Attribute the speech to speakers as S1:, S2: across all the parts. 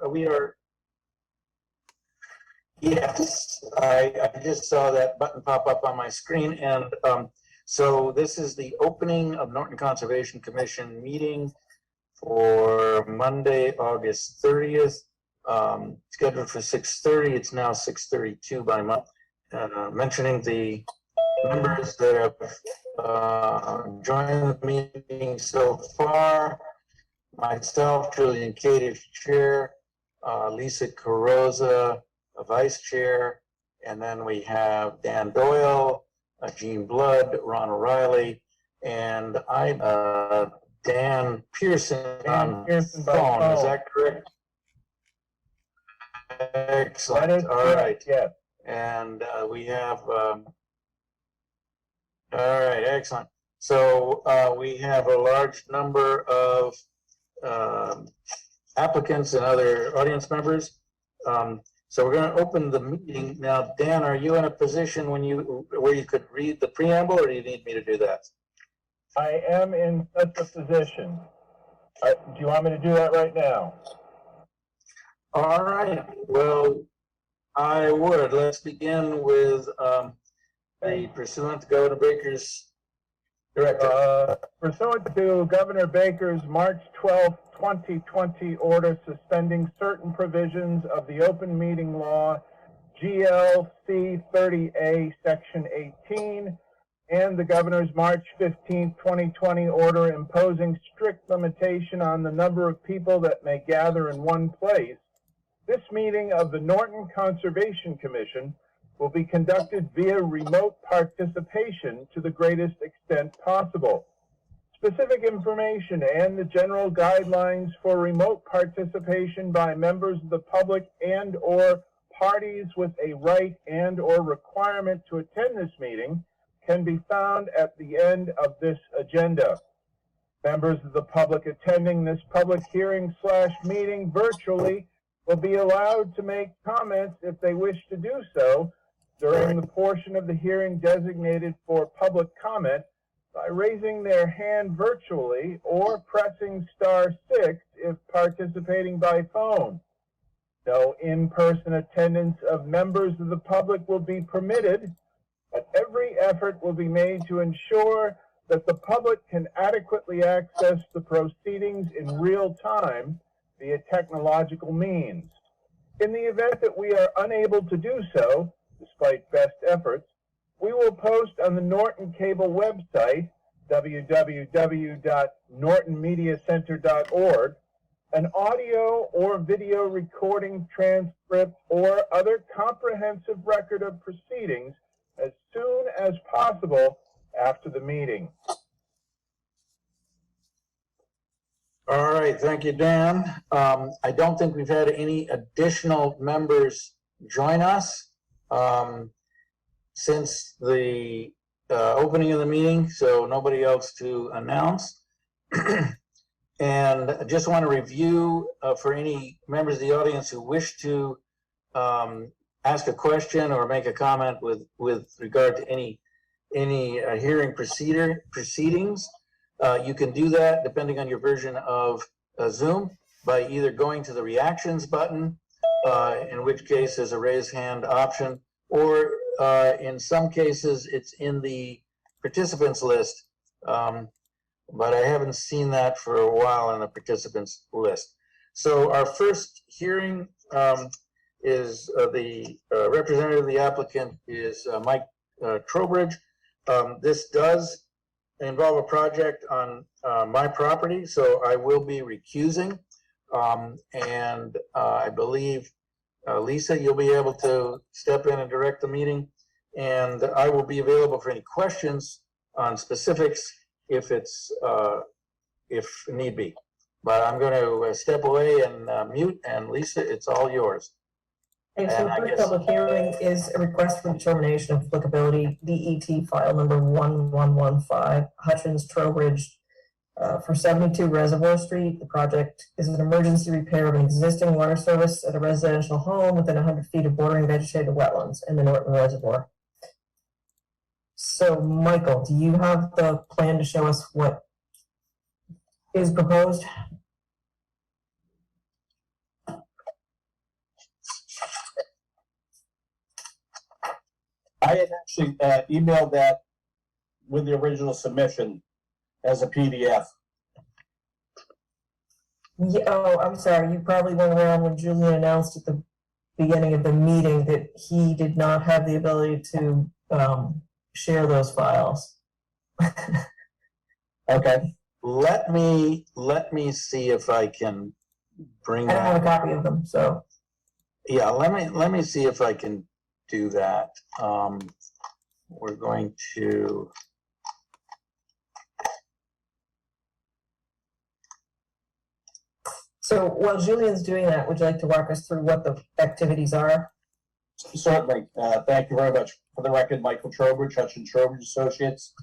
S1: we are, yes, I just saw that button pop up on my screen. And so this is the opening of Norton Conservation Commission meeting for Monday, August 30th, scheduled for 6:30. It's now 6:32 by month. Mentioning the members that have joined the meeting so far: myself, Julian Cadish, chair, Lisa Carrozza, a vice chair, and then we have Dan Doyle, Jean Blood, Ron O'Reilly, and I, Dan Pearson on phone. Is that correct? Excellent. All right. Yeah. And we have, all right, excellent. So we have a large number of applicants and other audience members. So we're going to open the meeting now. Dan, are you in a position where you could read the preamble, or do you need me to do that?
S2: I am in such a position. Do you want me to do that right now?
S1: All right. Well, I would. Let's begin with the pursuant to Governor Baker's directive.
S2: Pursuant to Governor Baker's March 12, 2020 order suspending certain provisions of the open meeting law, GLC 30A, Section 18, and the Governor's March 15, 2020 order imposing strict limitation on the number of people that may gather in one place, this meeting of the Norton Conservation Commission will be conducted via remote participation to the greatest extent possible. Specific information and the general guidelines for remote participation by members of the public and/or parties with a right and/or requirement to attend this meeting can be found at the end of this agenda. Members of the public attending this public hearing/meeting virtually will be allowed to make comments if they wish to do so during the portion of the hearing designated for public comment by raising their hand virtually or pressing *6 if participating by phone. No in-person attendance of members of the public will be permitted, but every effort will be made to ensure that the public can adequately access the proceedings in real time via technological means. In the event that we are unable to do so, despite best efforts, we will post on the Norton Cable website, www.nortonmediacenter.org, an audio or video recording, transcript, or other comprehensive record of proceedings as soon as possible after the meeting.
S1: All right, thank you, Dan. I don't think we've had any additional members join us since the opening of the meeting, so nobody else to announce. And I just want to review for any members of the audience who wish to ask a question or make a comment with regard to any hearing proceedings. You can do that depending on your version of Zoom by either going to the reactions button, in which case there's a raise hand option, or in some cases it's in the participants list, but I haven't seen that for a while in the participants list. So our first hearing is the representative of the applicant is Mike Trowbridge. This does involve a project on my property, so I will be recusing. And I believe, Lisa, you'll be able to step in and direct the meeting. And I will be available for any questions on specifics if it's if need be. But I'm going to step away and mute. And Lisa, it's all yours.
S3: Okay, so the first public hearing is a request for determination of applicability, DET file number 1115, Hutchins Trowbridge, for 72 Reservoir Street. The project is an emergency repair of an existing water service at a residential home within 100 feet of bordering vegetated wetlands in the Norton Reservoir. So, Michael, do you have the plan to show us what is proposed?
S4: I had actually emailed that with the original submission as a PDF.
S3: Yeah, oh, I'm sorry, you probably weren't around when Julian announced at the beginning of the meeting that he did not have the ability to share those files.
S4: Okay.
S1: Let me see if I can bring
S3: I don't have a
S1: that.
S3: copy of them, so.
S1: Yeah, let me see if I can do that. We're going to.
S3: So while Julian's doing that, would you like to walk us through what the activities are?
S4: Certainly. Thank you very much. For the record, Michael Trowbridge, Trowbridge Associates,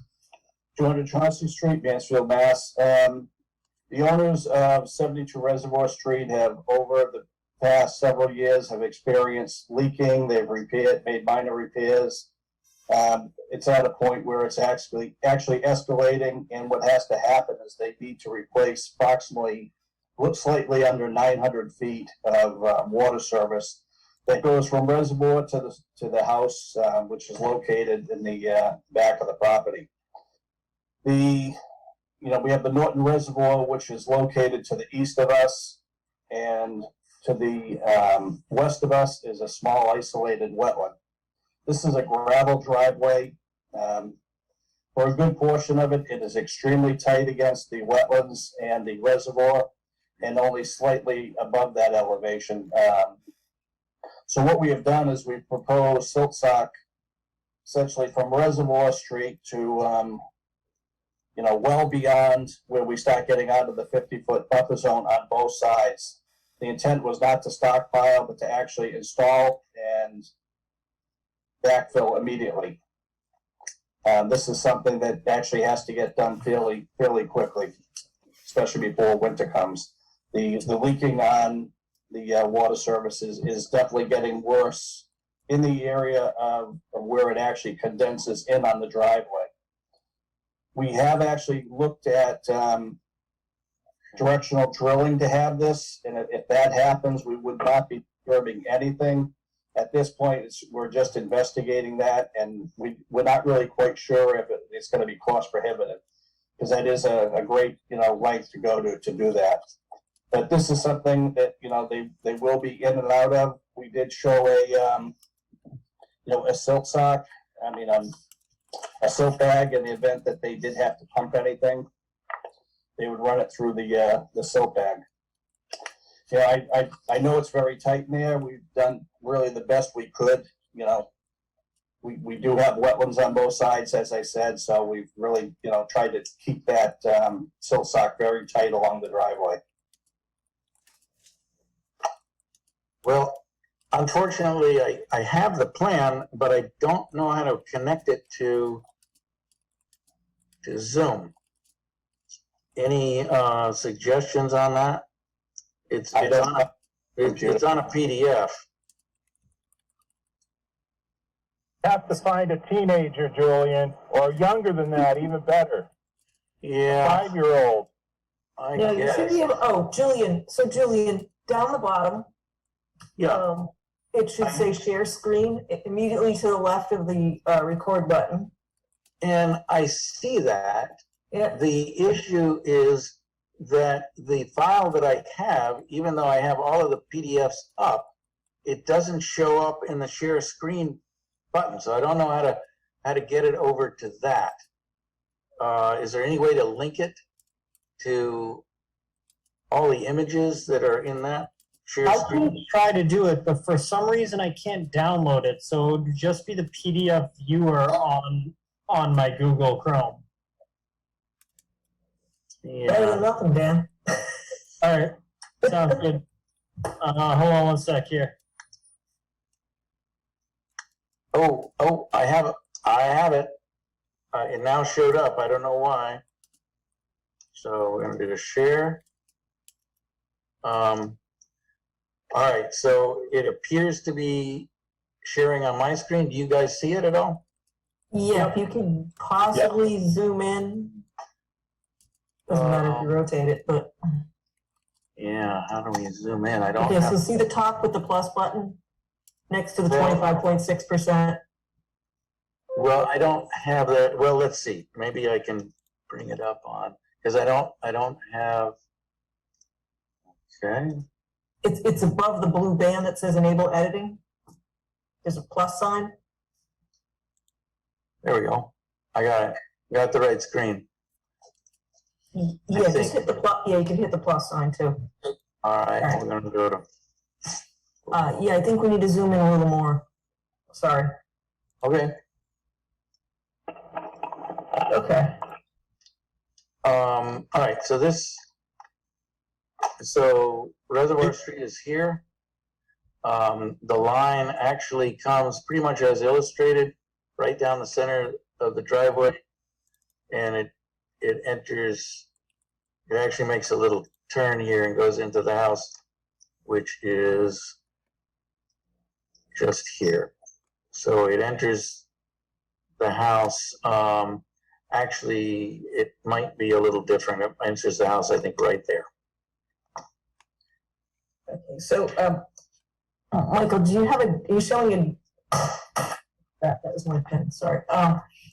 S4: 200 Chauncey Street, Mansfield, Mass. The owners of 72 Reservoir Street have, over the past several years, have experienced leaking. They've made minor repairs. It's at a point where it's actually escalating, and what has to happen is they need to replace approximately slightly under 900 feet of water service that goes from reservoir to the house, which is located in the back of the property. We have the Norton Reservoir, which is located to the east of us, and to the west of us is a small isolated wetland. This is a gravel driveway. For a good portion of it, it is extremely tight against the wetlands and the reservoir, and only slightly above that elevation. So what we have done is we've proposed silt sock essentially from Reservoir Street to well beyond where we start getting out of the 50-foot buffer zone on both sides. The intent was not to stockpile, but to actually install and backfill immediately. This is something that actually has to get done fairly quickly, especially before winter comes. The leaking on the water services is definitely getting worse in the area of where it actually condenses in on the driveway. We have actually looked at directional drilling to have this, and if that happens, we would not be disturbing anything. At this point, we're just investigating that, and we're not really quite sure if it's going to be cost prohibitive, because that is a great length to go to do that. But this is something that they will be in and out of. We did show a silt sock. A silt bag in the event that they did have to pump anything. They would run it through the silt bag. Yeah, I know it's very tight in there. We've done really the best we could. We do have wetlands on both sides, as I said, so we've really tried to keep that silt sock very tight along the driveway.
S1: Well, unfortunately, I have the plan, but I don't know how to connect it to Zoom. Any suggestions on that? It's on a PDF.
S2: Have to find a teenager, Julian, or younger than that, even better.
S1: Yeah.
S2: 5-year-old.
S1: I
S3: No, you
S1: guess.
S3: should be able, oh, Julian, so Julian, down the bottom,
S1: Yeah.
S3: it should say share screen immediately to the left of the record button.
S1: And I see that.
S3: Yeah.
S1: The issue is that the file that I have, even though I have all of the PDFs up, it doesn't show up in the share screen button. So I don't know how to get it over to that. Is there any way to link it to all the images that are in that share
S5: I
S1: screen?
S5: can try to do it, but for some reason I can't download it. So it would just be the PDF viewer on my Google Chrome.
S3: Better than
S1: Yeah.
S3: nothing, Dan.
S5: All right, sounds good. Hold on one sec here.
S1: Oh, I have it. It now showed up. I don't know why. So we're gonna do the share. All right, so it appears to be sharing on my screen. Do you guys see it at all?
S3: Yeah, if you can possibly zoom in. Doesn't matter if you rotate it, but.
S1: Yeah, how do we zoom in? I don't
S3: Okay, so
S1: have,
S3: see the top with the plus button next to the
S1: Well-
S3: 25.6%?
S1: Well, I don't have that. Well, let's see. Maybe I can bring it up on, because I don't have. Okay.
S3: It's above the blue band that says enable editing. There's a plus sign.
S1: There we go. I got it. Got the right screen.
S3: Yeah,
S1: think-
S3: just hit the plus. Yeah, you can hit the plus sign too.
S1: All right,
S3: Alright.
S1: we're gonna go to.
S3: Yeah, I think we need to zoom in a little more. Sorry.
S1: Okay.
S3: Okay.
S1: All right, so Reservoir Street is here. The line actually comes pretty much as illustrated, right down the center of the driveway. And it enters, it actually makes a little turn here and goes into the house, which is just here. So it enters the house. Actually, it might be a little different. It enters the house, I think, right there.
S3: Okay. So, Michael, do you have are you showing that was my pen, sorry.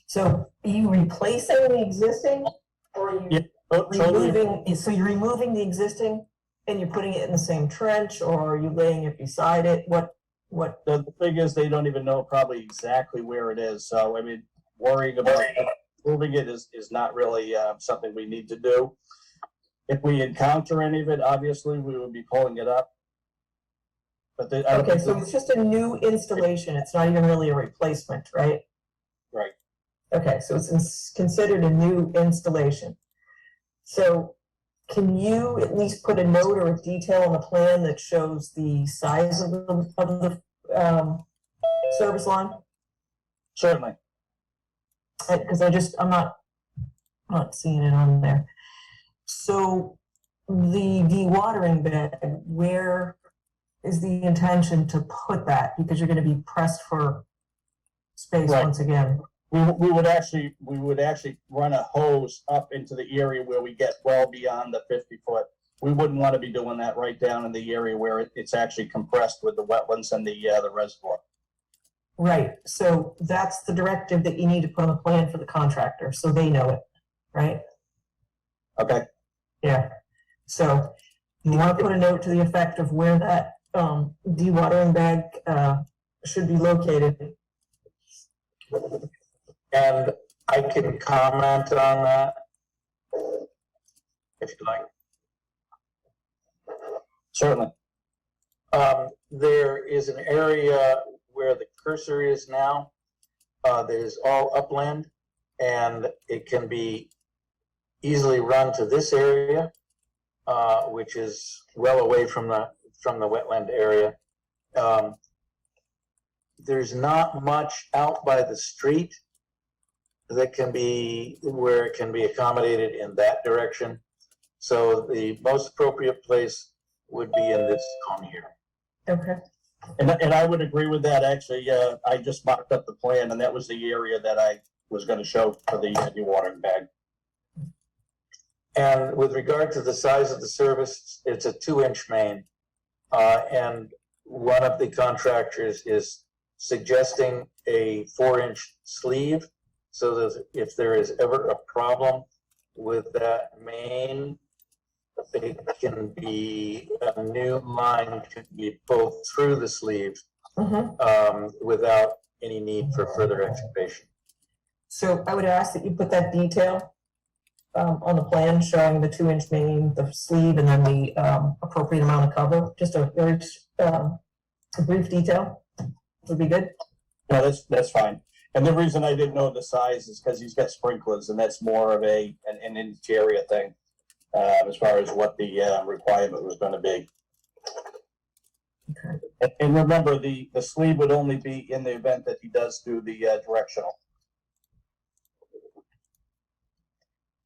S3: So are you replacing the existing or are you
S5: Yeah, totally.
S3: removing, so you're removing the existing and you're putting it in the same trench, or are you laying it beside it? What?
S4: The thing is, they don't even know probably exactly where it is, so, I mean, worrying about moving it is not really, something we need to do. If we encounter any of it, obviously, we would be pulling it up. But I don't
S3: Okay,
S4: think
S3: so it's just a new installation. It's not even really a replacement, right?
S4: Right.
S3: Okay, so it's considered a new installation. So can you at least put a note or a detail on the plan that shows the size of the service line?
S4: Certainly.
S3: Because I'm not seeing it on there. So the dewatering bed, where is the intention to put that? Because you're going to be pressed for space
S4: Right.
S3: once again.
S4: We would actually run a hose up into the area where we get well beyond the 50-foot. We wouldn't want to be doing that right down in the area where it's actually compressed with the wetlands and the reservoir.
S3: Right, so that's the directive that you need to put on the plan for the contractor, so they know it, right?
S4: Okay.
S3: Yeah, so you want to put a note to the effect of where that dewatering bag should be located.
S1: And I can comment on that if you'd like.
S4: Certainly.
S1: There is an area where the cursor is now. That is all upland, and it can be easily run to this area, which is well away from the wetland area. There's not much out by the street that can be where it can be accommodated in that direction. So the most appropriate place would be in this zone here.
S3: Okay.
S4: And I would agree with that, actually. I just mocked up the plan, and that was the area that I was going to show for the dewatering bag.
S1: And with regard to the size of the service, it's a 2-inch main. And one of the contractors is suggesting a 4-inch sleeve, so that if there is ever a problem with that main, it can be, a new line can be pulled through the sleeve without any need for further excavation.
S3: So I would ask that you put that detail on the plan showing the 2-inch main, the sleeve, and then the appropriate amount of cover. Just a very a brief detail would be good.
S4: No, that's fine. And the reason I didn't know the size is because he's got sprinklers, and that's more of an interior thing as far as what the requirement was going to be.
S3: Okay.
S4: And remember, the sleeve would only be in the event that he does do the directional.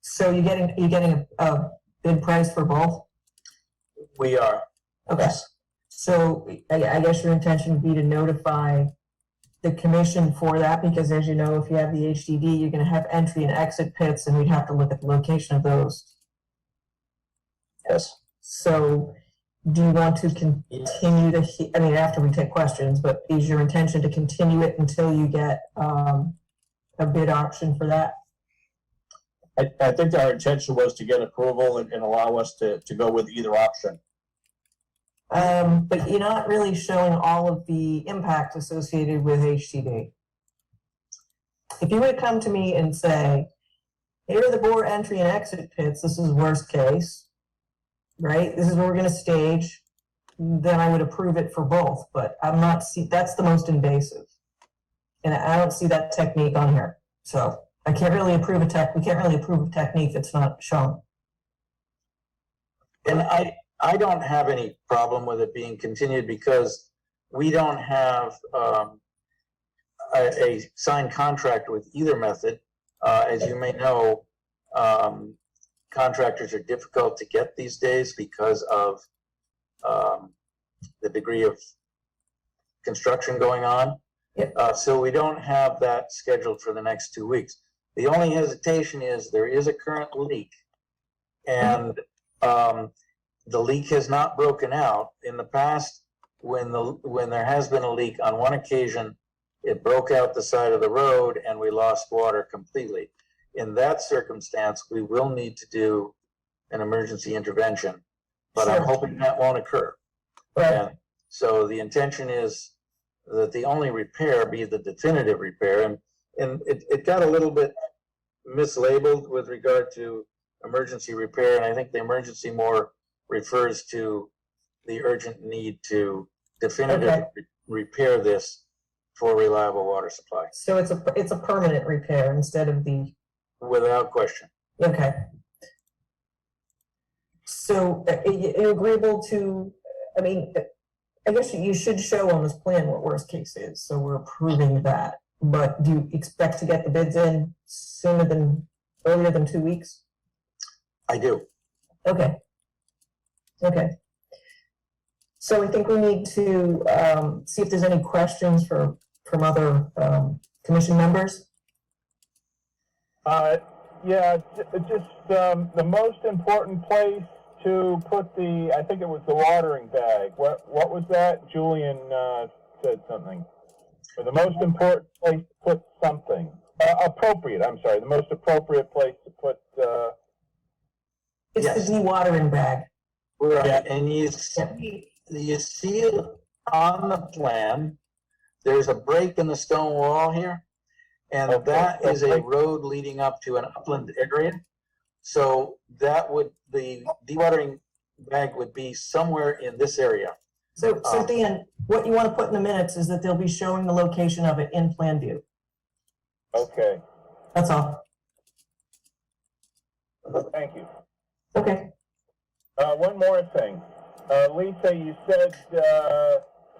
S3: So you're getting a bid price for both?
S1: We are.
S3: Okay. So I guess your intention would be to notify the commission for that, because as you know, if you have the HDD, you're gonna have entry and exit pits, and we'd have to look at the location of those.
S4: Yes.
S3: So do you want to continue I mean, after we take questions, but is your intention to continue it until you get a bid auction for that?
S4: I think our intention was to get approval and allow us to go with either option.
S3: But you're not really showing all of the impact associated with HTD. If you were to come to me and say, here are the bore entry and exit pits, this is worst case, right? This is where we're gonna stage, then I would approve it for both, but I'm not that's the most invasive. And I don't see that technique on here. So I can't really approve we can't really approve a technique that's not shown.
S1: And I don't have any problem with it being continued because we don't have a signed contract with either method. As you may know, contractors are difficult to get these days because of the degree of construction going on.
S3: Yep.
S1: So we don't have that scheduled for the next 2 weeks. The only hesitation is there is a current leak, and the leak has not broken out. In the past, when there has been a leak, on one occasion, it broke out the side of the road and we lost water completely. In that circumstance, we will need to do an emergency intervention, but I'm
S3: Sure.
S1: hoping that won't occur.
S3: Right.
S1: And so the intention is that the only repair be the definitive repair, and it got a little bit mislabeled with regard to emergency repair, and I think the emergency more refers to the urgent need to definitively repair this for reliable water supply,
S3: So it's a permanent repair instead of the,
S1: without question.
S3: okay. So are you agreeable to, I mean, I guess you should show on this plan what worst case is, so we're approving that. But do you expect to get the bids in earlier than 2 weeks?
S1: I do.
S3: Okay. Okay. So I think we need to see if there's any questions from other commission members.
S2: Yeah, just the most important place to put I think it was the watering bag. What was that? Julian said something. Or the most important place to put something. The most appropriate place to put,
S3: It's
S1: Yes.
S3: the dewatering bag.
S1: Right,
S4: Yeah.
S1: and you see it on the plan, there's a break in the stone wall here, and
S2: Okay,
S1: that is a
S2: okay.
S1: road leading up to an upland area. So the dewatering bag would be somewhere in this area.
S3: So Dan, what you want to put in the minutes is that they'll be showing the location of it in plan view.
S2: okay,
S3: That's all.
S2: thank you.
S3: Okay.
S2: One more thing. Lisa, you said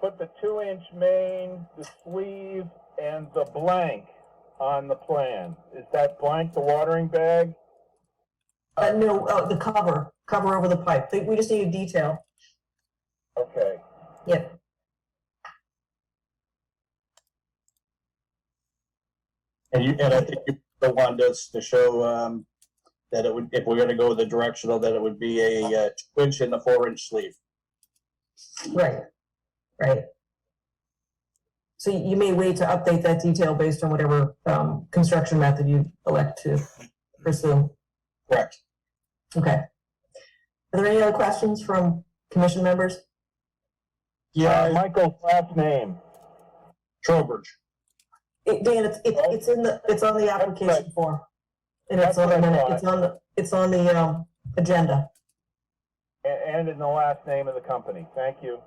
S2: put the 2-inch main, the sleeve, and the blank on the plan. Is that blank the watering bag?
S3: No, the cover over the pipe. We just need a detail.
S2: Okay.
S3: Yep.
S4: And I think you wanted us to show that it would, if we're gonna go with the directional, that it would be a 2-inch and a 4-inch sleeve.
S3: Right. Right. So you may wait to update that detail based on whatever construction method you elect to pursue.
S4: Correct.
S3: Okay. Are there any other questions from commission members?
S4: Yeah,
S2: Michael's last name.
S4: Trowbridge.
S3: Dan, it's on the application form. And it's
S2: That's
S3: on the
S2: what I
S3: minute,
S2: thought.
S3: it's on the agenda.
S2: And in the last name of the company. Thank you.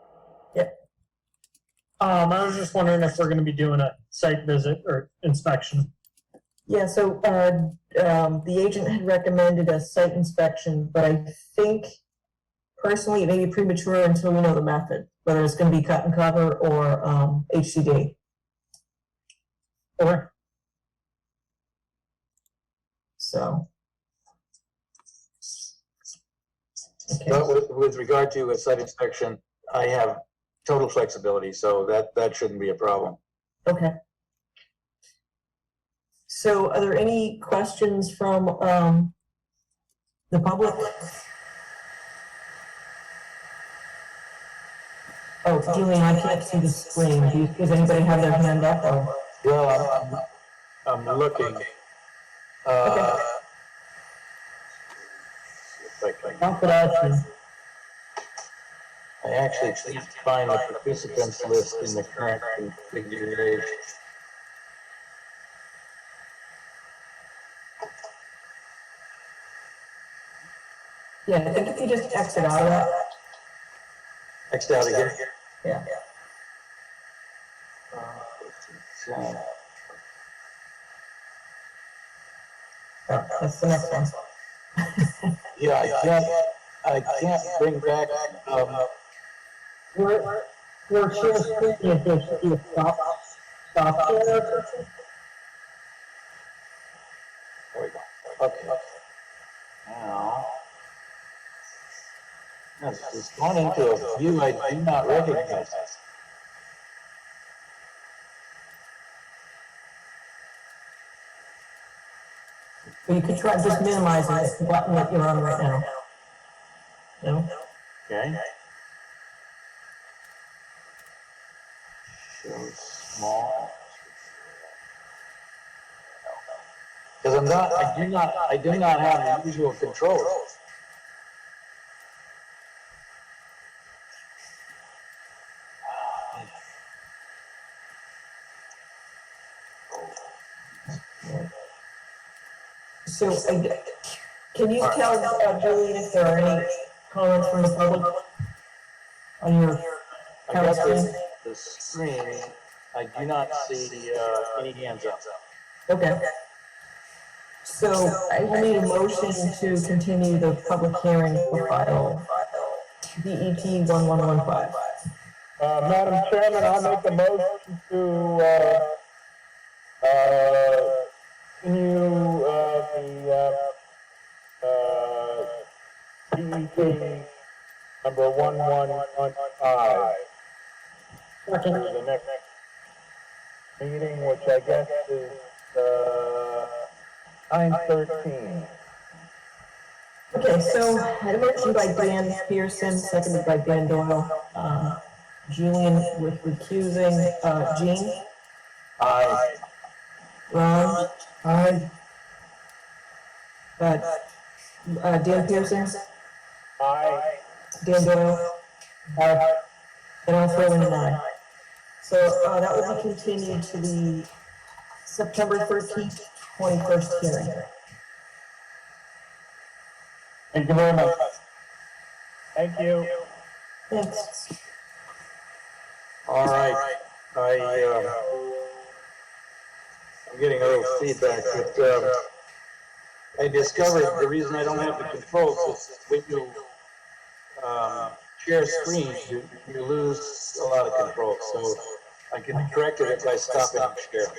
S5: I was just wondering if we're gonna be doing a site visit or inspection.
S3: Yeah, so the agent had recommended a site inspection, but I think personally it may be premature until we know the method, whether it's gonna be cut and cover or HCD.
S5: Or,
S3: So. Okay.
S1: But with regard to a site inspection, I have total flexibility, so that shouldn't be a problem.
S3: Okay. So are there any questions from the public? Oh, Julian, I can't see the screen. Does anybody have their hand up? Or-
S1: Well, I'm looking.
S3: Okay.
S1: If I can-
S5: Not that I see.
S1: I actually can't find the participants list in the current configuration.
S3: Yeah, I think if you just exit out of that,
S1: Next out again.
S3: yeah. Oh, that's the next one.
S1: Yeah, I can't bring back,
S5: Where share screen is there should be a stop share or something?
S1: there we go. Okay. Now. Yes, it's gone into a view I do not recognize.
S3: But you could try just minimizing the button that you're on right now. No?
S1: Okay. Show small. Because I do not have the usual controls.
S3: So, can you tell Julian if there are any comments from the public on your
S1: I
S3: camera
S1: got
S3: screen?
S1: the screen, I do not see any hands up.
S3: Okay. So I will need a motion to continue the public hearing for file DET 1115.
S2: Madam Chairman, I'll make a motion to, continue, the, DEP number 1115
S5: Second.
S2: to the next meeting, which I guess is, 9/13.
S3: Okay, so I had a motion by Dan Pearson, seconded by Dan Doyle. Julian with recusing, Jean,
S1: Aye.
S3: Ron,
S5: Aye.
S3: Dan Pearson,
S2: Aye.
S3: Dan Doyle, and I'll throw in an aye. So, that will be continued to the September 13th, 21st hearing.
S5: Thank you very much.
S2: Thank you.
S3: Thanks.
S1: All right. I'm getting a little feedback, but I discovered the reason I don't have the controls is when you share screens, you lose a lot of control. So I can correct it by stopping share.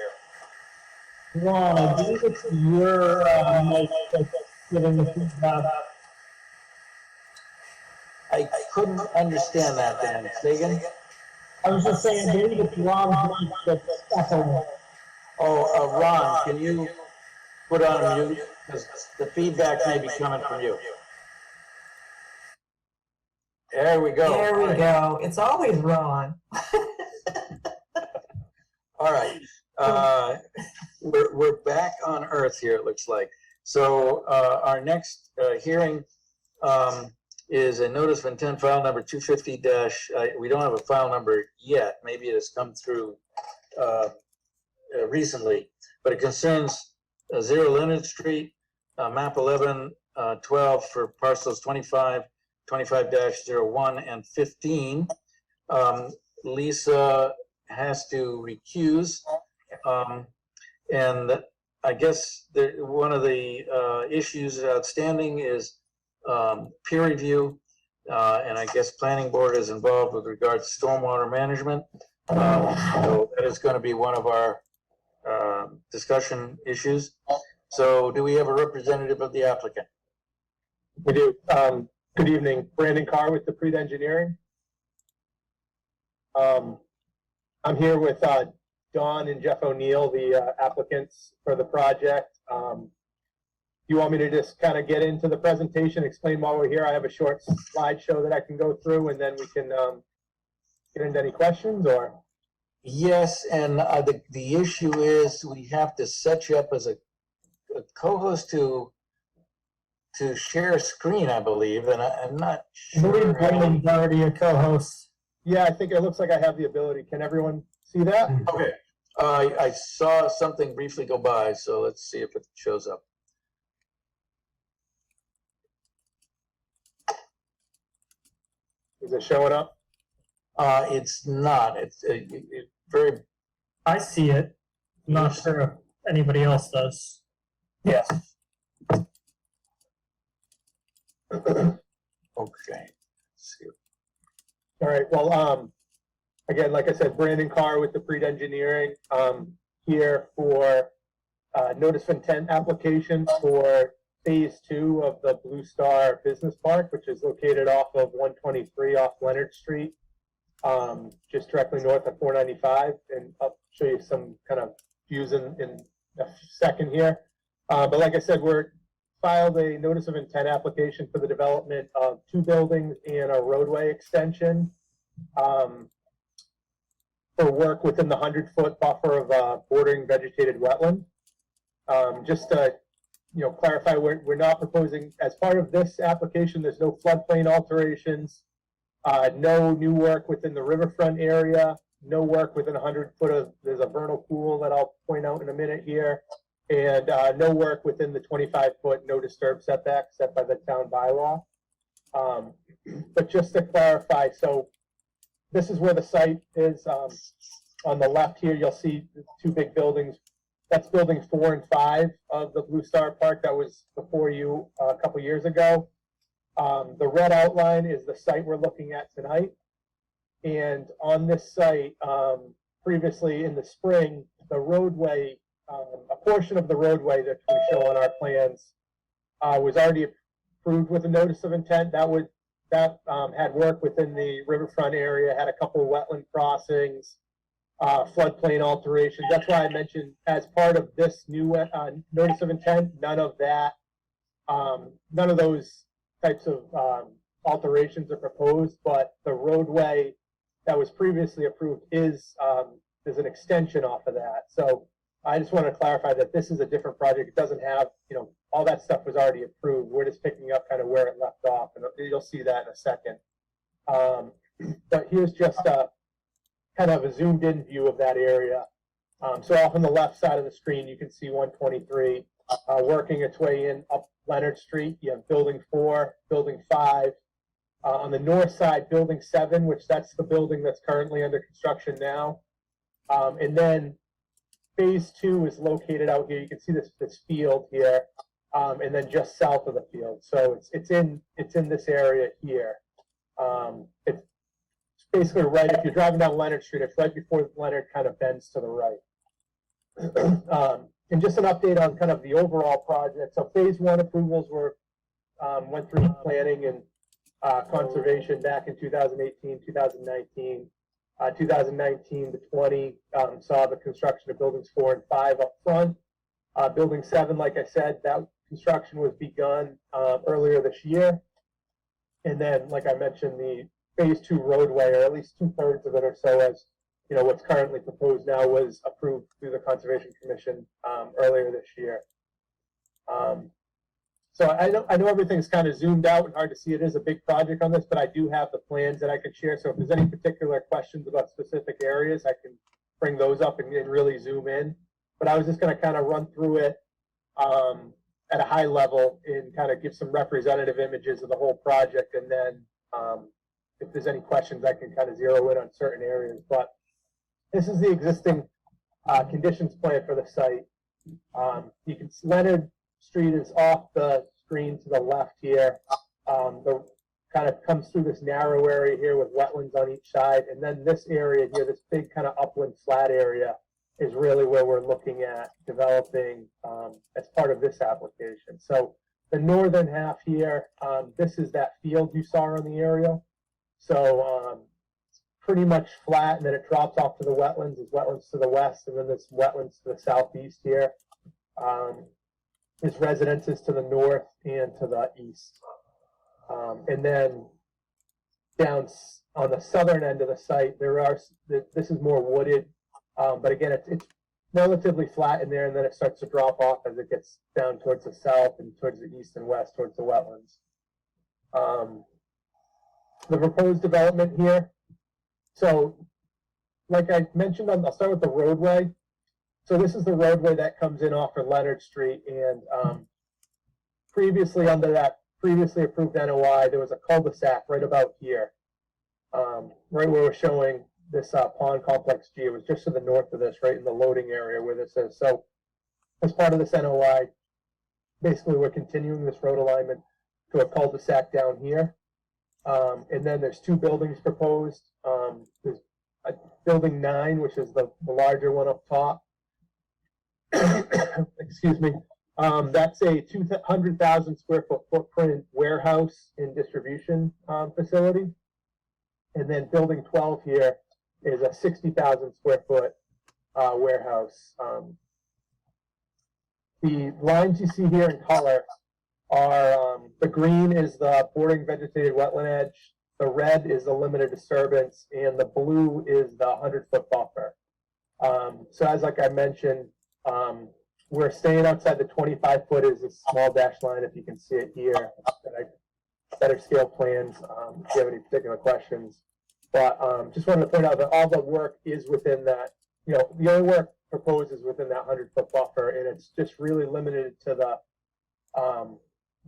S5: Ron, I believe it's your mic that's giving the feedback.
S1: I couldn't understand that, Dan. Say again?
S5: I was just saying, I believe it's Ron's mic that's echoing.
S1: Oh, Ron, can you put on mute? Because the feedback may be coming from you. There we go.
S3: There we go. It's always Ron.
S1: All right. We're back on Earth here, it looks like. So our next hearing is a notice of intent file number 250 we don't have a file number yet. Maybe it has come through recently, but it concerns 0 Leonard Street, map 11, 12 for parcels 25, 25-01 and 15. Lisa has to recuse. And I guess one of the issues outstanding is peer review, and I guess planning board is involved with regard to stormwater management. So that is going to be one of our discussion issues. So do we have a representative of the applicant?
S6: We do. Good evening, Brandon Carr with Deprete Engineering. I'm here with Don and Jeff O'Neill, the applicants for the project. You want me to just kind of get into the presentation, explain why we're here? I have a short slideshow that I can go through, and then we can get into any questions, or?
S1: Yes, and the issue is we have to set you up as a co-host to share a screen, I believe, and I'm not
S5: I believe
S1: sure.
S5: Brandon's already a co-host.
S6: Yeah, I think it looks like I have the ability. Can everyone see that?
S1: Okay, I saw something briefly go by, so let's see if it shows up.
S6: Is it showing up?
S1: It's not. It's very
S5: I see it. Not sure if anybody else does.
S1: yes. Okay. Let's see.
S6: All right, well, again, like I said, Brandon Carr with the Preet Engineering, here for notice of intent application for phase 2 of the Blue Star Business Park, which is located off of 123 off Leonard Street, just directly north of 495. And I'll show you some kind of views in a second here. But like I said, we're filed a notice of intent application for the development of 2 buildings and a roadway extension for work within the 100-foot buffer of bordering vegetated wetland. Just to clarify, we're not proposing, as part of this application, there's no floodplain alterations, no new work within the riverfront area, no work within 100 foot of, there's a vernal pool that I'll point out in a minute here, and no work within the 25-foot no disturb setback set by the town bylaw. But just to clarify, so this is where the site is. On the left here, you'll see the 2 big buildings. That's building 4 and 5 of the Blue Star Park that was before you a couple years ago. The red outline is the site we're looking at tonight. And on this site, previously in the spring, the roadway, a portion of the roadway that we show on our plans was already approved with a notice of intent. That had work within the riverfront area, had a couple of wetland crossings, floodplain alterations. That's why I mentioned, as part of this new notice of intent, none of those types of alterations are proposed, but the roadway that was previously approved is an extension off of that. So I just want to clarify that this is a different project. It doesn't have, all that stuff was already approved. We're just picking up kind of where it left off, and you'll see that in a second. But here's just kind of a zoomed in view of that area. So off on the left side of the screen, you can see 123 working its way in up Leonard Street. You have building 4, building 5. On the north side, building 7, which that's the building that's currently under construction now. And then phase 2 is located out here. You can see this field here, and then just south of the field. So it's in this area here. It's basically right, if you're driving down Leonard Street, it's right before Leonard kind of bends to the right. And just an update on kind of the overall project. So phase 1 approvals went through planning and conservation back in 2018, 2019. 2019 to 20 saw the construction of buildings 4 and 5 up front. Building 7, like I said, that construction was begun earlier this year. And then, like I mentioned, the phase 2 roadway, or at least 2/3 of it or so, as what's currently proposed now, was approved through the Conservation Commission earlier this year. So I know everything's kind of zoomed out and hard to see. It is a big project on this, but I do have the plans that I could share. So if there's any particular questions about specific areas, I can bring those up and really zoom in. But I was just going to kind of run through it at a high level and kind of give some representative images of the whole project. And then if there's any questions, I can kind of zero in on certain areas. But this is the existing conditions plan for the site. You can see Leonard Street is off the screen to the left here. The kind of comes through this narrow area here with wetlands on each side. And then this area here, this big kind of upland flat area, is really where we're looking at developing as part of this application. So the northern half here, this is that field you saw on the aerial. So pretty much flat, and then it drops off to the wetlands. There's wetlands to the west, and then there's wetlands to the southeast here. There's residences to the north and to the east. And then on the southern end of the site, this is more wooded, but again, it's relatively flat in there, and then it starts to drop off as it gets down towards the south and towards the east and west, towards the wetlands. The proposed development here. So, like I mentioned, I'll start with the roadway. So this is the roadway that comes in off of Leonard Street, and previously under that previously approved NOI, there was a cul-de-sac right about here, right where we're showing this pond complex G. It was just to the north of this, right in the loading area where this is. So as part of this NOI, basically we're continuing this road alignment to a cul-de-sac down here. And then there's two buildings proposed. There's building 9, which is the larger one up top. Excuse me. That's a 200,000 square foot footprint warehouse and distribution facility. And then building 12 here is a 60,000 square foot warehouse. The lines you see here in color are the green is the bordering vegetated wetland edge, the red is the limited disturbance, and the blue is the 100-foot buffer. So as like I mentioned, we're staying outside the 25-foot is a small dashed line, if you can see it here. Better scale plans, if you have any particular questions. But just wanted to point out that all the work is within that, the only work proposed is within that 100-foot buffer, and it's just really limited to the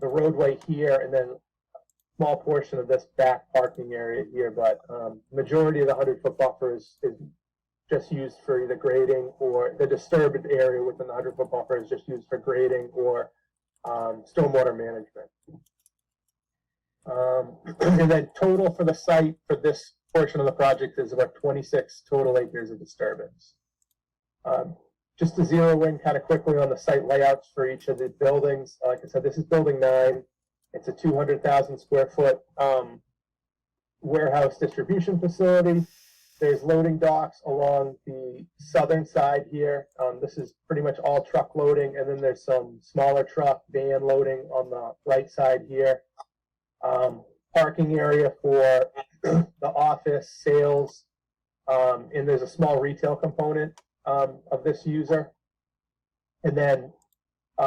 S6: roadway here and then a small portion of this back parking area here. But majority of the 100-foot buffer is just used for either grading, or the disturbed area within the 100-foot buffer is just used for grading or stormwater management. And then total for the site for this portion of the project is about 26 total acres of disturbance. Just to zero in kind of quickly on the site layouts for each of the buildings. Like I said, this is building 9. It's a 200,000 square foot warehouse distribution facility. There's loading docks along the southern side here. This is pretty much all truck loading, and then there's some smaller truck van loading on the right side here. Parking area for the office, sales, and there's a small retail component of this user. And then,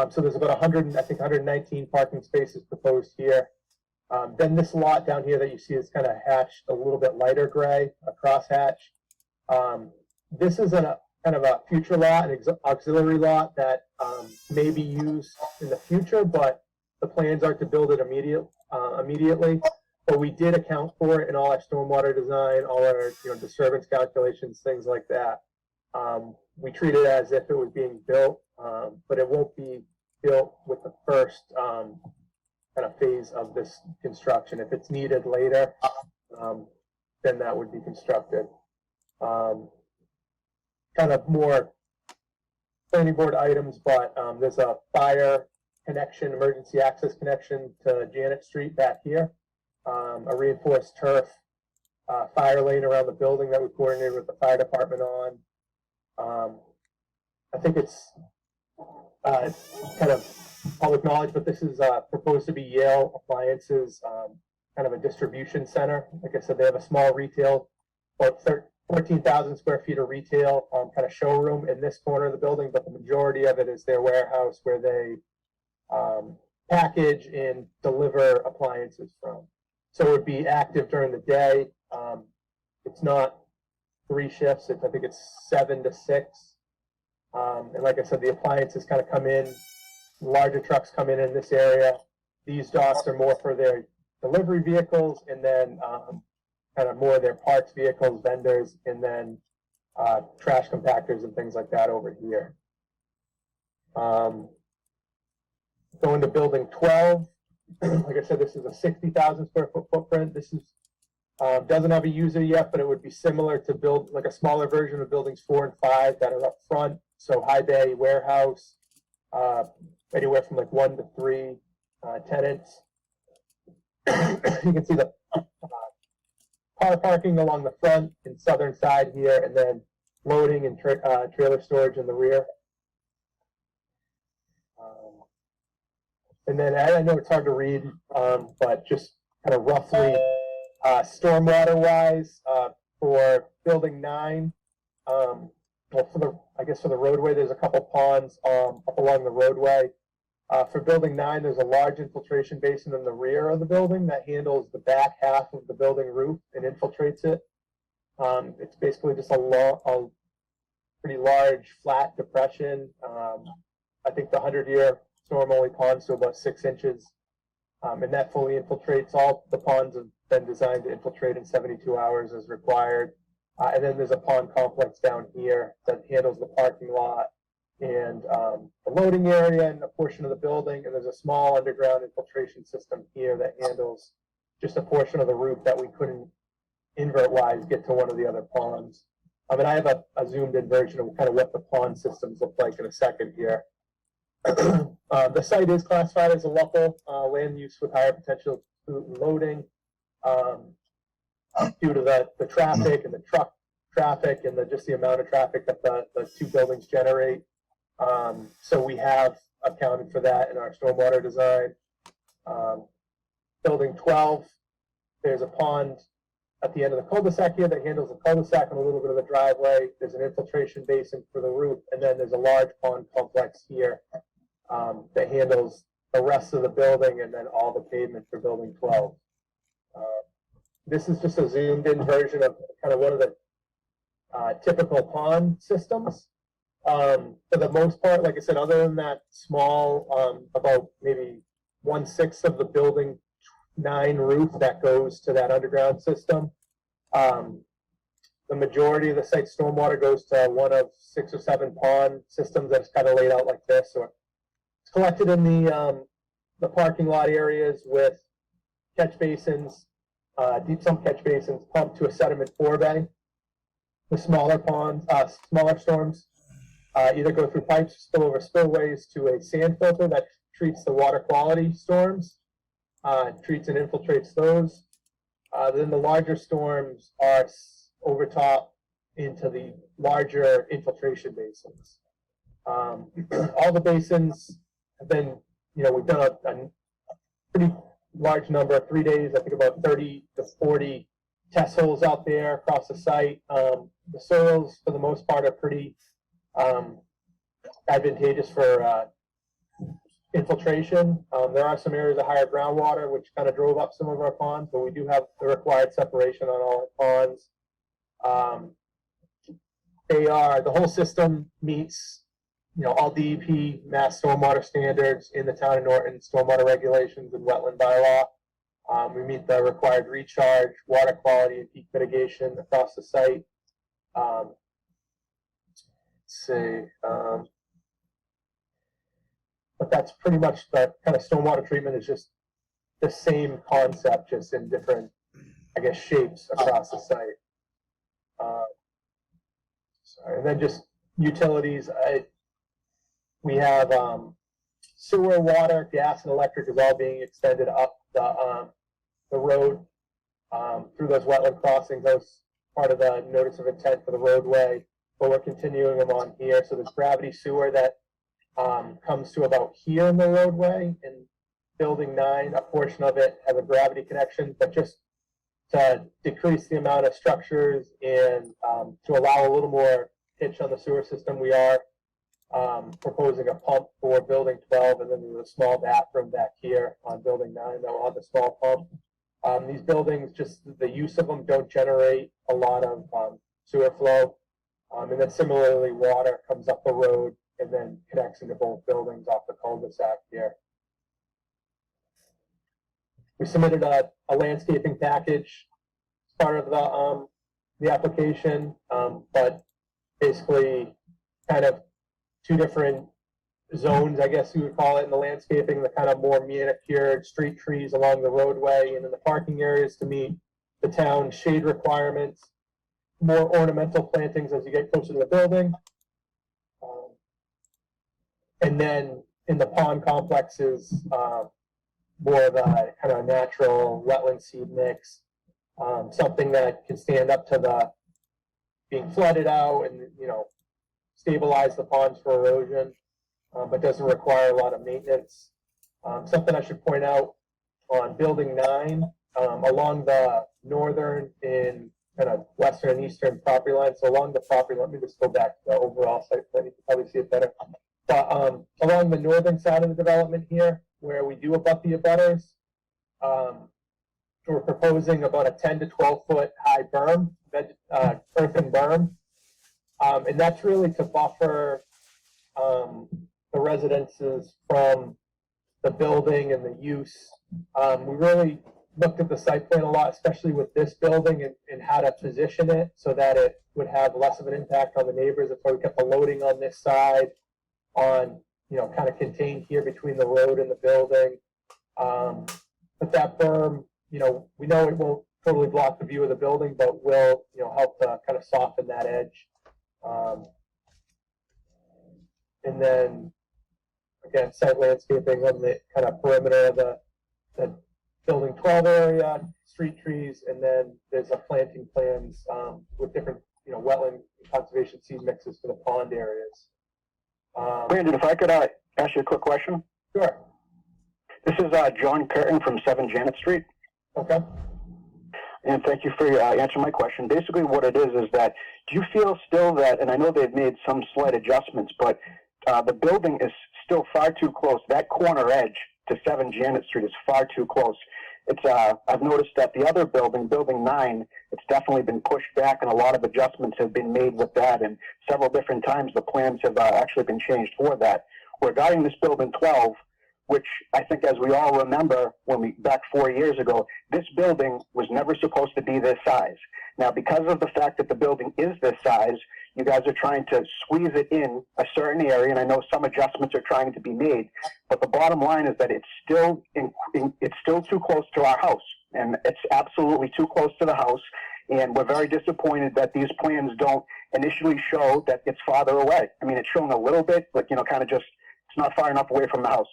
S6: so there's about 119 parking spaces proposed here. Then this lot down here that you see is kind of hatched a little bit lighter gray, a crosshatch. This is kind of a future lot, an auxiliary lot that may be used in the future, but the plans are to build it immediately. But we did account for it in all our stormwater design, all our disturbance calculations, things like that. We treat it as if it was being built, but it won't be built with the first kind of phase of this construction. If it's needed later, then that would be constructed. Kind of more planning board items, but there's a fire connection, emergency access connection to Janet Street back here. A reinforced turf fire lane around the building that we coordinated with the fire department on. I think it's kind of public knowledge, but this is proposed to be Yale Appliances, kind of a distribution center. Like I said, they have a small retail, about 14,000 square feet of retail, kind of showroom in this corner of the building, but the majority of it is their warehouse where they package and deliver appliances from. So it would be active during the day. It's not 3 shifts. I think it's 7 to 6. And like I said, the appliances kind of come in, larger trucks come in this area. These docks are more for their delivery vehicles, and then kind of more their parts vehicles, vendors, and then trash compactors and things like that over here. Going to building 12. Like I said, this is a 60,000 square foot footprint. This is doesn't have a user yet, but it would be similar to build like a smaller version of buildings 4 and 5 that are up front. So high bay warehouse, anywhere from like 1 to 3 tenants. You can see the car parking along the front and southern side here, and then loading and trailer storage in the rear. And then I know it's hard to read, but just kind of roughly Stormwater wise, for building 9, well, for the roadway, there's a couple ponds, up along the roadway. For building 9, there's a large infiltration basin in the rear of the building that handles the back half of the building roof and infiltrates it. It's basically just a pretty large flat depression. I think the 100-year storm only ponds to about 6 inches. And that fully infiltrates. All the ponds have been designed to infiltrate in 72 hours as required. And then there's a pond complex down here that handles the parking lot and the loading area and a portion of the building. And there's a small underground infiltration system here that handles just a portion of the roof that we couldn't invert-wise get to one of the other ponds. And I have a zoomed in version of kind of what the pond systems look like in a second here. The site is classified as a local land use with higher potential loading due to the traffic and the truck traffic and just the amount of traffic that the 2 buildings generate. So we have accounted for that in our stormwater design. Building 12, there's a pond at the end of the cul-de-sac here that handles the cul-de-sac and a little bit of the driveway. There's an infiltration basin for the roof, and then there's a large pond complex here that handles the rest of the building and then all the pavement for building 12. This is just a zoomed in version of kind of one of the typical pond systems. For the most part, like I said, other than that small, about maybe 1/6 of the building 9 roof that goes to that underground system, the majority of the site stormwater goes to one of 6 or 7 pond systems that's kind of laid out like this, or it's collected in the parking lot areas with catch basins, deep sump catch basins pumped to a sediment forebay. The smaller ponds, smaller storms, either go through pipes, spill over spillways to a sand filter that treats the water quality storms, treats and infiltrates those. Then the larger storms are overtop into the larger infiltration basins. All the basins have been, we've done a pretty large number, 3 days, I think about 30 to 40 test holes out there across the site. The soils, for the most part, are pretty advantageous for infiltration. There are some areas of higher groundwater, which kind of drove up some of our ponds, but we do have the required separation on all our ponds. The whole system meets, all DEP mass stormwater standards in the town of Norton, stormwater regulations and wetland bylaw. We meet the required recharge, water quality, and peak mitigation across the site. But that's pretty much the kind of stormwater treatment is just the same concept, just in different, shapes across the site. And then just utilities. We have sewer, water, gas, and electric is all being extended up the road through those wetland crossings. That was part of the notice of intent for the roadway, but we're continuing them on here. So there's gravity sewer that comes to about here in the roadway. In building 9, a portion of it has a gravity connection, but just to decrease the amount of structures and to allow a little more pitch on the sewer system, we are proposing a pump for building 12, and then there's a small bathroom back here on building 9 that will have a small pump. These buildings, just the use of them, don't generate a lot of sewer flow. And then similarly, water comes up the road and then connects into both buildings off the cul-de-sac here. We submitted a landscaping package as part of the application, but basically kind of 2 different zones, I guess you would call it, in the landscaping, the kind of more manicured street trees along the roadway and in the parking areas to meet the town shade requirements, more ornamental plantings as you get closer to the building. And then in the pond complexes, more of a kind of natural wetland seed mix, something that can stand up to the being flooded out and, stabilize the ponds for erosion, but doesn't require a lot of maintenance. Something I should point out on building 9, along the northern and kind of western and eastern property lines. So along the property, let me just go back to the overall site plan. You can probably see it better. But along the northern side of the development here, where we do abut the abutters, we're proposing about a 10 to 12 foot high berm, earthen berm. And that's really to buffer the residences from the building and the use. We really looked at the site plan a lot, especially with this building and how to position it so that it would have less of an impact on the neighbors. That's why we kept the loading on this side, on, you know, kind of contained here between the road and the building. But that berm, you know, we know it won't totally block the view of the building, but will, you know, help to kind of soften that edge. And then, again, site landscaping on the kind of perimeter of the building 12 area, street trees, and then there's a planting plans with different, you know, wetland conservation seed mixes for the pond areas.
S7: Brandon, if I could ask you a quick question.
S6: Sure.
S7: This is John Curtin from 7 Janet Street.
S6: Okay.
S7: And thank you for answering my question. Basically what it is that, do you feel still that, and I know they've made some slight adjustments, but the building is still far too close. That corner edge to 7 Janet Street is far too close. It's I've noticed that the other building, building 9, it's definitely been pushed back, and a lot of adjustments have been made with that, and several different times the plans have actually been changed for that. Regarding this building 12, which I think, as we all remember, back 4 years ago, this building was never supposed to be this size. Now, because of the fact that the building is this size, you guys are trying to squeeze it in a certain area, and I know some adjustments are trying to be made, but the bottom line is that it's still too close to our house, and it's absolutely too close to the house, and we're very disappointed that these plans don't initially show that it's farther away. I mean, it's shown a little bit, but, you know, kind of just, it's not far enough away from the house.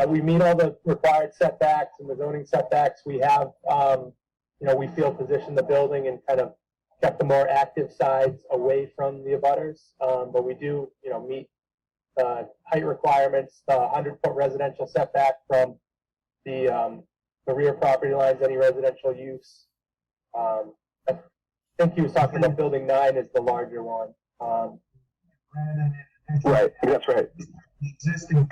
S6: We meet all the required setbacks and the zoning setbacks. We have, you know, we feel positioned the building and kind of kept the more active sides away from the abutters. But we do, you know, meet the height requirements, the 100-foot residential setback from the rear property lines, any residential use. I think he was talking about building 9 is the larger one.
S7: Right, that's right.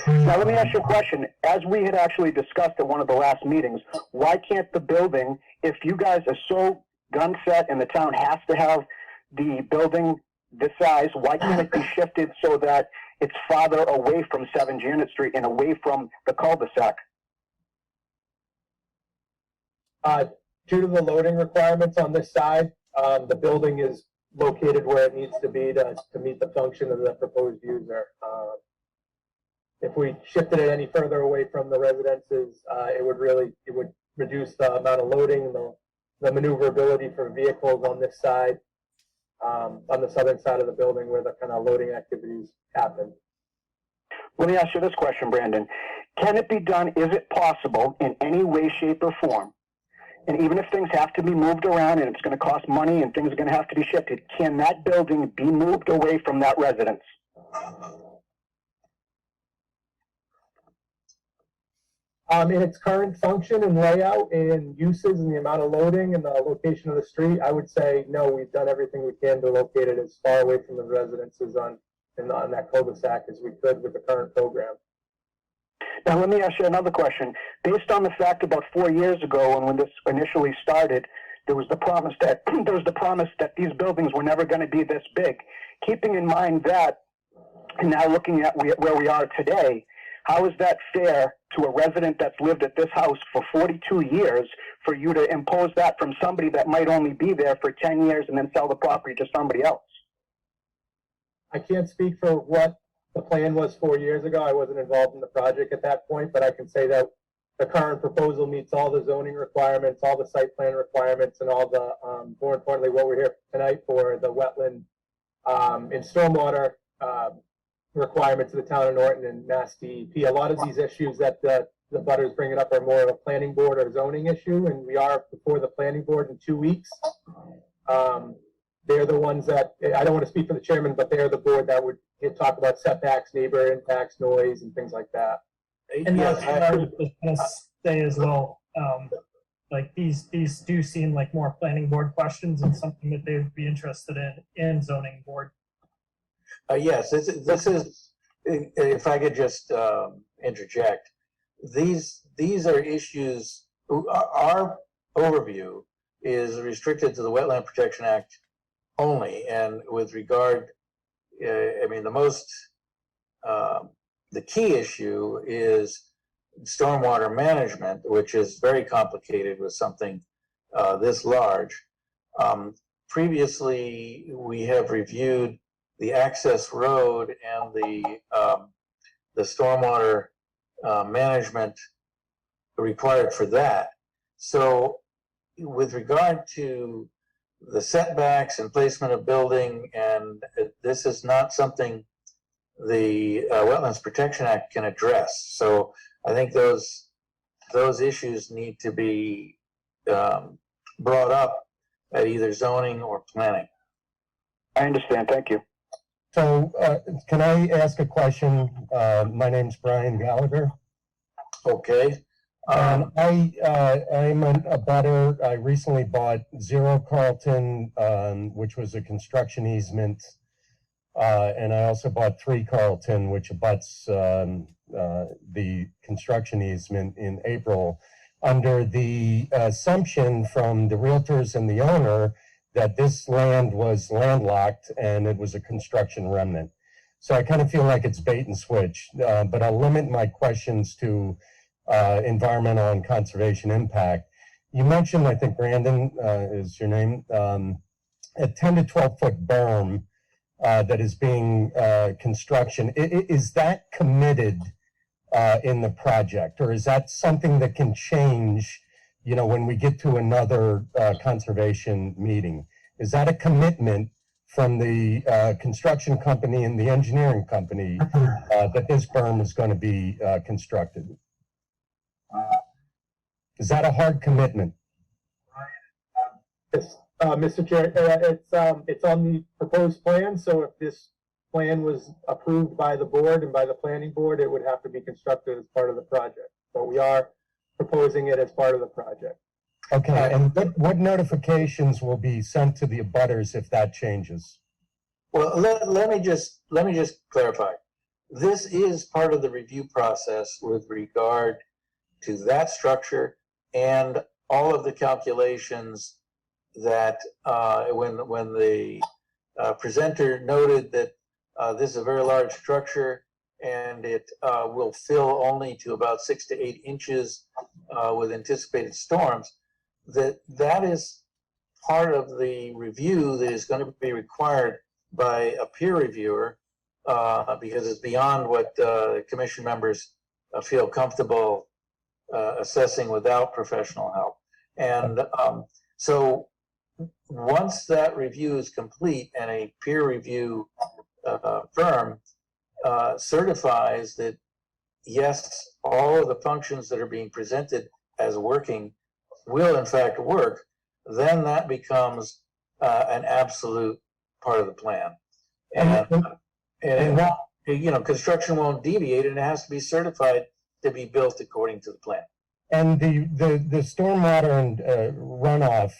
S7: Now, let me ask you a question. As we had actually discussed at one of the last meetings, why can't the building, if you guys are so gun set and the town has to have the building this size, why can't it be shifted so that it's farther away from 7 Janet Street and away from the cul-de-sac?
S6: Due to the loading requirements on this side, the building is located where it needs to be to meet the function of the proposed user. If we shifted it any further away from the residences, it would reduce the amount of loading and the maneuverability for vehicles on this side, on the southern side of the building where the kind of loading activities happen.
S7: Let me ask you this question, Brandon. Can it be done, is it possible in any way, shape, or form, and even if things have to be moved around and it's going to cost money and things are going to have to be shifted, can that building be moved away from that residence?
S6: In its current function and layout and uses and the amount of loading and the location of the street, I would say no, we've done everything we can to locate it as far away from the residences on that cul-de-sac as we could with the current program.
S7: Now, let me ask you another question. Based on the fact about 4 years ago, and when this initially started, there was the promise that these buildings were never going to be this big. Keeping in mind that, and now looking at where we are today, how is that fair to a resident that's lived at this house for 42 years for you to impose that from somebody that might only be there for 10 years and then sell the property to somebody else?
S6: I can't speak for what the plan was 4 years ago. I wasn't involved in the project at that point, but I can say that the current proposal meets all the zoning requirements, all the site plan requirements, and all the, more importantly, what we're here tonight for, the wetland and stormwater requirements of the town of Norton and Mass DEP. A lot of these issues that the butters bringing up are more of a planning board or zoning issue, and we are before the planning board in 2 weeks. They're the ones that, I don't want to speak for the chairman, but they're the board that would it talk about setbacks, neighbor impacts, noise, and things like that.
S5: And
S1: Yes,
S5: that's what I was just gonna say as well. Like these do seem like more planning board questions and something that they'd be interested in zoning board.
S1: Yes, this is, if I could just interject, these are issues, our overview is restricted to the Wetland Protection Act only, and with regard, I mean, the key issue is stormwater management, which is very complicated with something this large. Previously, we have reviewed the access road and the stormwater management required for that. So with regard to the setbacks and placement of building, and this is not something the Wetlands Protection Act can address. So I think those issues need to be brought up at either zoning or planning.
S7: I understand. Thank you.
S8: So, can I ask a question? My name's Brian Gallagher.
S1: Okay.
S8: I'm a butter. I recently bought 0 Carlton, which was a construction easement. And I also bought 3 Carlton, which abuts the construction easement in April, under the assumption from the realtors and the owner that this land was landlocked and it was a construction remnant. So I kind of feel like it's bait and switch, but I'll limit my questions to environmental and conservation impact. You mentioned, I think Brandon is your name, a 10 to 12 foot berm that is being construction. Is that committed in the project, or is that something that can change, you know, when we get to another conservation meeting? Is that a commitment from the construction company and the engineering company that this berm is going to be constructed? Is that a hard commitment?
S6: Yes, Mr. Chair, it's on the proposed plan, so if this plan was approved by the board and by the planning board, it would have to be constructed as part of the project. But we are proposing it as part of the project.
S8: Okay, and what notifications will be sent to the abutters if that changes?
S1: Well, let me just clarify. This is part of the review process with regard to that structure and all of the calculations that when the presenter noted that this is a very large structure and it will fill only to about 6 to 8 inches with anticipated storms, that is part of the review that is going to be required by a peer reviewer because it's beyond what commission members feel comfortable assessing without professional help. And so once that review is complete and a peer review firm certifies that, yes, all of the functions that are being presented as working will in fact work, then that becomes an absolute part of the plan. And you know, construction won't deviate, and it has to be certified to be built according to the plan.
S8: And the stormwater and runoff,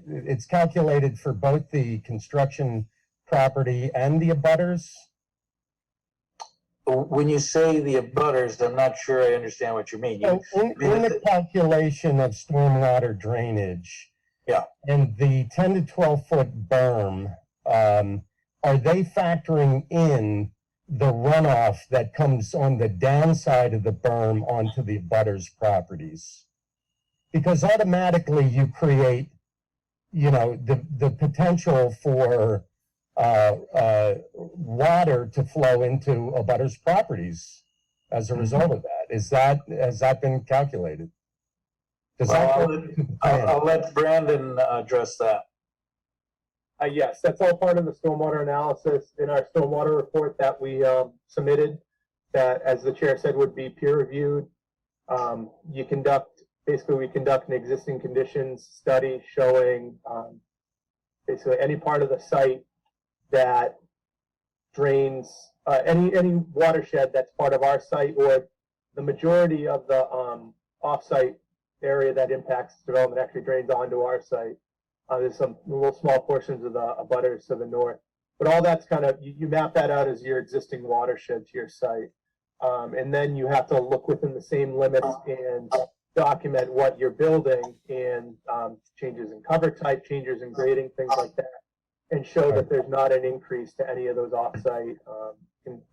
S8: it's calculated for both the construction property and the abutters?
S1: When you say the abutters, I'm not sure I understand what you mean.
S8: So in the calculation of stormwater drainage,
S1: yeah,
S8: and the 10 to 12 foot berm, are they factoring in the runoff that comes on the downside of the berm onto the abutters' properties? Because automatically you create, you know, the potential for water to flow into abutters' properties as a result of that. Has that been calculated?
S1: I'll let Brandon address that.
S6: Yes, that's all part of the stormwater analysis in our stormwater report that we submitted, that, as the chair said, would be peer reviewed. We conduct an existing conditions study showing basically any part of the site that drains, any watershed that's part of our site, or the majority of the off-site area that impacts development actually drains onto our site. There's some little small portions of the abutters to the north, but all that's kind of, you map that out as your existing watershed to your site. And then you have to look within the same limits and document what you're building, and changes in cover type, changes in grading, things like that, and show that there's not an increase to any of those off-site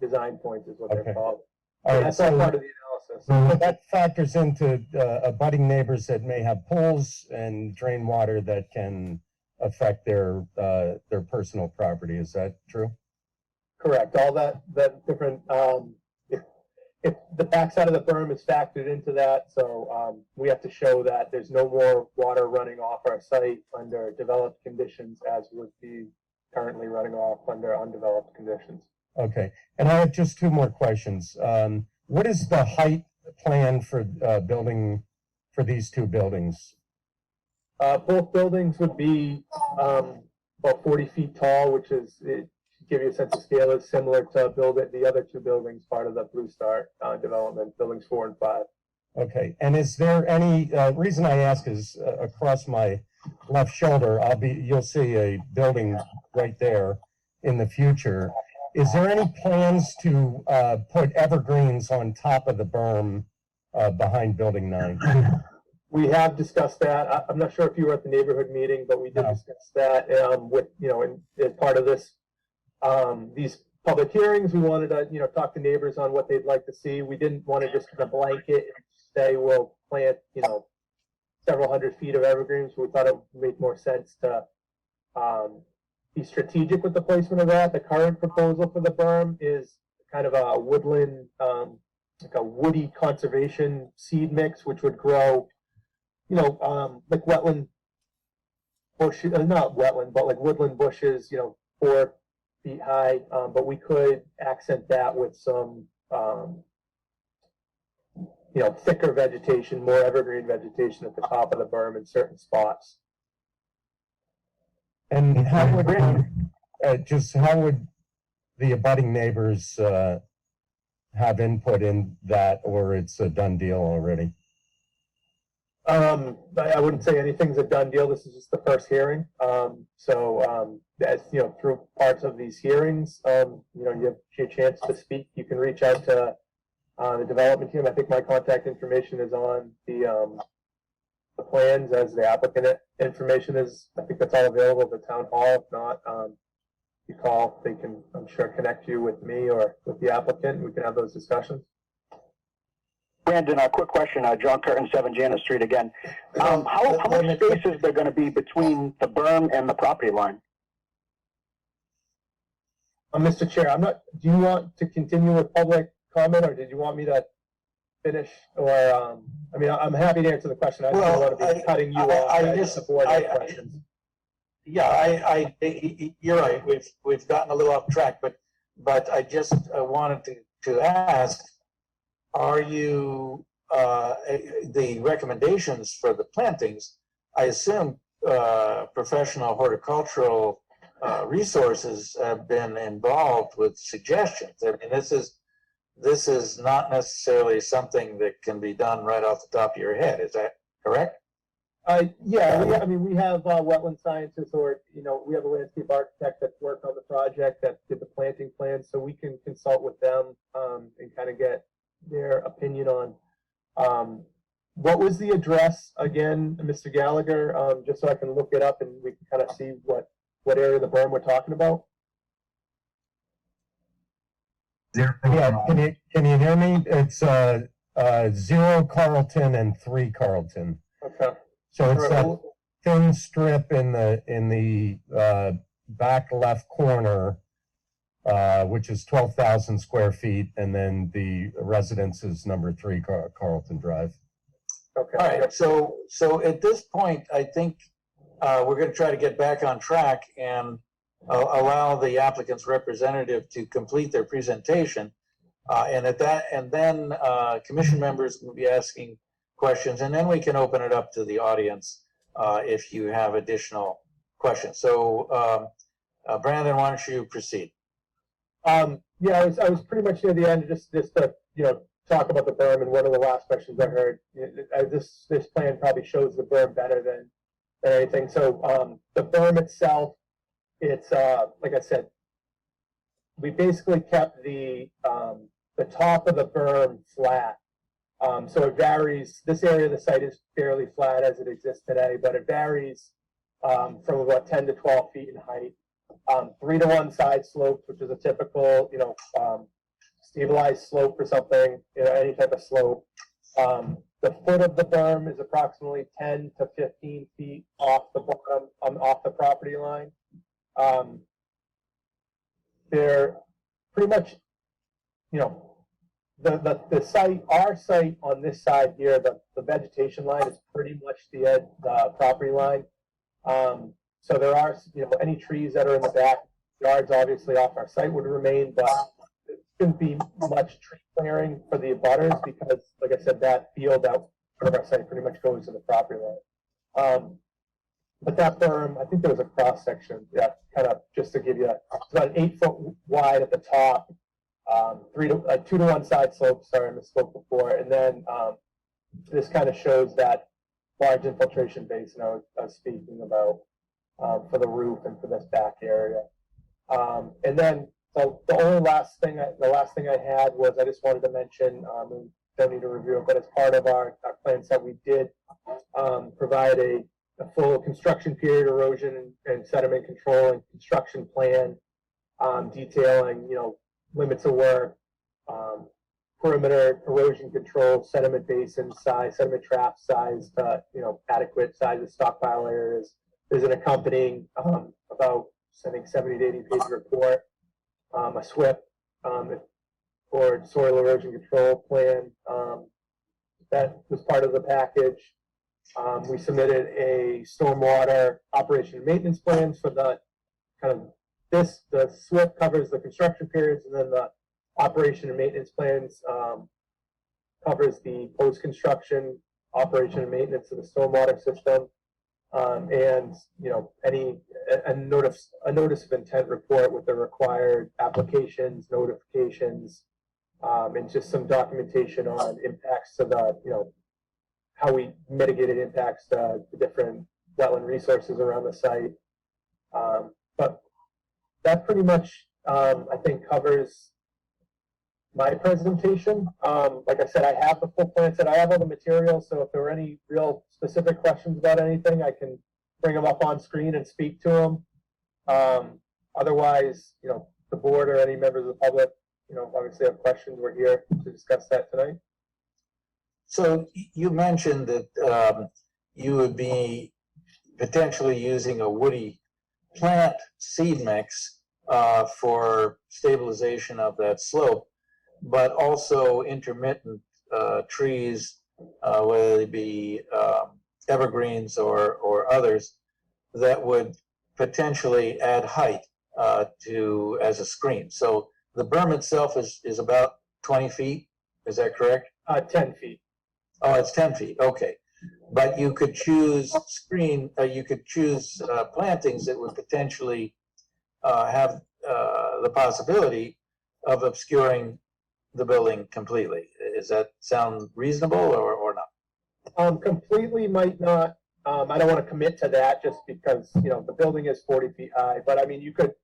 S6: design points is what
S8: Okay.
S6: they're called.
S8: All right,
S6: That's all
S8: so
S6: part of the analysis.
S8: so that factors into abutting neighbors that may have pools and drain water that can affect their personal property. Is that true?
S6: Correct. All that different, if the backside of the berm is factored into that, so we have to show that there's no more water running off our site under developed conditions as would be currently running off under undeveloped conditions.
S8: Okay, and I have just two more questions. What is the height plan for building, for these two buildings?
S6: Both buildings would be about 40 feet tall, which is, to give you a sense of scale, is similar to the other two buildings, part of the Blue Star development, buildings 4 and 5.
S8: Okay, and is there any, reason I ask is across my left shoulder, you'll see a building right there in the future. Is there any plans to put evergreens on top of the berm behind Building 9?
S6: We have discussed that. I'm not sure if you were at the neighborhood meeting, but we did discuss that with, as part of this, these public hearings. We wanted to, talk to neighbors on what they'd like to see. We didn't want to just kind of blanket and say, we'll plant, several hundred feet of evergreens. We thought it would make more sense to be strategic with the placement of that. The current proposal for the berm is kind of a woodland, like a woody conservation seed mix, which would grow, like wetland bushes, not wetland, but like woodland bushes, 4 feet high. But we could accent that with some, thicker vegetation, more evergreen vegetation at the top of the berm in certain spots.
S8: And how would, how would the abutting neighbors have input in that, or it's a done deal already?
S6: I wouldn't say anything's a done deal. This is just the first hearing. As through parts of these hearings, you have your chance to speak. You can reach out to the development team. I think my contact information is on the plans, as the applicant information is. I think that's all available at the town hall. If not, you call, they can, I'm sure, connect you with me or with the applicant. We can have those discussions.
S7: Brandon, a quick question. John Curtin, 7 Janet Street again. How much space is there going to be between the berm and the property line?
S6: Mr. Chair, do you want to continue with public comment, or did you want me to finish? Or, I'm happy to answer the question. I don't want to be cutting you off. Questions.
S1: Yeah, you're right. We've gotten a little off track, but I just wanted to ask, are you, the recommendations for the plantings, I assume professional horticultural resources have been involved with suggestions. I mean, this is not necessarily something that can be done right off the top of your head. Is that correct?
S6: Yeah, we have wetland scientists, or we have a landscape architect that worked on the project that did the planting plan, so we can consult with them and kind of get their opinion on what was the address again, Mr. Gallagher, just so I can look it up and we can kind of see what area of the berm we're talking about.
S8: Yeah, can you hear me? It's 0 Carlton and 3 Carlton.
S6: Okay.
S8: So it's that thin strip in the back left corner, which is 12,000 square feet, and then the residence is number 3 Carlton Drive.
S6: Okay.
S1: All right. So at this point, I think we're going to try to get back on track and allow the applicant's representative to complete their presentation, and then commission members will be asking questions, and then we can open it up to the audience if you have additional questions. So, Brandon, why don't you proceed?
S6: Yeah, I was pretty much near the end, just to, talk about the berm, and one of the last questions I heard, this plan probably shows the berm better than anything. So, the berm itself, it's, like I said, we basically kept the top of the berm flat. So it varies. This area of the site is fairly flat as it exists today, but it varies from about 10 to 12 feet in height. 3-to-1 side slopes, which is a typical, stabilized slope for something, any type of slope. The foot of the berm is approximately 10 to 15 feet off the bottom, off the property line. They're pretty much, the site, our site on this side here, the vegetation line is pretty much the property line. So there are, any trees that are in the backyards, obviously off our site would remain, but there shouldn't be much tree clearing for the abutters because, like I said, that field out front of our site pretty much goes to the property line. But that berm, I think there was a cross section, kind of just to give you, it's about an 8 foot wide at the top, 2-to-1 side slope. Sorry, I misspoke before, and then this kind of shows that large infiltration basin I was speaking about for the roof and for this back area. And then the last thing I had was I just wanted to mention, we don't need to review it, but as part of our plan set, we did provide a full construction period erosion and sediment control and construction plan detailing, limits of work, perimeter erosion control, sediment basin size, sediment trap size, adequate size of stockpile areas. There's an accompanying about, I think, 70 to 80 page report, a SWIP or soil erosion control plan that was part of the package. We submitted a stormwater operation and maintenance plans for the the SWIP covers the construction periods, and then the operation and maintenance plans covers the post-construction operation and maintenance of the stormwater system. And a notice of intent report with the required applications, notifications, and just some documentation on impacts to the how we mitigated impacts to the different wetland resources around the site. But that pretty much, I think, covers my presentation. Like I said, I have the full plan set. I have all the materials, so if there are any real specific questions about anything, I can bring them up on screen and speak to them. Otherwise, the board or any members of the public, obviously have questions. We're here to discuss that tonight.
S1: So you mentioned that you would be potentially using a woody plant seed mix for stabilization of that slope, but also intermittent trees, whether they be evergreens or others, that would potentially add height as a screen. So the berm itself is about 20 feet. Is that correct?
S6: 10 feet.
S1: Oh, it's 10 feet. Okay. But you could choose plantings that would potentially have the possibility of obscuring the building completely. Does that sound reasonable or not?
S6: Completely might not. I don't want to commit to that just because, the building is 40 feet high. But I mean, you could,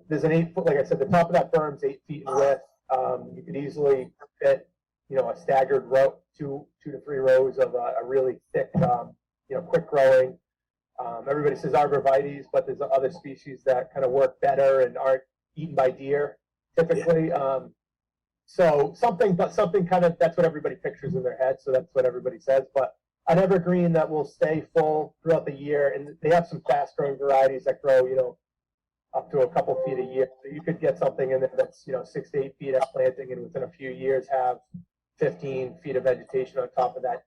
S6: there's an 8 foot, like I said, the top of that berm is 8 feet in width. You could easily fit, a staggered row, two to three rows of a really thick, quick growing. Everybody says arborvitaes, but there's other species that kind of work better and aren't eaten by deer typically. Yeah. So something kind of, that's what everybody pictures in their head. So that's what everybody says, but an evergreen that will stay full throughout the year. And they have some fast growing varieties that grow, up to a couple feet a year. So you could get something in there that's, 6 to 8 feet at planting, and within a few years have 15 feet of vegetation on top of that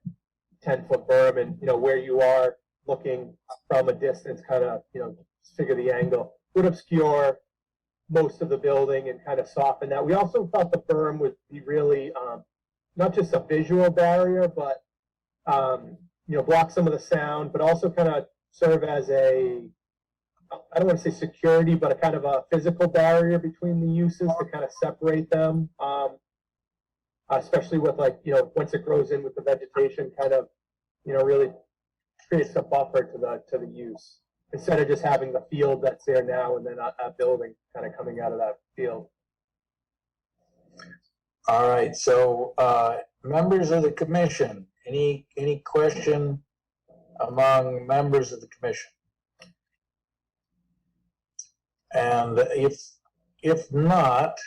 S6: 10-foot berm. And, where you are looking from a distance, kind of, figure the angle, would obscure most of the building and kind of soften that. We also thought the berm would be really not just a visual barrier, but block some of the sound, but also kind of serve as a I don't want to say security, but a kind of a physical barrier between the uses to kind of separate them. Especially with like, once it grows in with the vegetation, kind of, really creates a buffer to the use instead of just having the field that's there now and then a building kind of coming out of that field.
S1: All right, so members of the commission, any question among members of the commission? And if not,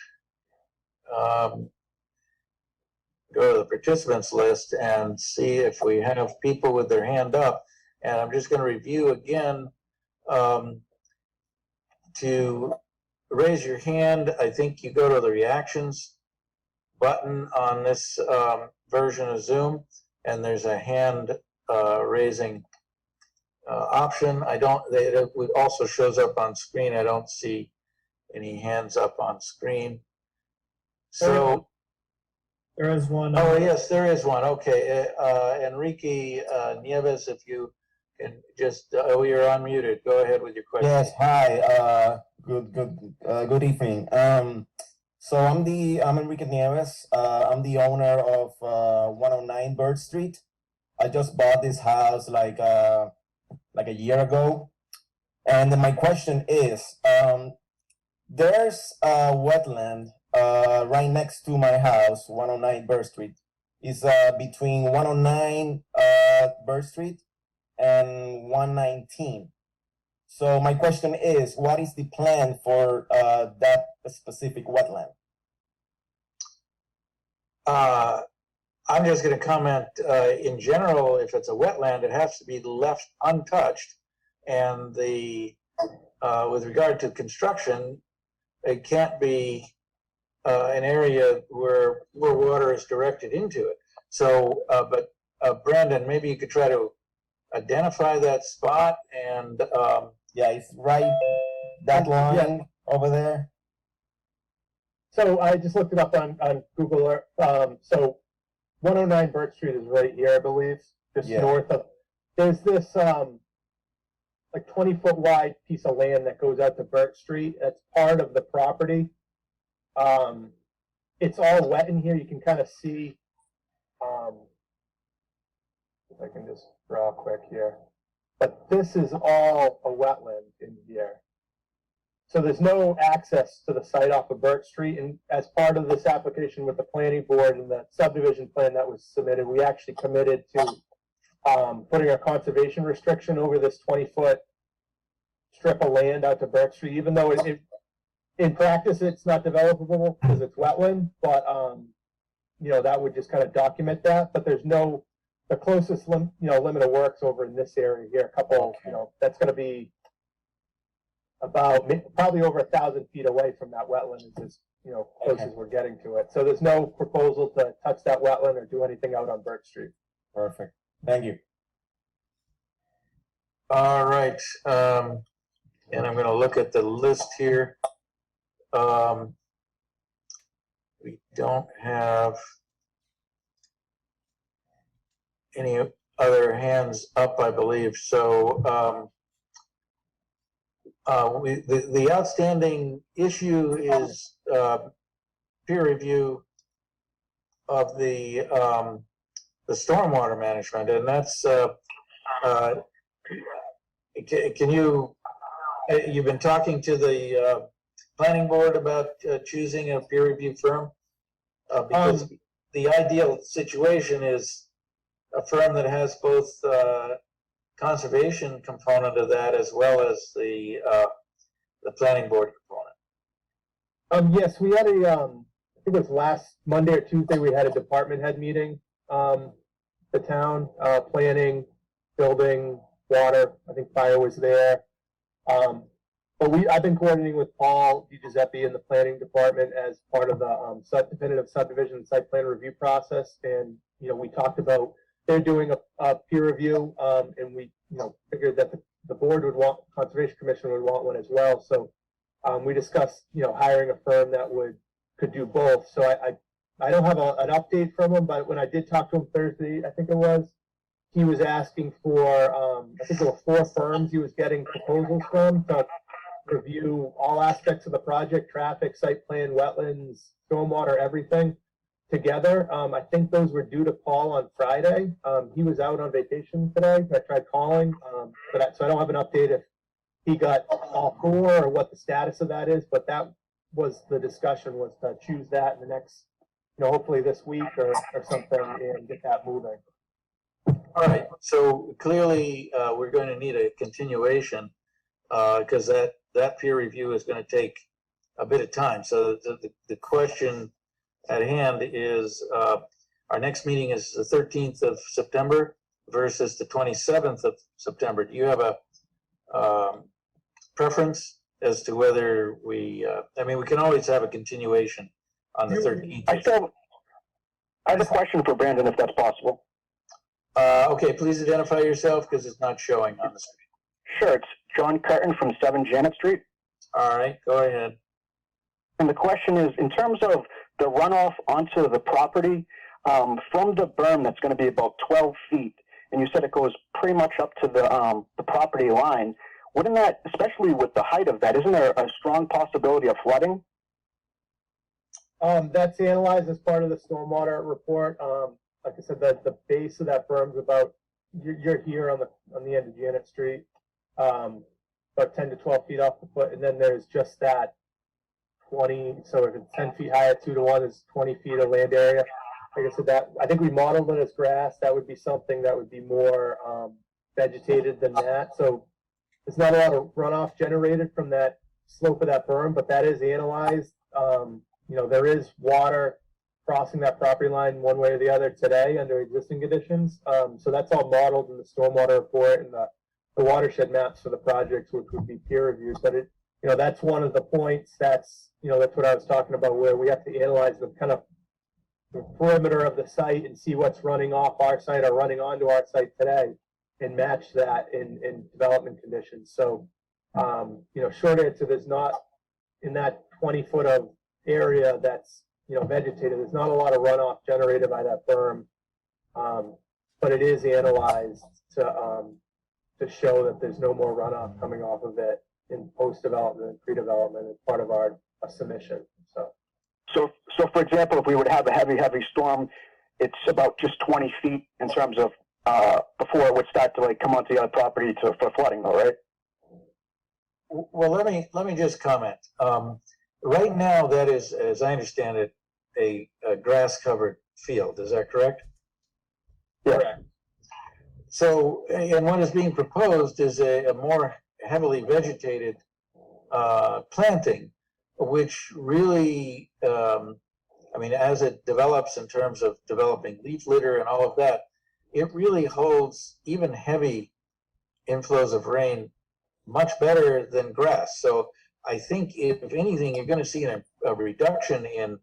S1: go to the participants list and see if we have people with their hand up. And I'm just going to review again. To raise your hand, I think you go to the reactions button on this version of Zoom, and there's a hand raising option. It also shows up on screen. I don't see any hands up on screen. So
S5: There is one.
S1: oh yes, there is one. Okay, Enrique Nieves, if you can just you're unmuted. Go ahead with your question.
S9: Yes, hi. Good evening. So I'm Enrique Nieves. I'm the owner of 109 Bird Street. I just bought this house like a year ago, and my question is, there's a wetland right next to my house, 109 Bird Street. It's between 109 Bird Street and 119. So my question is, what is the plan for that specific wetland?
S1: I'm just going to comment in general, if it's a wetland, it has to be left untouched. And with regard to construction, it can't be an area where water is directed into it. So, but Brandon, maybe you could try to identify that spot and
S9: Yeah, it's right that line over there.
S6: So I just looked it up on Google Earth. So 109 Birch Street is right here, I believe, just north of. There's this like 20-foot wide piece of land that goes out to Birch Street. That's part of the property. It's all wet in here. You can kind of see. If I can just draw quick here, but this is all a wetland in here. So there's no access to the site off of Birch Street. And as part of this application with the planning board and the subdivision plan that was submitted, we actually committed to putting a conservation restriction over this 20-foot strip of land out to Birch Street, even though in practice it's not developable because it's wetland, but that would just kind of document that. But there's no, the closest limit of works over in this area here, a couple, that's going to be about probably over 1,000 feet away from that wetland is as close as we're getting to it. So there's no proposal to touch that wetland or do anything out on Birch Street.
S9: Perfect. Thank you.
S1: all right. And I'm going to look at the list here. We don't have any other hands up, I believe. So the outstanding issue is peer review of the stormwater management, and that's can you've been talking to the planning board about choosing a peer review firm because the ideal situation is a firm that has both conservation component of that as well as the planning board component.
S6: Yes, we had I think it was last Monday or Tuesday, we had a department head meeting. The town, planning, building, water, I think fire was there. But I've been coordinating with Paul DiGiuseppe in the planning department as part of the definitive subdivision site plan review process. And, we talked about they're doing a peer review, and we, figured that the board would want, Conservation Commission would want one as well. So we discussed, hiring a firm that could do both. So I don't have an update from him, but when I did talk to him Thursday, I think it was, he was asking for, I think there were 4 firms he was getting proposals from to review all aspects of the project, traffic, site plan, wetlands, stormwater, everything together. I think those were due to Paul on Friday. He was out on vacation today. I tried calling, so I don't have an update if he got all 4 or what the status of that is, but that was the discussion, was to choose that in the next, hopefully this week or something, and get that moving.
S1: All right, so clearly, we're going to need a continuation, because that peer review is going to take a bit of time. So the question at hand is, our next meeting is the 13th of September versus the 27th of September. Do you have a preference as to whether we can always have a continuation on the 13th.
S7: I have a question for Brandon, if that's possible.
S1: Okay, please identify yourself because it's not showing on the screen.
S7: Sure, it's John Curtin from 7 Janet Street.
S1: All right, go ahead.
S7: And the question is, in terms of the runoff onto the property, from the berm that's going to be about 12 feet, and you said it goes pretty much up to the property line, wouldn't that, especially with the height of that, isn't there a strong possibility of flooding?
S6: That's analyzed as part of the stormwater report. Like I said, the base of that berm's about, you're here on the end of Janet Street, about 10 to 12 feet off the foot, and then there's just that 20, so if it's 10 feet higher, 2 to 1 is 20 feet of land area. Like I said, that I think we modeled it as grass. That would be something that would be more vegetated than that. So there's not a lot of runoff generated from that slope of that berm, but that is analyzed. There is water crossing that property line one way or the other today under existing conditions. So that's all modeled in the stormwater report and the watershed maps for the projects, which would be peer reviewed. But that's one of the points that's what I was talking about, where we have to analyze the kind of the perimeter of the site and see what's running off our site or running onto our site today and match that in development conditions. So, short answer, there's not, in that 20-foot of area that's, vegetated, there's not a lot of runoff generated by that berm. But it is analyzed to show that there's no more runoff coming off of it in post-development and pre-development as part of our submission.
S7: So for example, if we would have a heavy storm, it's about just 20 feet in terms of before it would start to come onto the other property for flooding, though, right?
S1: Well, let me just comment. Right now, that is, as I understand it, a grass-covered field. Is that correct?
S7: Yeah.
S1: Correct. So, and what is being proposed is a more heavily vegetated planting, which really, as it develops in terms of developing leaf litter and all of that, it really holds even heavy inflows of rain much better than grass. So I think if anything, you're going to see a reduction in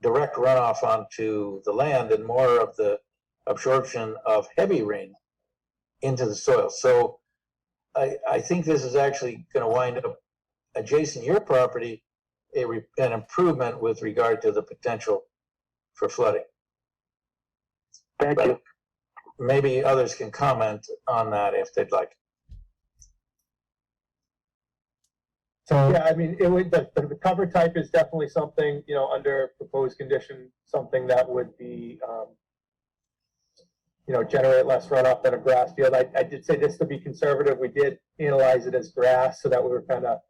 S1: direct runoff onto the land and more of the absorption of heavy rain into the soil. So I think this is actually going to wind up adjacent to your property, an improvement with regard to the potential for flooding.
S7: Thank you.
S1: Maybe others can comment on that if they'd like.
S8: So,
S6: Yeah, it would, the cover type is definitely something, under proposed condition, something that would be, generate less runoff than a grass field. I did say this to be conservative. We did analyze it as grass so that we were kind of,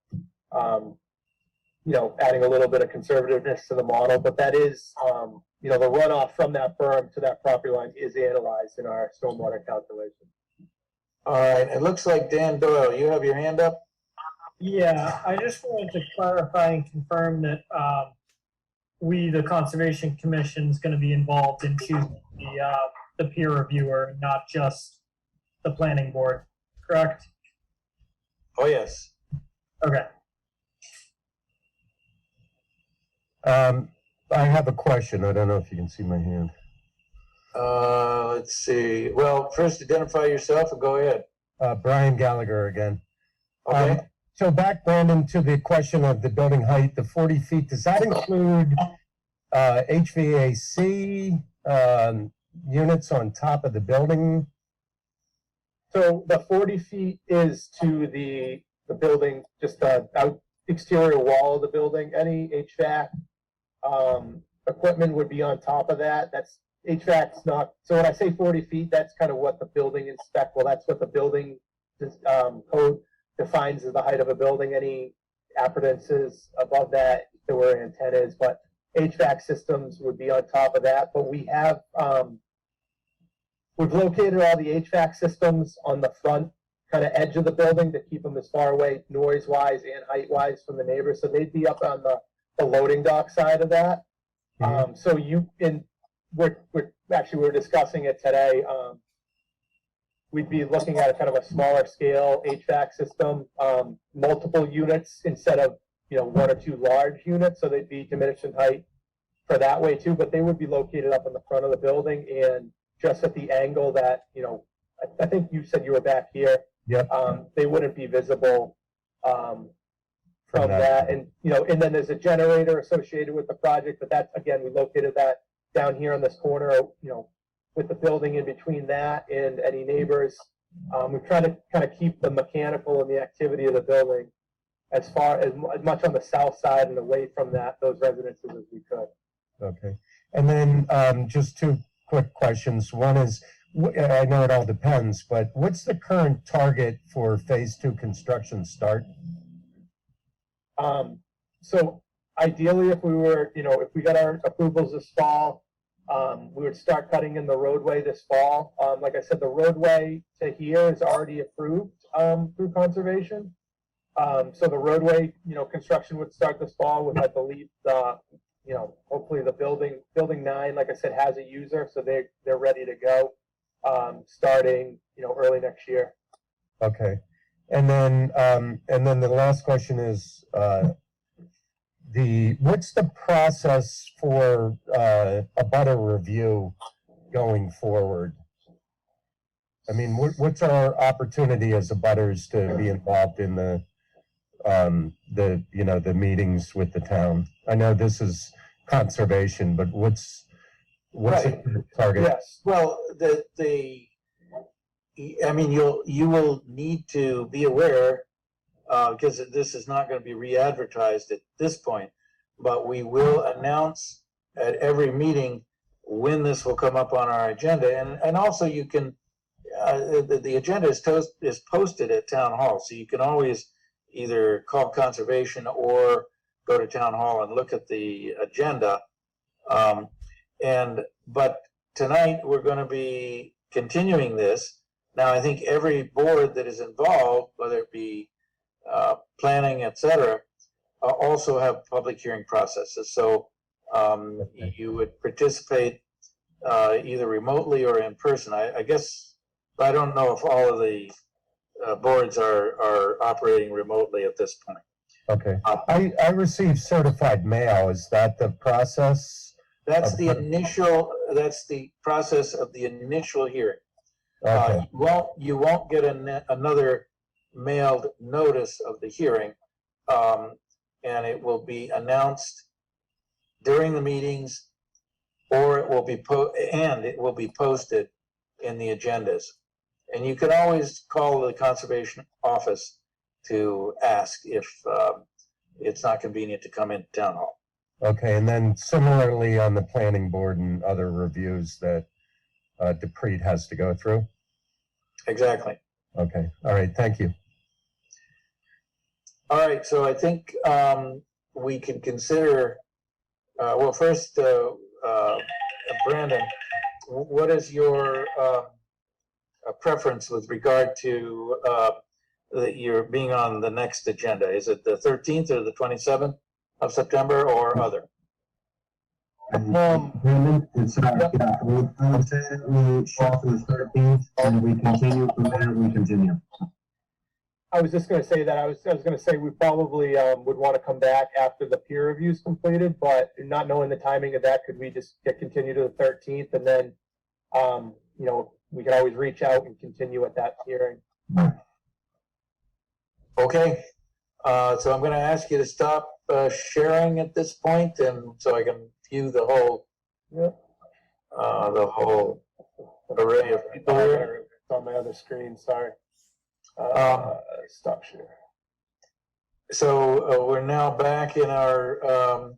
S6: adding a little bit of conservativeness to the model, but that is, the runoff from that berm to that property line is analyzed in our stormwater calculation.
S1: All right, it looks like Dan Doyle, you have your hand up?
S5: Yeah, I just wanted to clarify and confirm that the Conservation Commission, is going to be involved in choosing the peer reviewer, not just the planning board, correct?
S1: Oh, yes.
S5: Okay.
S8: I have a question. I don't know if you can see my hand.
S1: Let's see. Well, first identify yourself and go ahead.
S8: Brian Gallagher again.
S1: Okay.
S8: So back, Brandon, to the question of the building height, the 40 feet, does that include HVAC units on top of the building?
S6: So the 40 feet is to the building, just the exterior wall of the building. Any HVAC equipment would be on top of that. That's HVAC's not, so when I say 40 feet, that's kind of what the building well, that's what the building code defines as the height of a building. Any appurtenances above that, there were antennas, but HVAC systems would be on top of that. But we have, we've located all the HVAC systems on the front kind of edge of the building to keep them as far away noise-wise and height-wise from the neighbors. So they'd be up on the loading dock side of that. So we're discussing it today. We'd be looking at a kind of a smaller scale HVAC system, multiple units instead of, one or two large units. So they'd be diminished in height for that way too, but they would be located up in the front of the building and just at the angle that, I think you said you were back here.
S8: Yep.
S6: They wouldn't be visible from that. And, and then there's a generator associated with the project, but that's, again, we located that down here on this corner, with the building in between that and any neighbors. We're trying to kind of keep the mechanical and the activity of the building as much on the south side and away from those residences as we could.
S8: Okay. And then just two quick questions. One is, I know it all depends, but what's the current target for phase 2 construction start?
S6: So ideally, if we got our approvals this fall, we would start cutting in the roadway this fall. Like I said, the roadway to here is already approved through conservation. So the roadway, construction would start this fall with, I believe, hopefully the building 9, like I said, has a user, so they're ready to go, starting, early next year.
S8: Okay. And then the last question is, what's the process for a butter review going forward? I mean, what's our opportunity as a butters to be involved in the meetings with the town? I know this is conservation, but what's
S1: Right.
S8: the target?
S1: Yes, well, you will need to be aware, because this is not going to be re-advertised at this point, but we will announce at every meeting when this will come up on our agenda. And also you can, the agenda is posted at Town Hall, so you can always either call conservation or go to Town Hall and look at the agenda. But tonight we're going to be continuing this. Now, I think every board that is involved, whether it be planning, etc., also have public hearing processes. So you would participate either remotely or in person. I guess, I don't know if all of the boards are operating remotely at this point.
S8: Okay. I received certified mail. Is that the process?
S1: That's the process of the initial hearing.
S8: Okay.
S1: You won't get another mailed notice of the hearing, and it will be announced during the meetings, or it will be posted in the agendas. And you can always call the conservation office to ask if it's not convenient to come into Town Hall.
S8: Okay, and then similarly on the planning board and other reviews that Dupreet has to go through?
S1: Exactly.
S8: Okay, all right, thank you.
S1: All right, so I think we can consider, well, first, Brandon, what is your preference with regard to your being on the next agenda? Is it the 13th or the 27th of September or other?
S10: Agreement, and so, yeah, I would say that we shoot for the 13th, and we continue from there, we continue.
S6: I was just going to say that I was going to say we probably would want to come back after the peer review is completed, but not knowing the timing of that, could we just continue to the 13th, and then we can always reach out and continue at that hearing.
S1: Okay, so I'm going to ask you to stop sharing at this point, and so I can view the whole array of people here.
S6: It's on my other screen, sorry. Stop share.
S1: So we're now back in our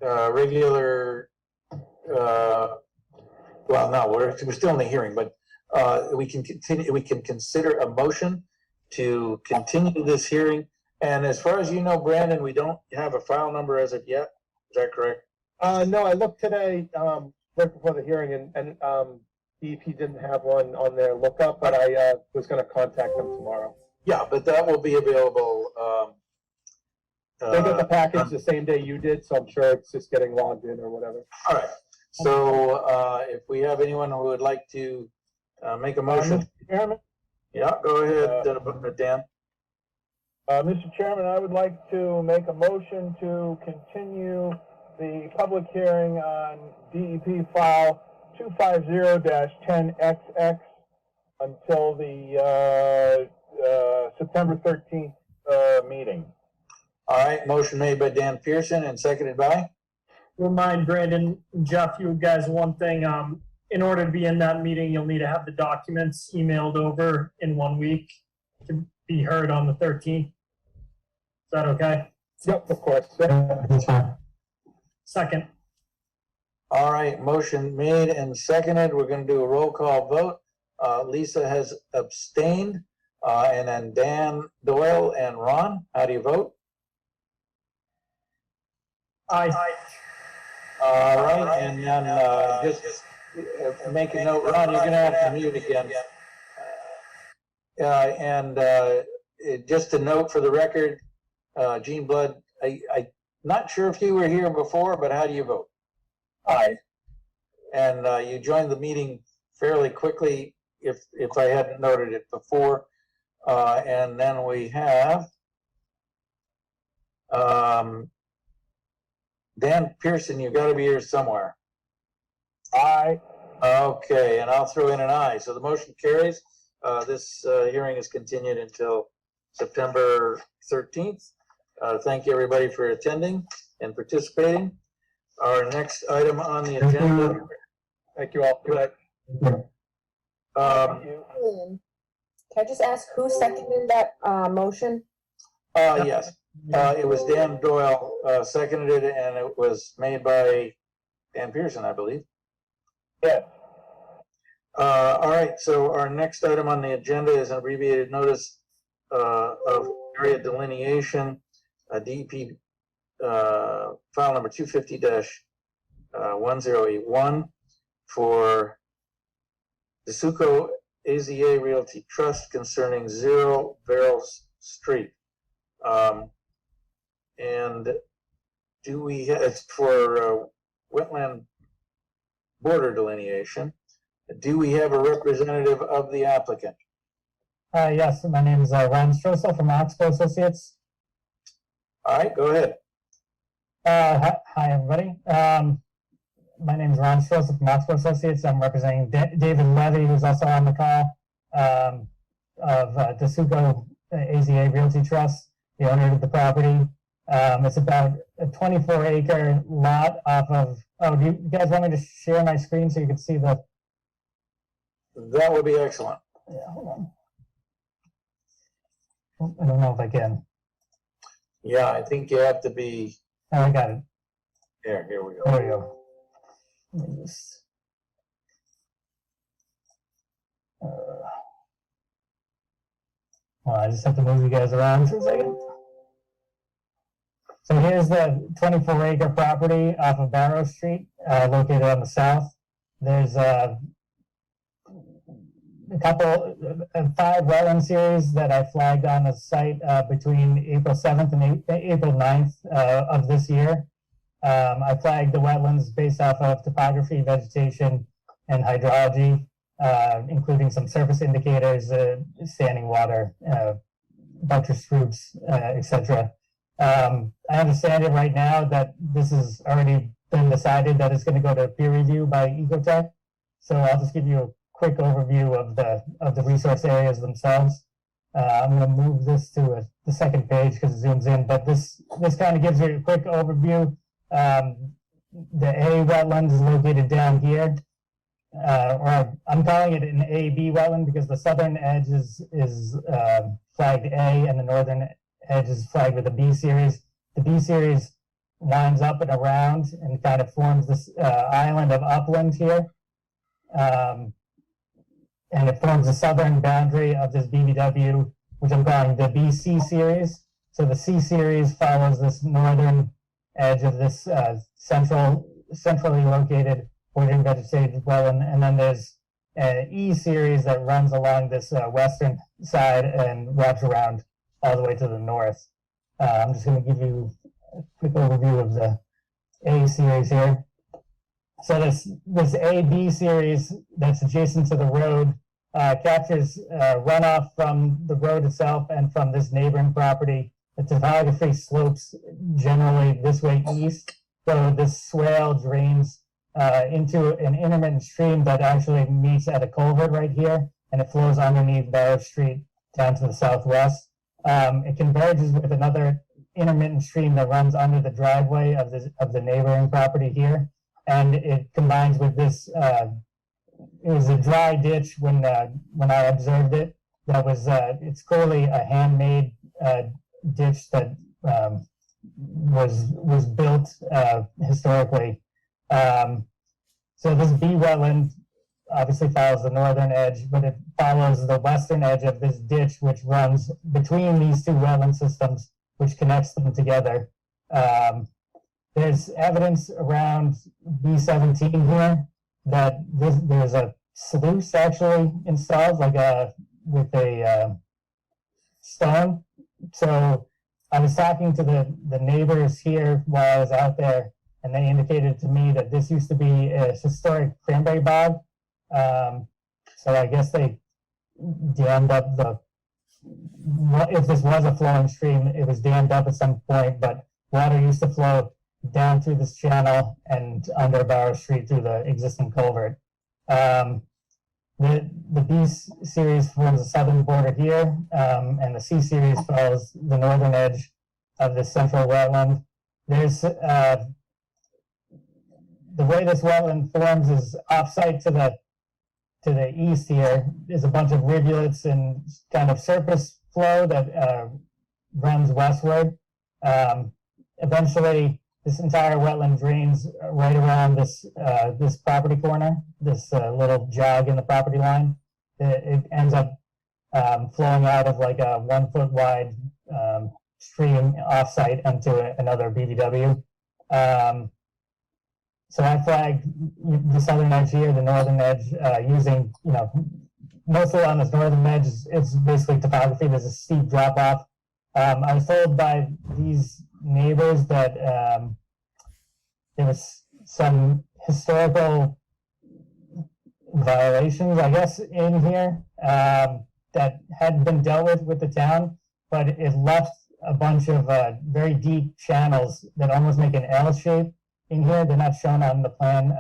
S1: regular, well, no, we're still in the hearing, but we can continue, we can consider a motion to continue this hearing. And as far as you know, Brandon, we don't have a file number as of yet. Is that correct?
S6: No, I looked today, right before the hearing, and DEP didn't have one on their lookup, but I was going to contact them tomorrow.
S1: Yeah, but that will be available.
S6: They got the package the same day you did, so I'm sure it's just getting logged in or whatever.
S1: All right. So if we have anyone who would like to make a motion,
S2: Mr. Chairman,
S1: yeah, go ahead, Dan.
S2: Mr. Chairman, I would like to make a motion to continue the public hearing on DEP file 250-10XX until the September 13th meeting.
S1: All right, motion made by Dan Pearson and seconded by?
S5: Remind Brandon, Jeff, you guys one thing. In order to be in that meeting, you'll need to have the documents emailed over in 1 week to be heard on the 13th. Is that okay?
S6: Yep, of course.
S10: That's fine.
S5: Second.
S1: All right, motion made and seconded. We're going to do a roll call vote. Lisa has abstained, and then Dan Doyle and Ron, how do you vote?
S5: Aye.
S1: All right, and then just make a note, Ron, you're going to have to mute again. Just a note for the record, Gene Blood, I'm not sure if you were here before, but how do you vote?
S6: Aye.
S1: And you joined the meeting fairly quickly, if I hadn't noted it before. And then we have Dan Pearson, you've got to be here somewhere.
S2: Aye.
S1: Okay, and I'll throw in an aye. So the motion carries. This hearing is continued until September 13th. Thank you, everybody, for attending and participating. Our next item on the agenda.
S6: Thank you all. Good night.
S11: Can I just ask who seconded that motion?
S1: Yes, it was Dan Doyle seconded it, and it was made by Dan Pearson, I believe.
S2: Yes.
S1: All right, so our next item on the agenda is an abbreviated notice of area delineation, DEP file number 250-1081 for DeSuco AZA Realty Trust concerning 0 Barrels Street. And do we have, it's for wetland border delineation. Do we have a representative of the applicant?
S12: Yes, my name is Ron Stroessel from Oxbow Associates.
S1: All right, go ahead.
S12: Hi, everybody. My name is Ron Stroessel from Oxbow Associates. I'm representing David Levy, who's also on the call, of DeSuco AZA Realty Trust, the owner of the property. It's about a 24-acre lot off of, do you guys want me to share my screen so you can see the?
S1: That would be excellent.
S12: Yeah, hold on. I don't know if I can.
S1: Yeah, I think you have to be.
S12: Oh, I got it.
S1: Here we go.
S12: There we go. Let me just, well, I just have to move you guys around for a second. So here's the 24-acre property off of Barrow Street, located on the south. There's a couple, 5 wetland series that I flagged on the site between April 7th and April 9th of this year. I flagged the wetlands based off of topography, vegetation, and hydrology, including some surface indicators, standing water, buttress roots, etc. I understand it right now that this has already been decided that it's going to go to peer review by Ecotech. So I'll just give you a quick overview of the resource areas themselves. I'm going to move this to the second page because it zooms in, but this kind of gives you a quick overview. The A wetland is located down here. or I'm calling it an A-B wetland because the southern edge is flagged A and the northern edge is flagged with a B series. The B series winds up and around and kind of forms this island of upland here. And it forms the southern boundary of this BBW, which I'm calling the BC series. So the C series follows this northern edge of this centrally located bordering vegetated wetland, and then there's an E series that runs along this western side and wraps around all the way to the north. I'm just going to give you a quick overview of the A series here. So this A-B series that's adjacent to the road captures runoff from the road itself and from this neighboring property. The topography slopes generally this way east, so this swale drains into an intermittent stream that actually meets at a culvert right here, and it flows underneath Barrow Street down to the southwest. It converges with another intermittent stream that runs under the driveway of the neighboring property here, and it combines with this. It was a dry ditch when I observed it. That was it's clearly a handmade ditch that was built historically. So this B wetland obviously follows the northern edge, but it follows the western edge of this ditch, which runs between these two wetland systems, which connects them together. There's evidence around B17 here that there's a sluice actually installed, like with a stone. So I was talking to the neighbors here while I was out there, and they indicated to me that this used to be a historic cranberry bog. So I guess they dammed up if this was a flowing stream, it was dammed up at some point, but water used to flow down through this channel and under Barrow Street through the existing culvert. The B series forms the southern border here, and the C series follows the northern edge of the central wetland. There's the way this wetland forms is offsite to the east here is a bunch of rivulets and kind of surface flow that runs westward. Eventually, this entire wetland drains right around this property corner, this little jog in the property line. It ends up flowing out of like a 1 foot wide stream offsite into another BBW. So I flagged the southern edge here, the northern edge, using, mostly on this northern edge, it's basically topography. There's a steep drop off. I was told by these neighbors that there was some historical violations, I guess, in here that had been dealt with the town, but it left a bunch of very deep channels that almost make an L shape in here. They're not shown on the plan.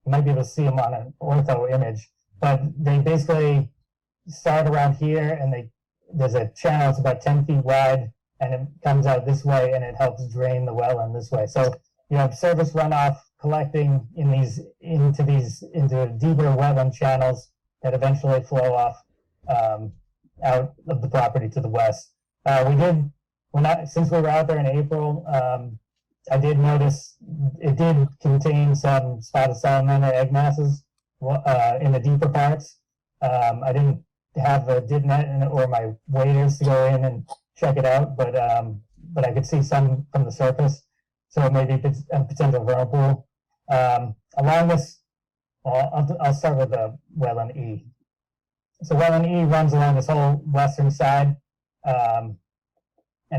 S12: You might be able to see them on an ortho image, but they basically start around here, and there's a channel. It's about 10 feet wide, and it comes out this way, and it helps drain the wetland this way. So you have surface runoff collecting into deeper wetland channels that eventually flow off out of the property to the west. Since we were out there in April, I did notice it did contain some spotted salamander egg masses in the deeper parts. I didn't have a dip net or my waders to go in and check it out, but I could see some from the surface. So maybe it's a potential vernal pool. Along this, I'll start with the wetland E. So wetland E runs along this whole western side, and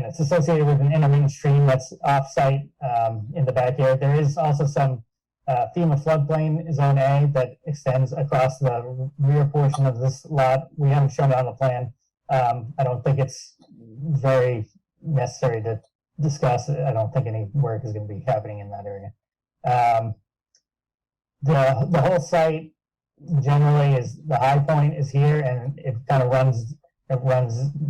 S12: it's associated with an intermittent stream that's off-site in the backyard. There is also some FEMA floodplain zone A that extends across the rear portion of this lot. We haven't shown it on the plan. I don't think it's very necessary to discuss it. I don't think any work is going to be happening in that area. The whole site generally is, the high point is here, and it kind of runs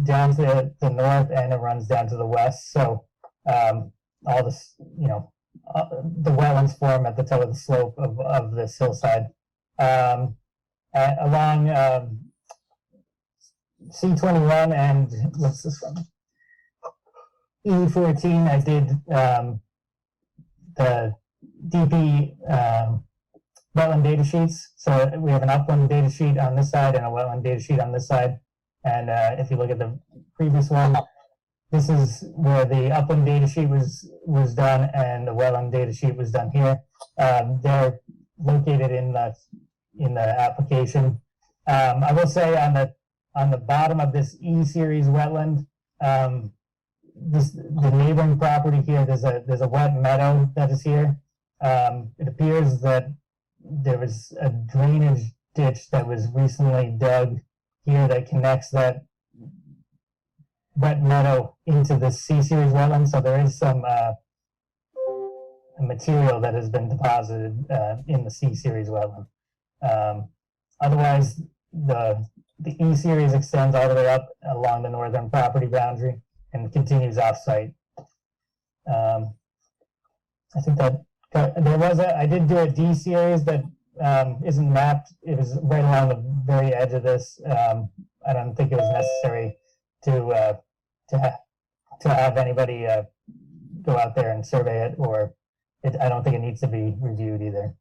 S12: down to the north and it runs down to the west. So all this, the wetlands form at the toe of the slope of this hillside. along C21 and what's this one? E14, I did the DP wetland data sheets. So we have an upland data sheet on this side and a wetland data sheet on this side. And if you look at the previous one, this is where the upland data sheet was done and the wetland data sheet was done here. They're located in the application. I will say on the bottom of this E series wetland, the neighboring property here, there's a wet meadow that is here. It appears that there was a drainage ditch that was recently dug here that connects that wet meadow into the C series wetland. So there is some material that has been deposited in the C series wetland. Otherwise, the E series extends all the way up along the northern property boundary and continues off-site. I think that I did do a D series that isn't mapped. It was right along the very edge of this. I don't think it was necessary to have anybody go out there and survey it, or I don't think it needs to be reviewed either.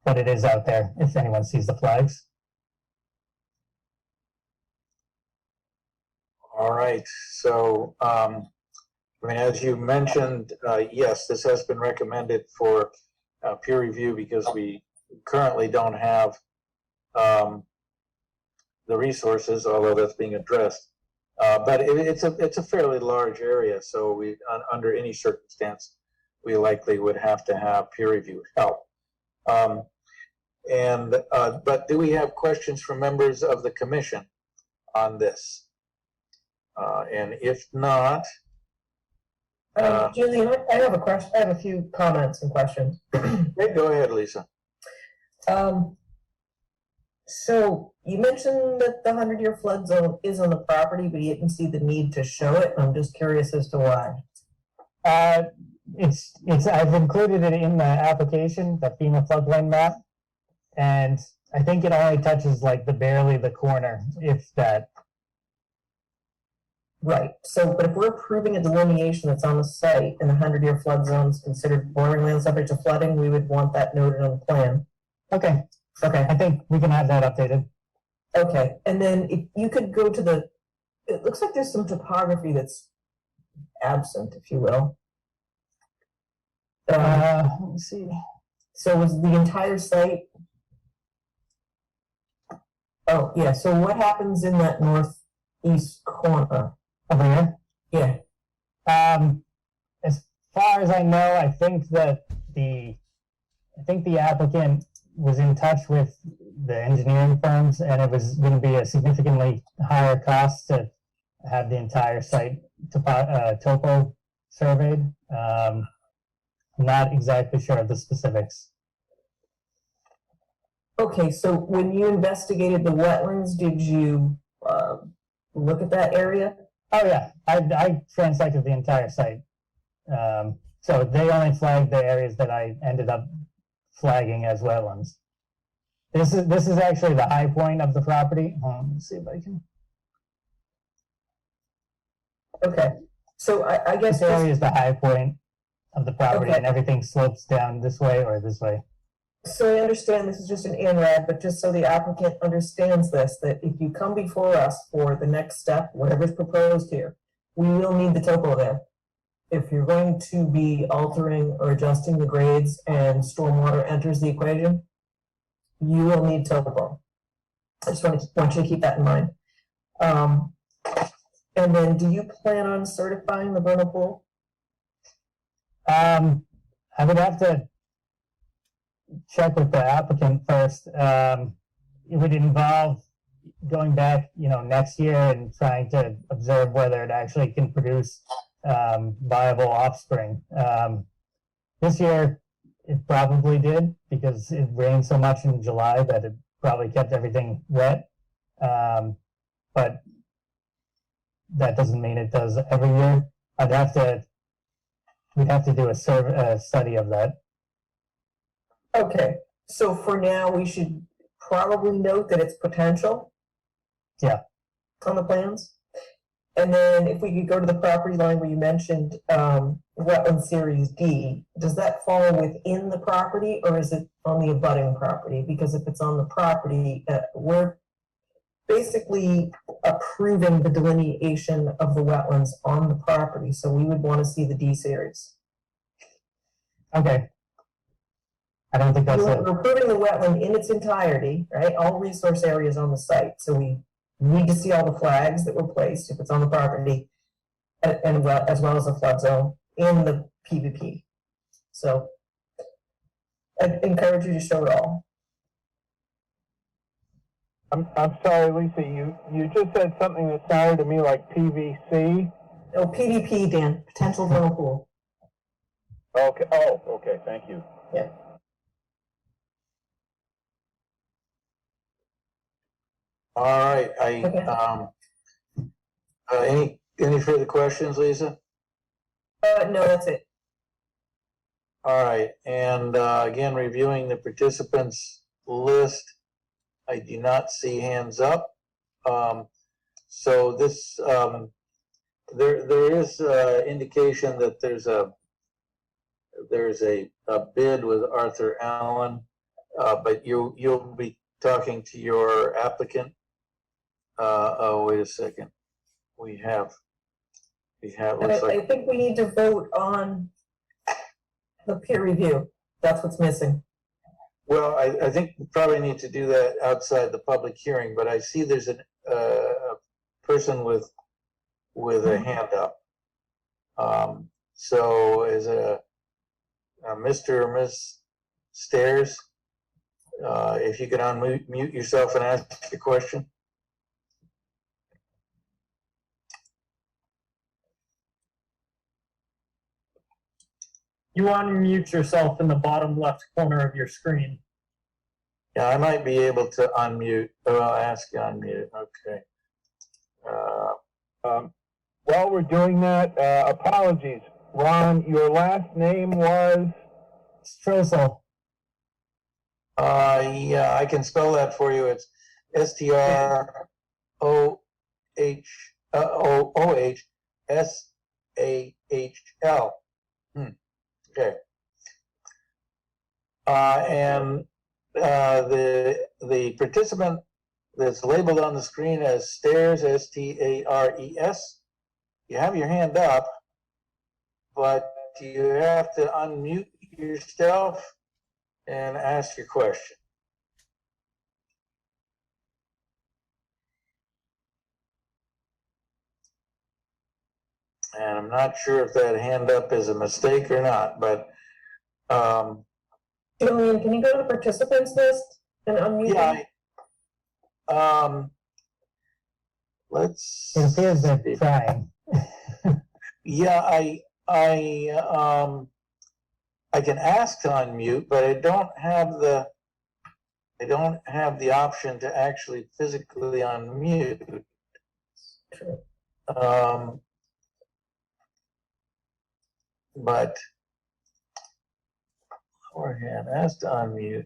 S12: But it is out there if anyone sees the flags.
S1: All right, so, as you mentioned, yes, this has been recommended for peer review because we currently don't have the resources, although that's being addressed. But it's a fairly large area, so under any circumstance, we likely would have to have peer review help. But do we have questions from members of the commission on this? And if not,
S3: Julie, I have a question. I have a few comments and questions.
S1: hey, go ahead, Lisa.
S3: So you mentioned that the 100-year flood zone is on the property, but you didn't see the need to show it. I'm just curious as to why.
S12: I've included it in the application, the FEMA floodplain map, and I think it only touches like barely the corner, if that.
S3: Right. So, but if we're approving a delineation that's on the site and the 100-year flood zone is considered bordering land subject to flooding, we would want that noted on the plan.
S12: Okay.
S3: Okay.
S12: I think we can have that updated.
S3: Okay. And then if you could go to it looks like there's some topography that's absent, if you will.
S12: Let me see.
S3: So was the entire site? Oh, yeah. So what happens in that northeast corner?
S12: Over here?
S3: Yeah.
S12: As far as I know, I think that the applicant was in touch with the engineering firms, and it was going to be a significantly higher cost to have the entire site topo surveyed. I'm not exactly sure of the specifics.
S3: Okay, so when you investigated the wetlands, did you look at that area?
S12: Oh yeah, I transected the entire site. So they only flagged the areas that I ended up flagging as wetlands. This is actually the high point of the property. Let me see if I can.
S3: Okay, so I guess
S12: This area is the high point of the property,
S3: Okay.
S12: and everything slopes down this way or this way.
S3: So I understand this is just an ANRAD, but just so the applicant understands this, that if you come before us for the next step, whatever's proposed here, we will need the topo there. If you're going to be altering or adjusting the grades and stormwater enters the equation, you will need topo. I just want you to keep that in mind. And then do you plan on certifying the vernal pool?
S12: I would have to check with the applicant first. It would involve going back, next year and trying to observe whether it actually can produce viable offspring. This year, it probably did because it rained so much in July that it probably kept everything wet. But that doesn't mean it does every year. We'd have to do a study of that.
S3: Okay, So for now, we should probably note that it's potential.
S12: Yeah.
S3: On the plans. And then if we could go to the property line where you mentioned, wetland series D, does that fall within the property or is it on the abutting property? Because if it's on the property, we're basically approving the delineation of the wetlands on the property, so we would want to see the D series.
S12: Okay. I don't think that's it.
S3: We're approving the wetland in its entirety, right? All resource areas on the site, so we need to see all the flags that were placed if it's on the property, and as well as the flood zone in the PVP. So I'd encourage you to show it all.
S2: I'm sorry, Lisa, you just said something that sounded to me like PVC.
S3: Oh, PVP, Dan, potential vernal pool.
S2: Okay, oh, okay, thank you.
S3: Yeah.
S1: All right, any further questions, Lisa?
S3: No, that's it.
S1: All right, and again, reviewing the participants list, I do not see hands up. So this, there is indication that there's a bid with Arthur Allen, but you'll be talking to your applicant. Oh, wait a second. We have. Looks like
S3: I think we need to vote on the peer review. That's what's missing.
S1: Well, I think we probably need to do that outside the public hearing, but I see there's a person with a hand up. So is it a Mr. or Ms. Stairs? If you could unmute yourself and ask your question.
S5: You unmute yourself in the bottom left corner of your screen.
S1: Yeah, I might be able to unmute. Oh, I'll ask you to unmute. Okay.
S2: While we're doing that, apologies. Ron, your last name was?
S12: Stroessel.
S1: Yeah, I can spell that for you. It's STROHSAHL. Okay. And the participant that's labeled on the screen as Stairs, S-T-A-R-E-S, you have your hand up, but you have to unmute yourself and ask your question. And I'm not sure if that hand up is a mistake or not, but
S3: Julian, can you go to the participants list and unmute them?
S1: yeah, let's.
S12: It appears they're trying.
S1: Yeah, I can ask to unmute, but I don't have the option to actually physically unmute. But beforehand, ask to unmute.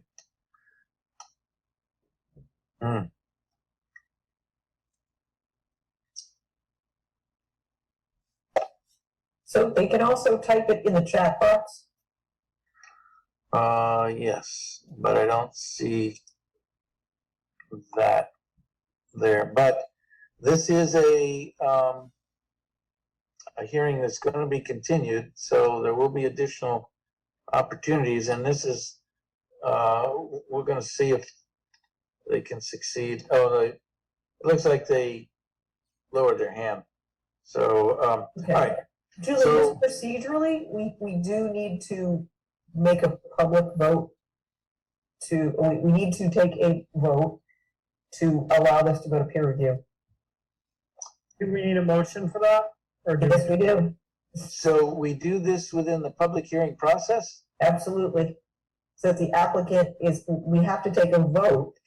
S3: So they can also type it in the chat box.
S1: Yes, but I don't see that there. But this is a hearing that's going to be continued, so there will be additional opportunities, and this is, we're going to see if they can succeed. Oh, it looks like they lowered their hand. So,
S3: Okay.
S1: all right.
S3: Julie,
S1: So-
S3: just procedurally, we do need to make a public vote we need to take a vote to allow this to go to peer review.
S5: Do we need a motion for that? Or do
S3: Yes, we do.
S1: So we do this within the public hearing process?
S3: Absolutely. So if the applicant we have to take a vote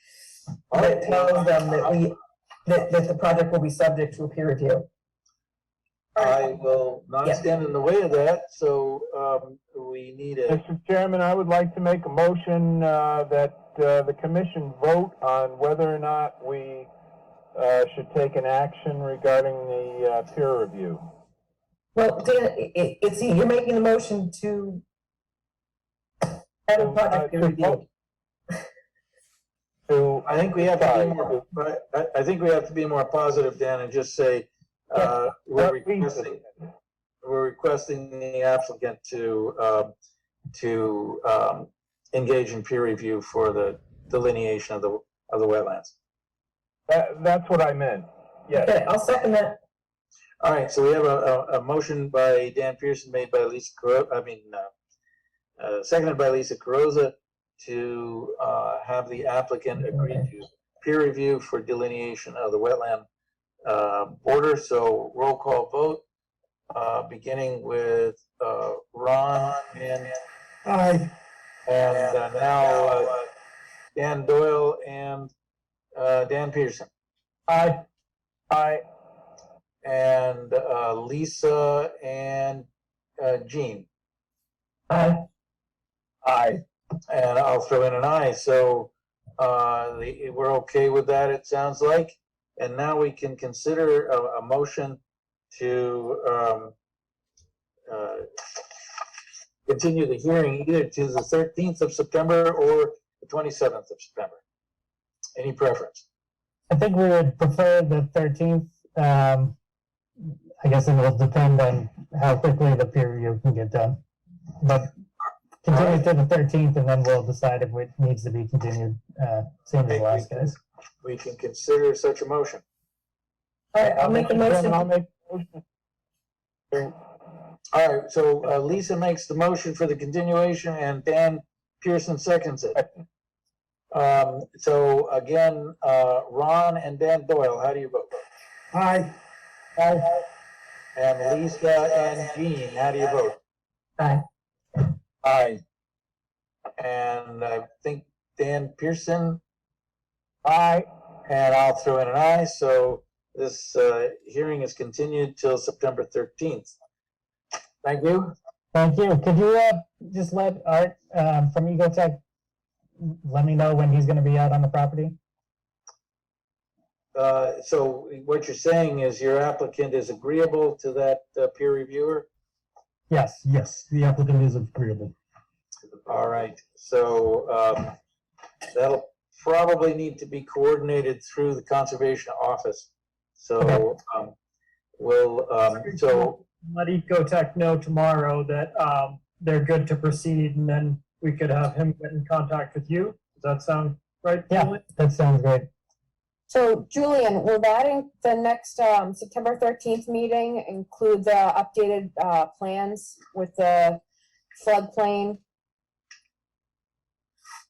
S3: that tells them that the project will be subject to a peer review.
S1: I will not
S3: Yeah.
S1: stand in the way of that, so, we need a,
S2: Mr. Chairman, I would like to make a motion that the commission vote on whether or not we should take an action regarding the peer review.
S3: Well, Dan, you're making the motion to have a project peer review.
S1: I think we have to be more, I think we have to be more positive, Dan, and just say, we're requesting the applicant to engage in peer review for the delineation of the wetlands.
S2: That's what I meant. Yes.
S3: Okay, I'll second that.
S1: All right, so we have a motion by Dan Pearson, made by Lisa seconded by Lisa Carrozza, to have the applicant agree to peer review for delineation of the wetland border. So roll call vote, beginning with Ron and
S9: Aye.
S1: now Dan Doyle and Dan Pearson.
S2: Aye. Aye.
S1: And Lisa and Jean.
S3: Aye.
S2: Aye.
S1: And I'll throw in an aye. So we're okay with that, it sounds like. And now we can consider a motion to continue the hearing either to the 13th of September or the 27th of September. Any preference?
S12: I think we would prefer the 13th. I guess it will depend on how quickly the peer review can get done. But continue to the 13th, and then we'll decide if it needs to be continued. Same as the last guys.
S1: We can consider such a motion.
S3: All right, I'll make the motion.
S2: I'll make the motion.
S1: All right, so Lisa makes the motion for the continuation and Dan Pearson seconds it. So again, Ron and Dan Doyle, how do you vote?
S9: Aye.
S1: Aye. And Lisa and Jean, how do you vote?
S3: Aye.
S1: Aye. And I think Dan Pearson,
S2: Aye.
S1: and I'll throw in an aye. So this hearing is continued till September 13th. Thank you.
S12: Thank you. Could you just let Art from Ecotech let me know when he's going to be out on the property?
S1: So what you're saying is your applicant is agreeable to that peer reviewer?
S12: Yes.
S8: Yes, the applicant is agreeable.
S1: All right, so that'll probably need to be coordinated through the conservation office. So we'll, so
S5: Let Ecotech know tomorrow that they're good to proceed, and then we could have him get in contact with you. Does that sound right?
S12: Yeah,
S5: Julie?
S12: that sounds great.
S11: So Julian, will that in the next September 13th meeting include the updated plans with the floodplain?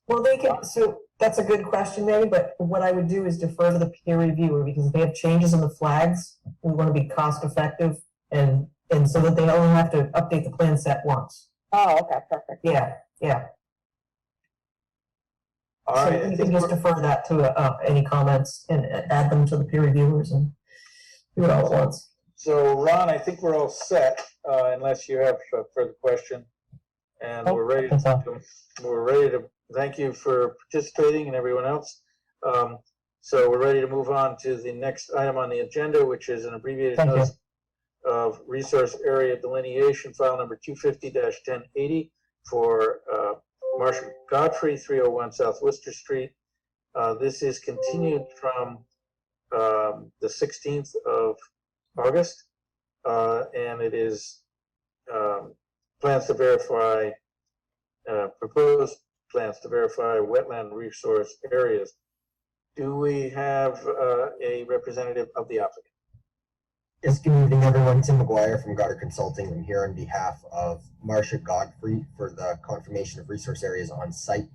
S3: Well, they can, so that's a good question, Mary, but what I would do is defer to the peer reviewer, because if they have changes in the flags, we want to be cost effective and so that they only have to update the plan set once.
S11: Oh, okay, perfect.
S3: Yeah.
S1: all
S3: So
S1: right, I
S3: you
S1: think
S3: can just defer that to any comments and add them to the peer reviewers and do it all at once.
S1: so Ron, I think we're all set, unless you have a further question. And
S12: Oh,
S1: we're ready
S12: that's all.
S1: to thank you for participating and everyone else. So we're ready to move on to the next item on the agenda, which is an abbreviated
S12: Thank you.
S1: notice of resource area delineation, file number 250-1080 for Marshall Godfrey, 301 South Worcester Street. This is continued from the 16th of August, and it is plans to verify, proposed plans to verify wetland resource areas. Do we have a representative of the applicant?
S13: Yes, good evening, everyone. Tim McGuire from Goddard Consulting. I'm here on behalf of Marcia Godfrey for the confirmation of resource areas on site.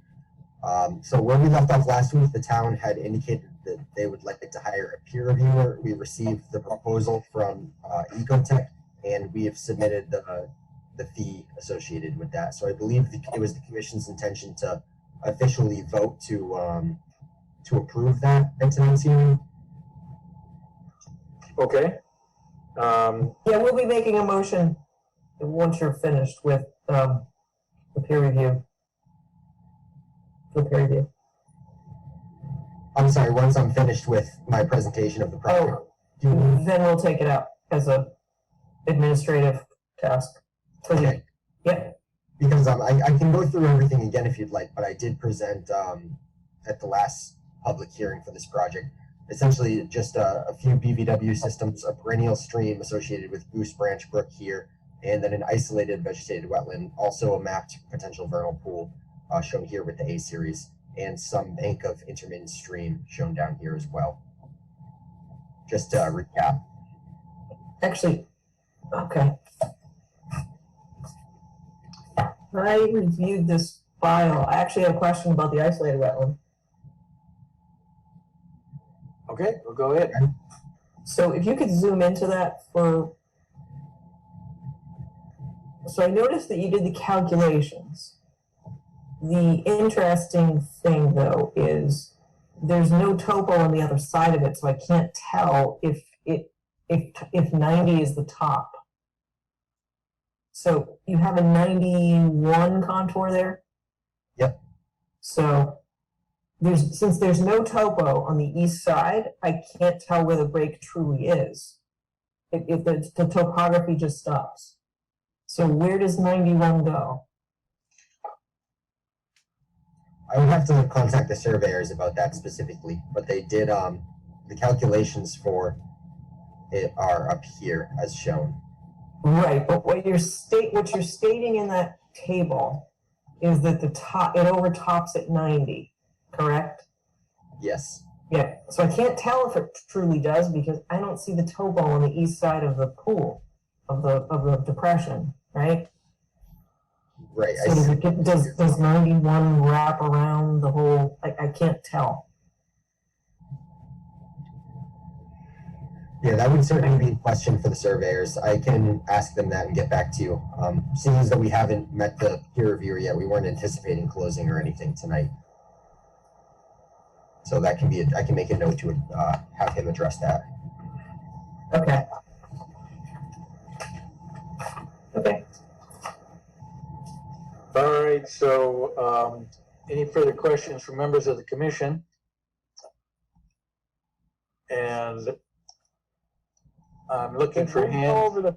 S13: So where we left off last week, the town had indicated that they would like to hire a peer reviewer. We received the proposal from Ecotech, and we have submitted the fee associated with that. So I believe it was the commission's intention to officially vote to approve that at tonight's hearing.
S1: Okay.
S3: Yeah, we'll be making a motion once you're finished with, the peer review. The peer review.
S13: I'm sorry, once I'm finished with my presentation of the project.
S3: Then we'll take it out as a administrative task. For the,
S13: Okay.
S3: yeah,
S13: Because I can go through everything again if you'd like, but I did present at the last public hearing for this project, essentially just a few BVW systems, a perennial stream associated with Goose Branch Brook here, and then an isolated vegetated wetland, also a mapped potential vernal pool shown here with the A series, and some bank of intermittent stream shown down here as well. Just to recap.
S3: actually, okay. I reviewed this file. I actually have a question about the isolated wetland.
S1: Okay, well, go ahead.
S3: So if you could zoom into that for, so I noticed that you did the calculations. The interesting thing though is there's no topo on the other side of it, so I can't tell if 90 is the top. So you have a 91 contour there?
S13: Yep.
S3: So since there's no topo on the east side, I can't tell where the break truly is. If the topography just stops. So where does 91 go?
S13: I would have to contact the surveyors about that specifically, but they did the calculations for it are up here as shown.
S3: Right, but what you're stating in that table is that the top, it overtops at 90, correct?
S13: Yes.
S3: Yeah, so I can't tell if it truly does because I don't see the topo on the east side of the pool, of the depression, right?
S13: Right.
S3: So does 91 wrap around the whole, I can't tell.
S13: Yeah, that would certainly be a question for the surveyors. I can ask them that and get back to you. Seeing as though we haven't met the peer reviewer yet, we weren't anticipating closing or anything tonight. So that can be, I can make a note to have him address that.
S3: Okay. Okay.
S1: All right, so any further questions from members of the commission? And I'm looking for
S2: Did we go
S1: hands.
S2: over the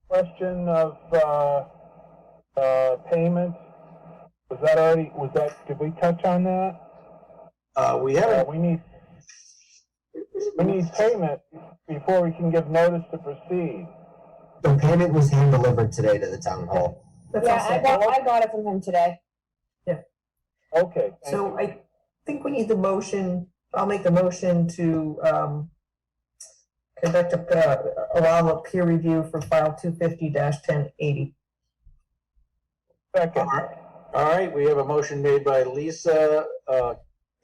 S2: question of payment? Did we touch on that?
S1: We haven't.
S2: We need payment before we can give notice to proceed.
S13: The payment was hand delivered today to the town hall.
S11: Yeah, I got it from him today.
S2: Okay. thank
S3: So
S2: you.
S3: I think we need the motion, I'll make the motion to allow a peer review for file 250-1080.
S2: Second.
S1: All right, we have a motion made by Lisa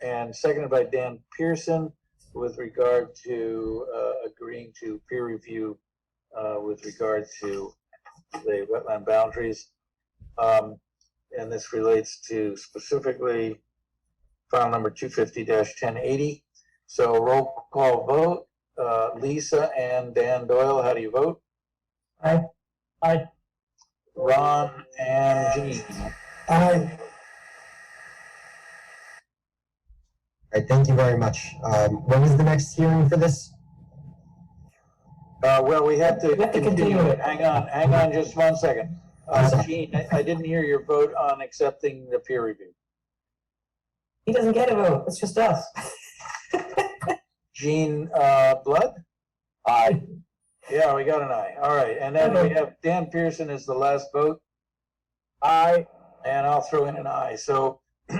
S1: and seconded by Dan Pearson with regard to agreeing to peer review with regard to the wetland boundaries. And this relates to specifically file number 250-1080. So roll call vote. Lisa and Dan Doyle, how do you vote?
S3: Aye.
S5: Aye.
S1: Ron and Jean.
S3: Aye.
S13: All right, thank you very much. When is the next hearing for this?
S1: Well, we have to continue it.
S3: it.
S1: Hang on just 1 second. Jean, I didn't hear your vote on accepting the peer review.
S3: He doesn't get a vote, it's just us.
S1: Jean Blood?
S13: Aye.
S1: Yeah, we got an aye. All right, and then we have Dan Pearson as the last vote.
S2: Aye.
S1: And I'll throw in an aye. So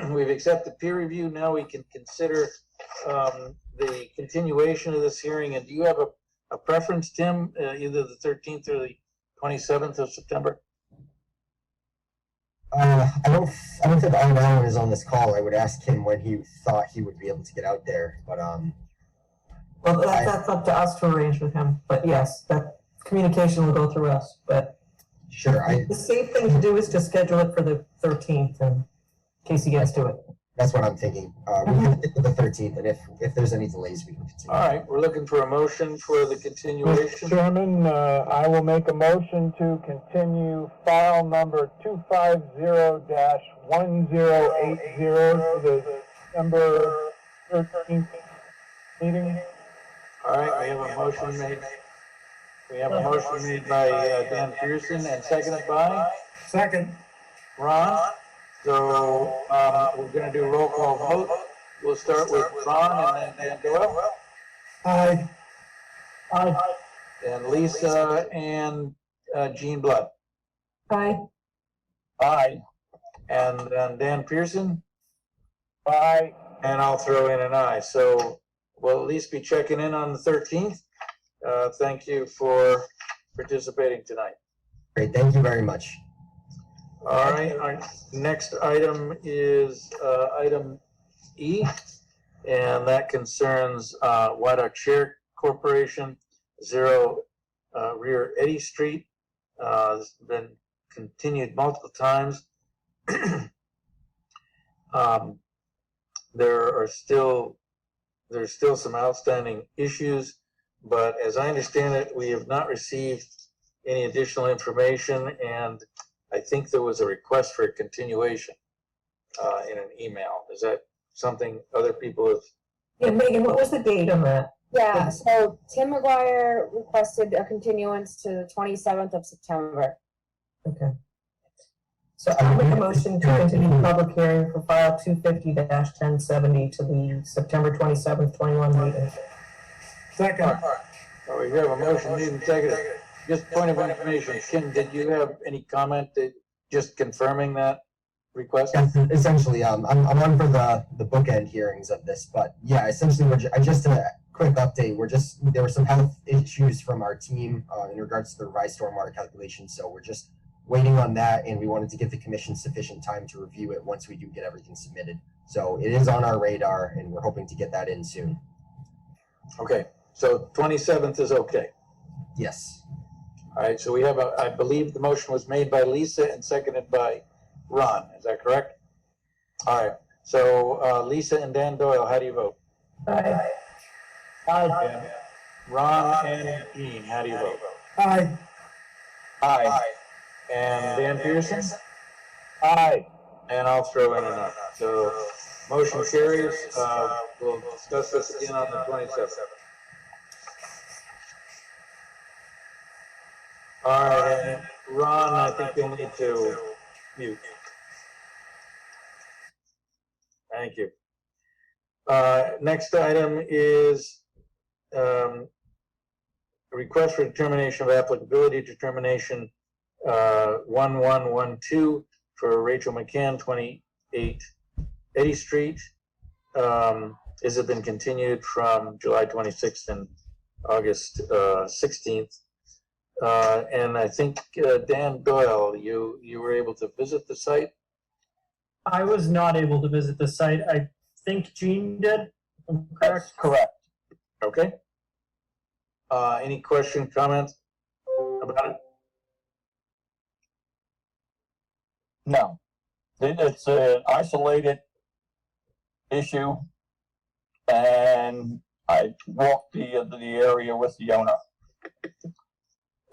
S1: we've accepted peer review. Now we can consider the continuation of this hearing. And do you have a preference, Tim, either the 13th or the 27th of September?
S13: I don't think Alan is on this call. I would ask him when he thought he would be able to get out there, but
S3: Well, that's up to us to arrange with him, but yes, that communication will go through us, but
S13: sure.
S3: the safe thing to do is to schedule it for the 13th in case he gets to it.
S13: That's what I'm thinking. We can stick with the 13th, and if there's any delays, we can continue.
S1: All right, we're looking for a motion for the
S2: Mr.
S1: continuation.
S2: Chairman, I will make a motion to continue file number 250-1080 to the December 13th meeting.
S1: All right, we have a motion made. We have a motion made by Dan Pearson and seconded by
S2: Second.
S1: Ron. So we're going to do roll call vote. We'll start with Ron and then Dan Doyle.
S2: Aye.
S5: Aye.
S1: And Lisa and Jean Blood.
S3: Aye.
S1: Aye. And then Dan Pearson.
S2: Aye.
S1: And I'll throw in an aye. So we'll at least be checking in on the 13th. Thank you for participating tonight.
S13: Great, thank you very much.
S1: All right, our next item is item E, and that concerns White Oak Share Corporation, 0 Rear Eddy Street. This has been continued multiple times. There's still some outstanding issues, but as I understand it, we have not received any additional information, and I think there was a request for a continuation in an email. Is that something other people have?
S3: Yeah, Megan, what was the date on that?
S11: Yeah, so Tim McGuire requested a continuance to the 27th of September.
S3: Okay. So I'll make a motion to continue the public hearing for file 250-1070 to the September 27th, 21 meeting.
S2: Second.
S1: Oh, we have a motion made and seconded. Just point of information, Kim, did you have any comment just confirming that request?
S13: Yes, essentially, I'm on for the bookend hearings of this, but yeah, essentially, just a quick update. There were some health issues from our team in regards to the revised stormwater calculations, so we're just waiting on that, and we wanted to give the commission sufficient time to review it once we do get everything submitted. So it is on our radar, and we're hoping to get that in soon.
S1: Okay, so 27th is okay.
S13: Yes.
S1: All right, so we have I believe the motion was made by Lisa and seconded by Ron. Is that correct? All right, so Lisa and Dan Doyle, how do you vote?
S3: Aye.
S1: Aye. Ron and Jean, how do you vote?
S2: Aye.
S1: Aye. And Dan Pearson?
S2: Aye.
S1: And I'll throw in an aye. So motion carries. We'll discuss this again on the 27th. All right, and Ron, I think you'll need to mute. Thank you. Next item is a request for determination of applicability determination 1112 for Rachel McCann, 28 Eddy Street. This has been continued from July 26th and August 16th. And I think Dan Doyle, you were able to visit the site?
S5: I was not able to visit the site. I think Jean did. Correct?
S1: That's correct. Okay. Any question, comments about it?
S14: No. It's an isolated issue, and I walked the area with the owner.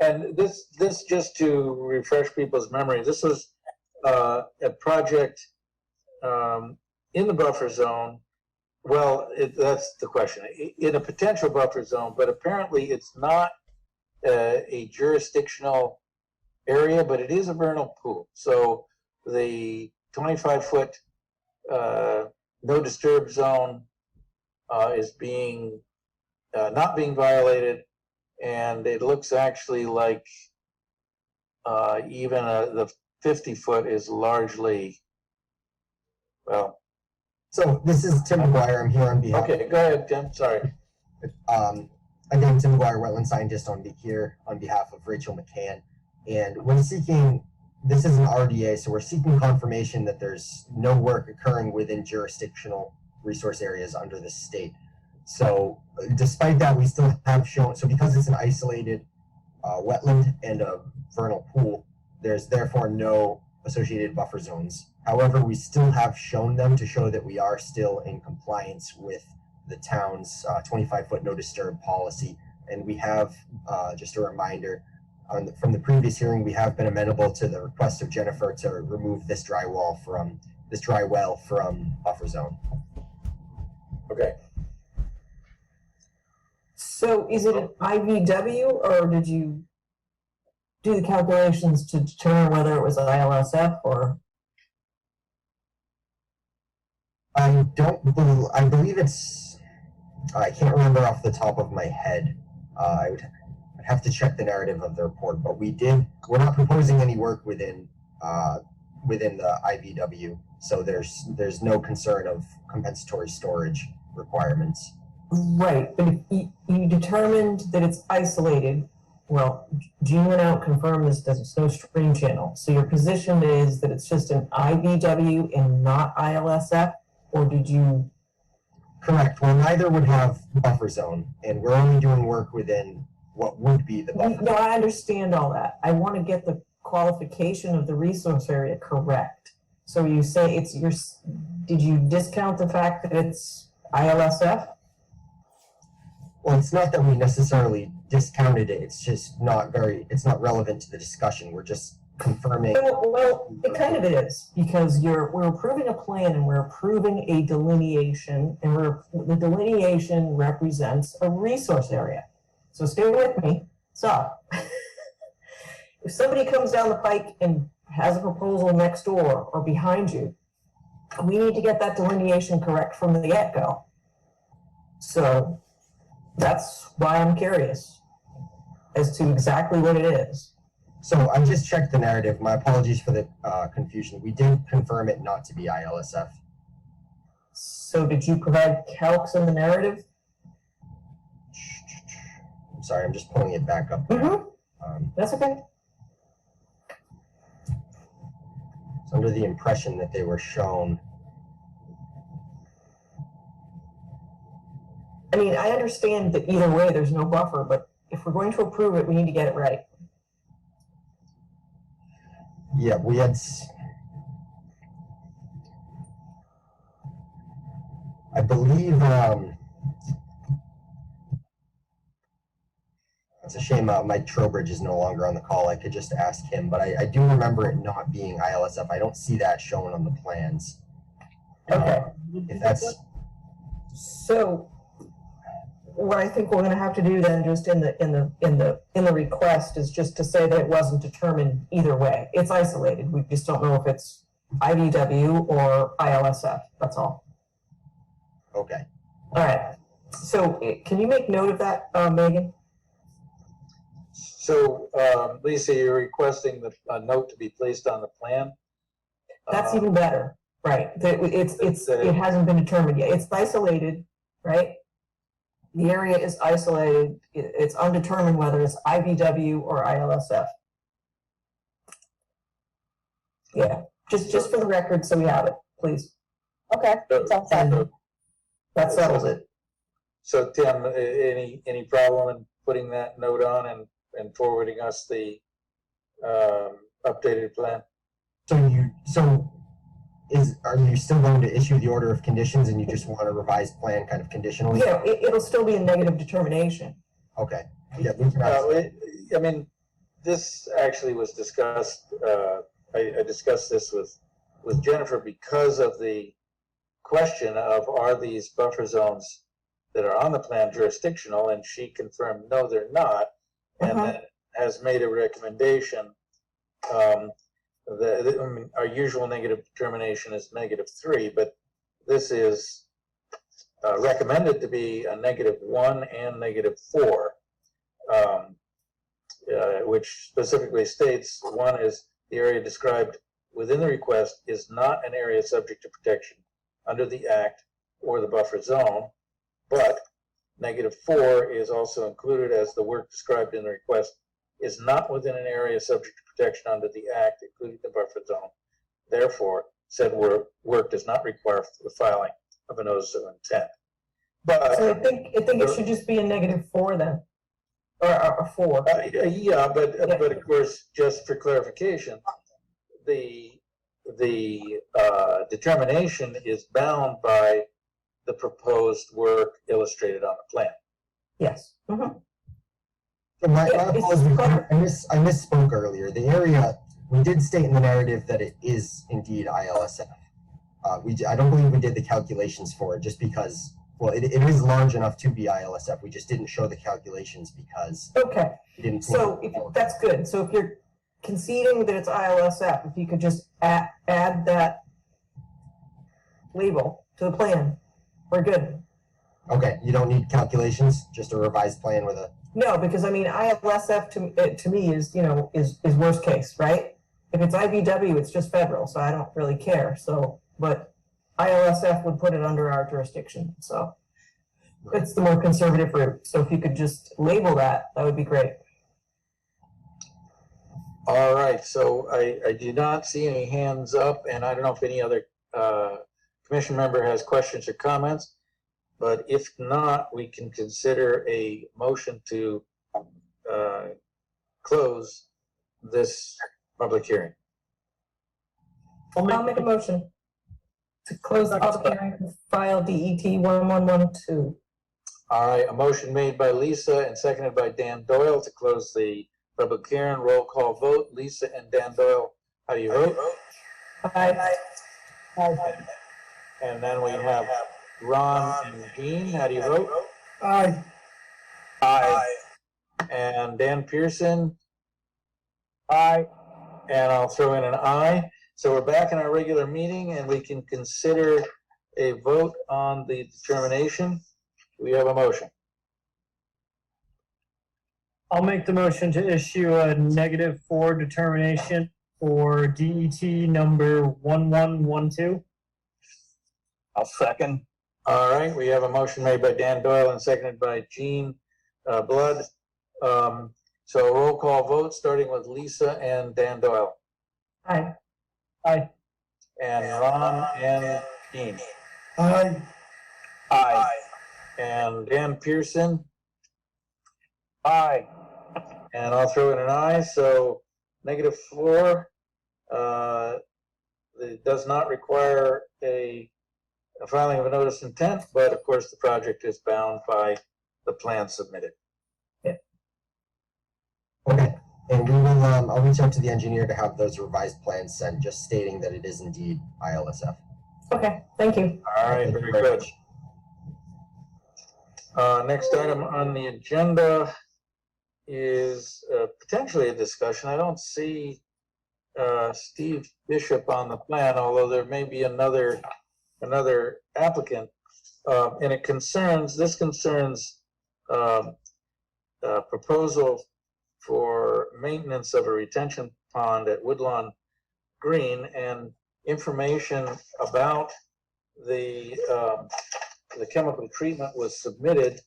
S1: And this just to refresh people's memory, this was a project in the buffer zone. Well, that's the question. In a potential buffer zone, but apparently it's not a jurisdictional area, but it is a vernal pool. So the 25-foot no disturb zone is not being violated. And it looks actually like even the 50-foot is largely, well.
S13: So this is Tim McGuire. I'm here on behalf.
S1: Okay, go ahead, Tim. Sorry.
S13: Again, Tim McGuire, wetland scientist here on behalf of Rachel McCann. And we're seeking, this is an RDA, so we're seeking confirmation that there's no work occurring within jurisdictional resource areas under the state. So despite that, we still have shown, so because it's an isolated wetland and a vernal pool, there's therefore no associated buffer zones However, we still have shown them to show that we are still in compliance with the town's 25-foot no disturb policy. And we have, just a reminder, from the previous hearing, we have been amenable to the request of Jennifer to remove this dry well from buffer zone.
S1: Okay.
S3: So is it an IVW, or did you do the calculations to determine whether it was an ILSF or?
S13: I believe it's, I can't remember off the top of my head. I'd have to check the narrative of the report, but we're not proposing any work within the IVW, so there's no concern of compensatory storage requirements.
S3: Right, but if you determined that it's isolated, well, Gene went out and confirmed this, there's no stream channel. So your position is that it's just an IVW and not ILSF, or did you?
S13: Correct. Well, neither would have buffer zone, and we're only doing work within what would be the buffer.
S3: No, I understand all that. I want to get the qualification of the resource area correct. So you say did you discount the fact that it's ILSF?
S13: Well, it's not that we necessarily discounted it. It's just it's not relevant to the discussion. We're just confirming.
S3: Well, it kind of is, because we're approving a plan and we're approving a delineation, and the delineation represents a resource area. So stay with me. So if somebody comes down the pike and has a proposal next door or behind you, we need to get that delineation correct from the get-go. So that's why I'm curious as to exactly what it is.
S13: So I just checked the narrative. My apologies for the confusion. We did confirm it not to be ILSF.
S3: So did you provide calcs in the narrative?
S13: I'm sorry, I'm just pulling it back up.
S3: That's okay.
S13: So under the impression that they were shown.
S3: I mean, I understand that either way there's no buffer, but if we're going to approve it, we need to get it right.
S13: Yeah, we had. I believe. It's a shame Mike Trowbridge is no longer on the call. I could just ask him, but I do remember it not being ILSF. I don't see that shown on the plans.
S3: Okay.
S13: If that's.
S3: So what I think we're going to have to do then, just in the request, is just to say that it wasn't determined either way. It's isolated. We just don't know if it's IVW or ILSF. That's all.
S13: Okay.
S3: All right. So can you make note of that, Megan?
S1: So, Lisa, you're requesting a note to be placed on the plan?
S3: That's even better, right? It hasn't been determined yet. It's isolated, right? The area is isolated. It's undetermined whether it's IVW or ILSF. Yeah, just for the record, so we have it, please.
S11: Okay, sounds fine.
S3: That settles it.
S1: So Tim, any problem in putting that note on and forwarding us the updated plan?
S13: Are you still going to issue the order of conditions and you just want a revised plan kind of conditionally?
S3: Yeah, it'll still be a negative determination.
S13: Okay. Yeah,
S1: I mean, this actually was discussed, I discussed this with Jennifer because of the question of, are these buffer zones that are on the plan jurisdictional? And she confirmed, no, they're not. And then has made a recommendation. Our usual negative determination is -3, but this is recommended to be a -1 and -4, which specifically states, one is the area described within the request is not an area subject to protection under the Act or the buffer zone, but -4 is also included as the work described in the request is not within an area subject to protection under the Act, including the buffer zone. Therefore, said work does not require the filing of a notice of intent. But
S3: so I think it should just be a -4 then, or a 4.
S1: Yeah, but of course, just for clarification, the determination is bound by the proposed work illustrated on the plan.
S3: Yes. Mhm.
S13: My
S3: Yeah, it's
S13: apologies,
S3: covered.
S13: I misspoke earlier. The area, we did state in the narrative that it is indeed ILSF. I don't believe we did the calculations for it just because, well, it is large enough to be ILSF. We just didn't show the calculations because
S3: Okay,
S13: we didn't.
S3: so that's good. So if you're conceding that it's ILSF, if you could just add that label to the plan, we're good.
S13: Okay, you don't need calculations, just a revised plan with a.
S3: No, because I mean, ILSF to me is, is worst case, right? If it's IBW, it's just federal, so I don't really care. So, but ILSF would put it under our jurisdiction, so it's the more conservative route. So if you could just label that, that would be great.
S1: All right, so I do not see any hands up, and I don't know if any other commission member has questions or comments, but if not, we can consider a motion to close this public hearing.
S3: I'll make a motion to close the public hearing and file DET 1112.
S1: All right, a motion made by Lisa and seconded by Dan Doyle to close the public hearing. Roll call vote. Lisa and Dan Doyle, how do you vote?
S3: Aye.
S1: And then we have Ron and Jean, how do you vote?
S6: Aye.
S1: Aye. And Dan Pearson,
S2: Aye.
S1: and I'll throw in an aye. So we're back in our regular meeting and we can consider a vote on the determination. We have a motion.
S5: I'll make the motion to issue a -4 determination for DET number 1112.
S14: I'll second.
S1: All right, we have a motion made by Dan Doyle and seconded by Jean Blood. So roll call vote, starting with Lisa and Dan Doyle.
S3: Aye.
S5: Aye.
S1: And Ron and Jean.
S6: Aye.
S14: Aye.
S1: And Dan Pearson,
S2: Aye.
S1: and I'll throw in an aye, so -4. It does not require a filing of a notice of intent, but of course the project is bound by the plan submitted.
S13: Okay, and we will, I'll reach out to the engineer to have those revised plans sent, just stating that it is indeed ILSF.
S3: Okay, thank you.
S1: All right, very good. Next item on the agenda is potentially a discussion. I don't see Steve Bishop on the plan, although there may be another applicant. And this concerns proposal for maintenance of a retention pond at Woodlawn Green, and information about the chemical treatment was submitted.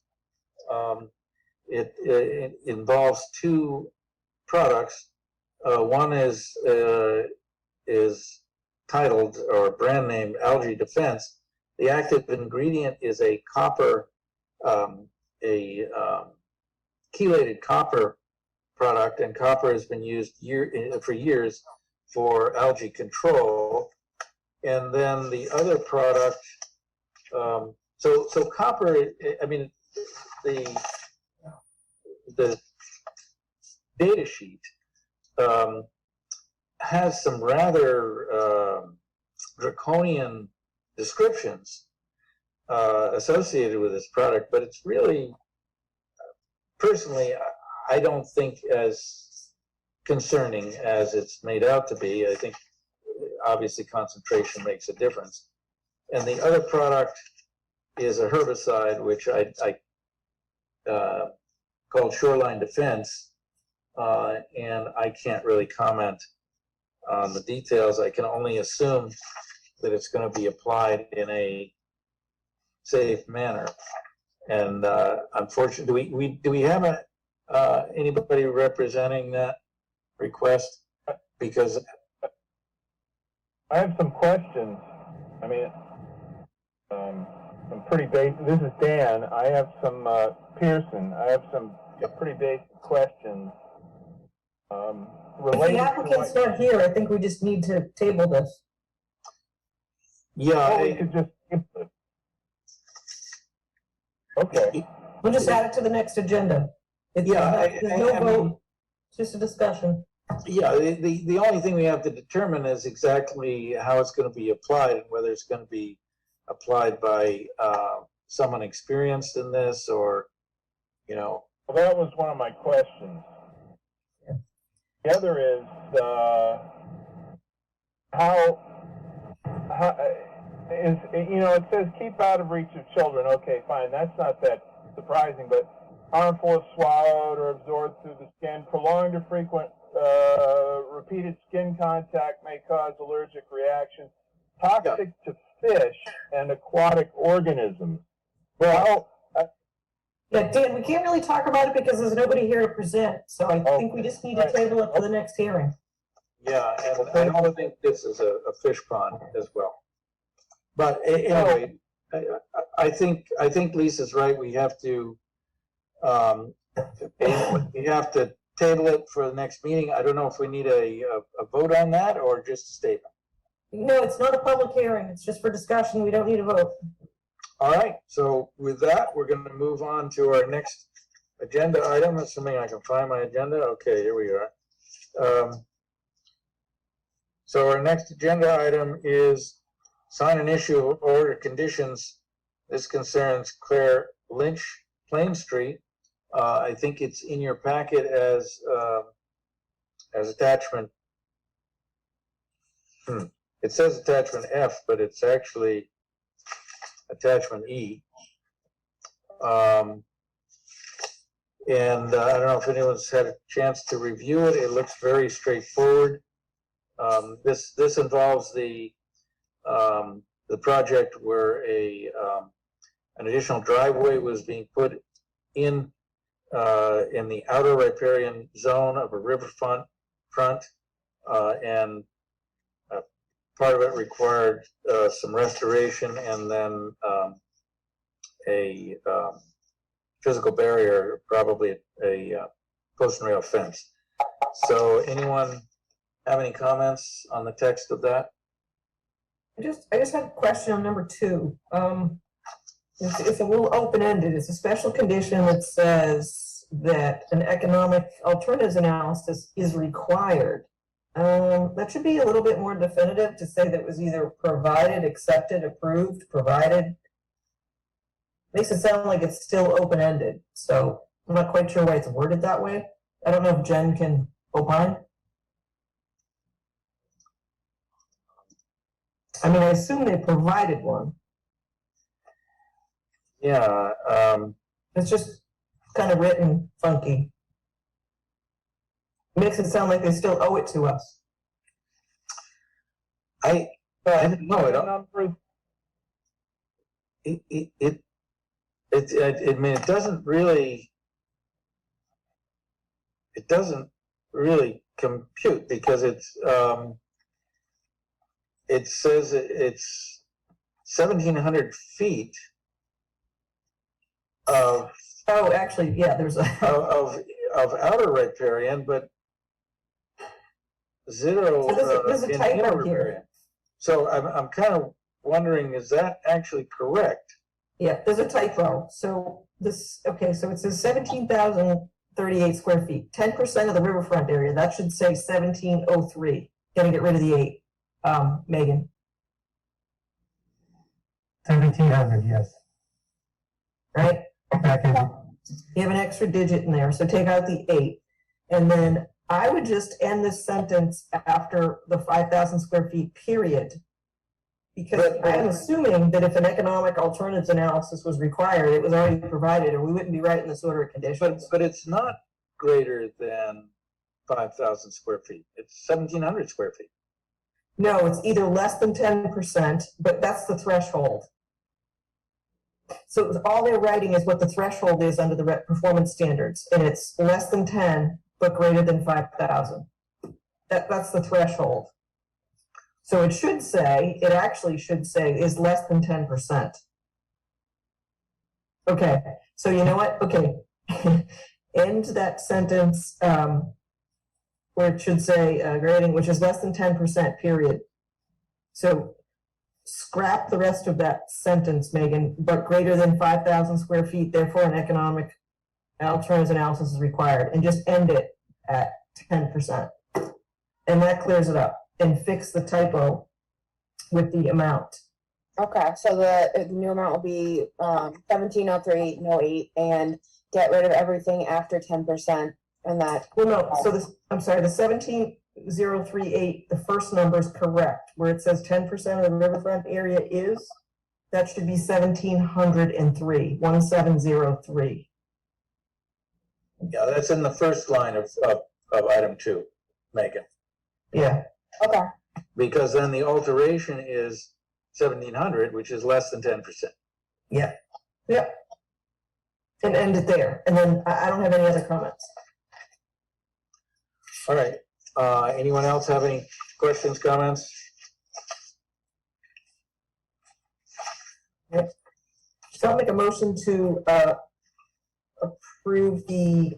S1: It involves two products. One is titled or brand name Algae Defense. The active ingredient is a copper, chelated copper product, and copper has been used for years for algae control. And then the other product, so copper, I mean, the data sheet has some rather draconian descriptions associated with this product, but it's really, personally, I don't think as concerning as it's made out to be. I think obviously concentration makes a difference. And the other product is a herbicide, which I called Shoreline Defense, and I can't really comment on the details. I can only assume that it's going to be applied in a safe manner. And unfortunately, do we have anybody representing that request? Because
S2: I have some questions. I mean, some pretty basic. This is Dan. I have some Pearson. I have some pretty basic questions.
S3: If the applicant's not here, I think we just need to table this.
S1: Yeah,
S2: Or we could just. Okay,
S3: We'll just add it to the next agenda. It's,
S1: Yeah,
S3: there's no vote, it's just a discussion.
S1: yeah, the only thing we have to determine is exactly how it's gonna be applied, and whether it's gonna be applied by, someone experienced in this, or, you know.
S2: well, that was one of my questions. The other is, how is, you know, it says keep out of reach of children. Okay, fine, that's not that surprising, but harmful if swallowed or absorbed through the skin, prolonged or frequent, repeated skin contact may cause allergic reactions, toxic to fish and aquatic organisms. Well,
S3: Yeah, Dan, we can't really talk about it because there's nobody here to present, so I think we just need to table it for the next hearing.
S1: Yeah, and I don't think this is a fish pond as well. But anyway, I think Lisa's right. We have to, we have to table it for the next meeting. I don't know if we need a vote on that or just a statement.
S3: No, it's not a public hearing, it's just for discussion, we don't need a vote.
S1: All right, so with that, we're gonna move on to our next agenda item, assuming I can find my agenda. Okay, here we are. So our next agenda item is sign an issue of order conditions. This concerns Claire Lynch, Plain Street. I think it's in your packet as attachment. It says attachment F, but it's actually attachment E. And I don't know if anyone's had a chance to review it. It looks very straightforward. This involves the project where an additional driveway was being put in the outer riparian zone of a riverfront, and part of it required some restoration, and then a physical barrier, probably a post and rail fence. So anyone have any comments on the text of that?
S3: I just had a question on number 2. It's a little open-ended. It's a special condition that says that an economic alternatives analysis is required. That should be a little bit more definitive to say that it was either provided, accepted, approved, provided. Makes it sound like it's still open-ended, so I'm not quite sure why it's worded that way. I don't know if Jen can opine. I mean, I assume they provided one.
S1: Yeah,
S3: It's just kind of written funky. Makes it sound like they still owe it to us.
S1: I didn't know it.
S2: numbers,
S1: I mean, it doesn't really compute, because it says it's 1,700 feet of
S3: actually, yeah, there's a
S1: of outer riparian, but zero
S3: there's a
S1: in
S3: typo
S1: inner
S3: here.
S1: riparian. So I'm kind of wondering, is that actually correct?
S3: Yeah, there's a typo. So this, okay, so it says 17,038 square feet, 10% of the riverfront area. That should say 1,703. Gotta get rid of the 8. Megan.
S12: 1,700, yes.
S3: Right?
S12: Second.
S3: You have an extra digit in there, so take out the 8. And then I would just end this sentence after the 5,000 square feet, period. Because I'm assuming that if an economic alternatives analysis was required, it was already provided, and we wouldn't be writing this order of conditions.
S1: But it's not greater than 5,000 square feet. It's 1,700 square feet.
S3: No, it's either less than 10%, but that's the threshold. So all they're writing is what the threshold is under the performance standards, and it's less than 10, but greater than 5,000. That's the threshold. So it should say, it actually should say is less than 10%. Okay, so you know what? Okay, end that sentence where it should say grading, which is less than 10%, period. So scrap the rest of that sentence, Megan, but greater than 5,000 square feet, therefore an economic alternatives analysis is required, and just end it at 10%. And that clears it up, and fix the typo with the amount.
S11: Okay, so the new amount will be 1703.08, and get rid of everything after 10%, and that.
S3: Well, no, so this, I'm sorry, the 17,038, the first number is correct, where it says 10% of the riverfront area is, that should be 1,703, 1703.
S1: Yeah, that's in the first line of item 2, Megan.
S3: Yeah.
S11: Okay.
S1: Because then the alteration is 1,700, which is less than 10%.
S3: Yeah. Yeah. And end it there. And then I don't have any other comments.
S1: All right. Anyone else have any questions, comments?
S3: Yep. So I'll make a motion to approve the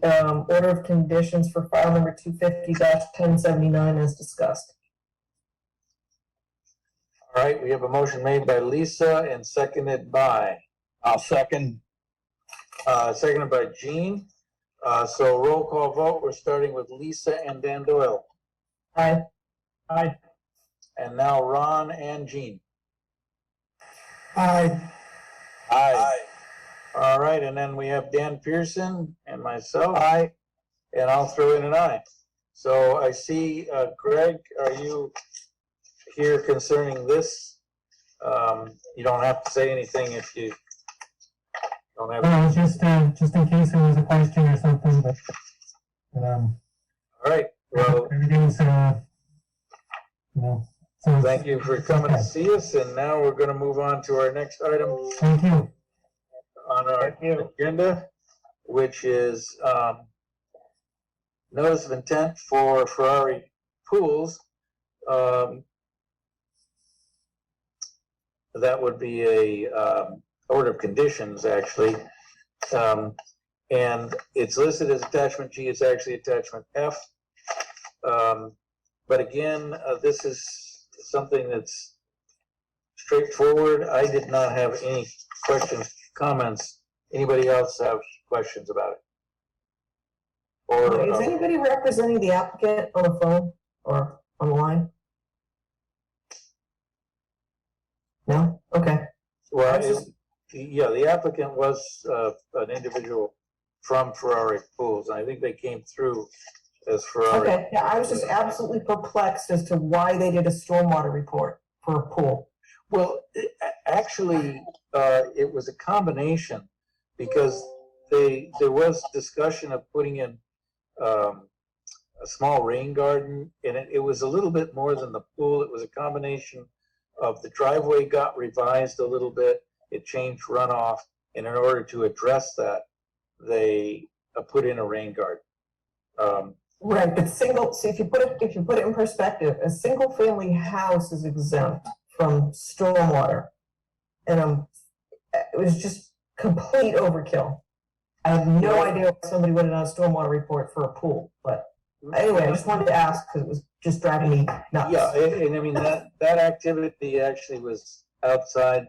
S3: order of conditions for file number 250-1079 as discussed.
S1: All right, we have a motion made by Lisa and seconded by?
S14: I'll second.
S1: Seconded by Jean. So roll call vote, we're starting with Lisa and Dan Doyle.
S3: Aye.
S5: Aye.
S1: And now Ron and Jean.
S3: Aye.
S14: Aye.
S1: All right, and then we have Dan Pearson and myself. Aye. And I'll throw in an aye. So I see, Greg, are you here concerning this? You don't have to say anything if you don't have.
S12: Just in case there was a question or something, but,
S1: All right, well,
S12: everything's, so.
S1: thank you for coming to see us, and now we're gonna move on to our next item
S12: Thank you.
S1: on our agenda, which is, notice of intent for Ferrari pools. That would be a, order of conditions, actually. And it's listed as attachment G, it's actually attachment F. But again, this is something that's straightforward. I did not have any questions, comments. Anybody else have questions about it? Or
S3: Is anybody representing the applicant on the phone or online? No? Okay.
S1: well, yeah, the applicant was an individual from Ferrari Pools. I think they came through as Ferrari.
S3: Okay, yeah, I was just absolutely perplexed as to why they did a stormwater report for a pool.
S1: Well, actually, it was a combination because there was discussion of putting in a small rain garden, and it was a little bit more than the pool. It was a combination of the driveway got revised a little bit. It changed runoff, and in order to address that, they put in a rain garden.
S3: Right, but single, see, if you put it in perspective, a single family house is exempt from stormwater. And it was just complete overkill. I have no idea why somebody would have done a stormwater report for a pool, but anyway, I just wanted to ask because it was just driving me nuts.
S1: Yeah, and I mean, that activity actually was outside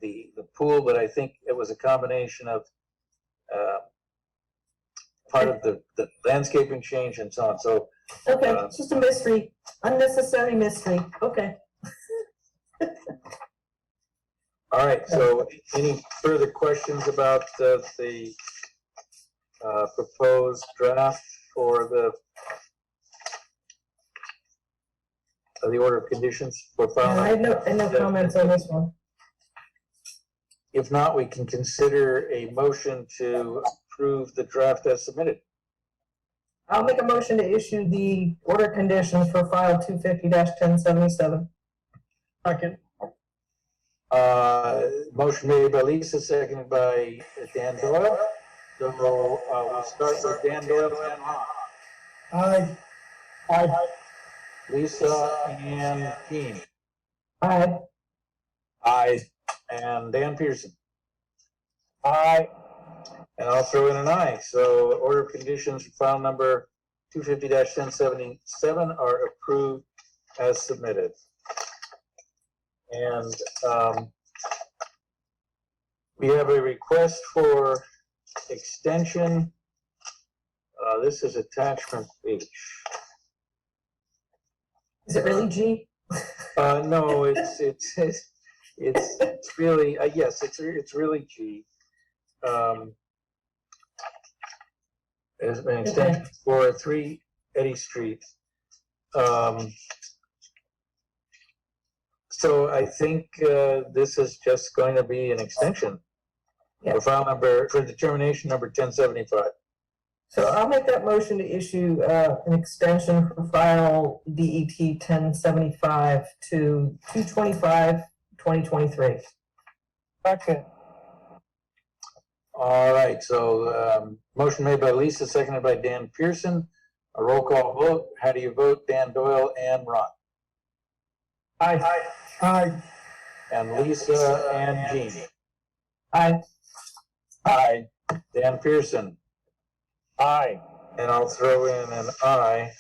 S1: the pool, but I think it was a combination of part of the landscaping change and so on. So
S3: okay, it's just a mystery, unnecessary mystery. Okay.
S1: all right. So any further questions about the proposed draft for the order of conditions for filing?
S3: I have no comments on this one.
S1: If not, we can consider a motion to approve the draft as submitted.
S3: I'll make a motion to issue the order conditions for file 250-1077.
S5: Second.
S1: Motion made by Lisa, seconded by Dan Doyle. So we'll start with Dan Doyle and Ron.
S3: Aye.
S5: Aye.
S1: Lisa and Jean.
S3: Aye.
S14: Aye.
S1: And Dan Pearson.
S5: Aye.
S1: And I'll throw in an aye. So order of conditions for file number 250-1077 are approved as submitted. And we have a request for extension. This is attachment H.
S3: Is it really G?
S1: No, it's really, yes, it's really G. There's an extension for 3 Eddy Street. So I think this is just going to be an extension for file number, for determination number 1075.
S3: So I'll make that motion to issue an extension for file DET 1075 to 2/25/2023.
S2: Second.
S1: All right, so motion made by Lisa, seconded by Dan Pearson. A roll call vote. How do you vote, Dan Doyle and Ron?
S2: Aye.
S1: Aye. And Lisa and Jean?
S3: Aye.
S1: Aye. Dan Pearson?
S2: Aye.
S1: And I'll throw in an aye.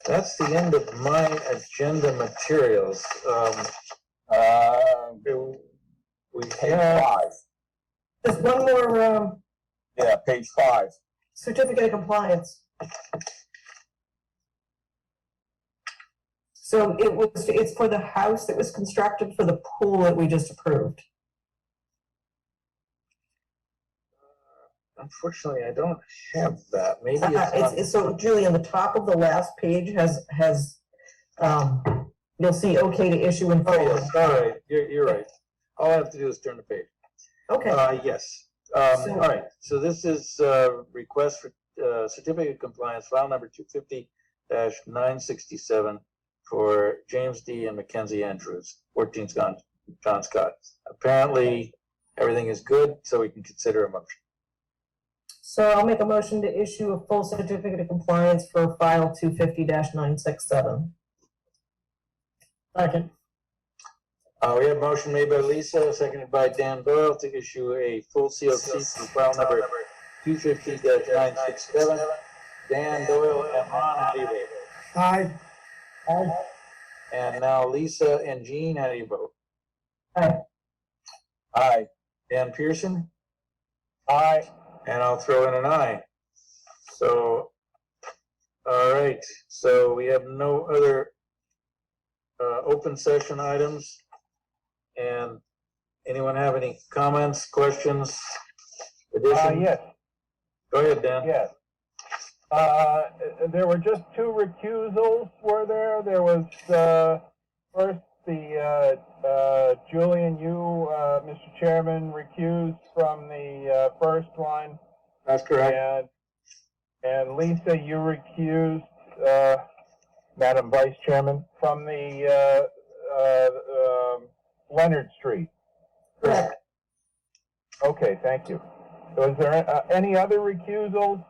S1: That's the end of my agenda materials. We
S14: Page
S1: have,
S14: 5.
S3: There's one more
S14: Yeah, page 5.
S3: certificate of compliance. So it's for the house that was constructed for the pool that we just approved.
S1: unfortunately, I don't have that. Maybe it's
S3: So Julie, on the top of the last page has you'll see okay to issue in
S1: Oh,
S3: full.
S1: yes, all right, you're right. All I have to do is turn the page.
S3: Okay.
S1: Yes. All right, so this is request for certificate of compliance, file number 250-967 for James D. and Mackenzie Andrews, 14 John Scott. Apparently, everything is good, so we can consider a motion.
S3: So I'll make a motion to issue a full certificate of compliance for file 250-967.
S5: Second.
S1: We have a motion made by Lisa, seconded by Dan Doyle to issue a full COC for file number 250-967. Dan Doyle and Ron, how do you vote?
S2: Aye.
S1: Aye. And now Lisa and Jean, how do you vote?
S3: Aye.
S1: Aye. Dan Pearson?
S2: Aye.
S1: And I'll throw in an aye. So, all right, so we have no other open session items. And anyone have any comments, questions, additions?
S2: Yes.
S1: Go ahead, Dan.
S2: Yes. There were just two recusals, were there? There was first the Julian, you, Mr. Chairman, recused from the first one.
S1: That's correct.
S2: And Lisa, you recused, Madam Vice Chairman, from the Leonard Street.
S3: Correct.
S2: Okay, thank you. Was there any other recusals?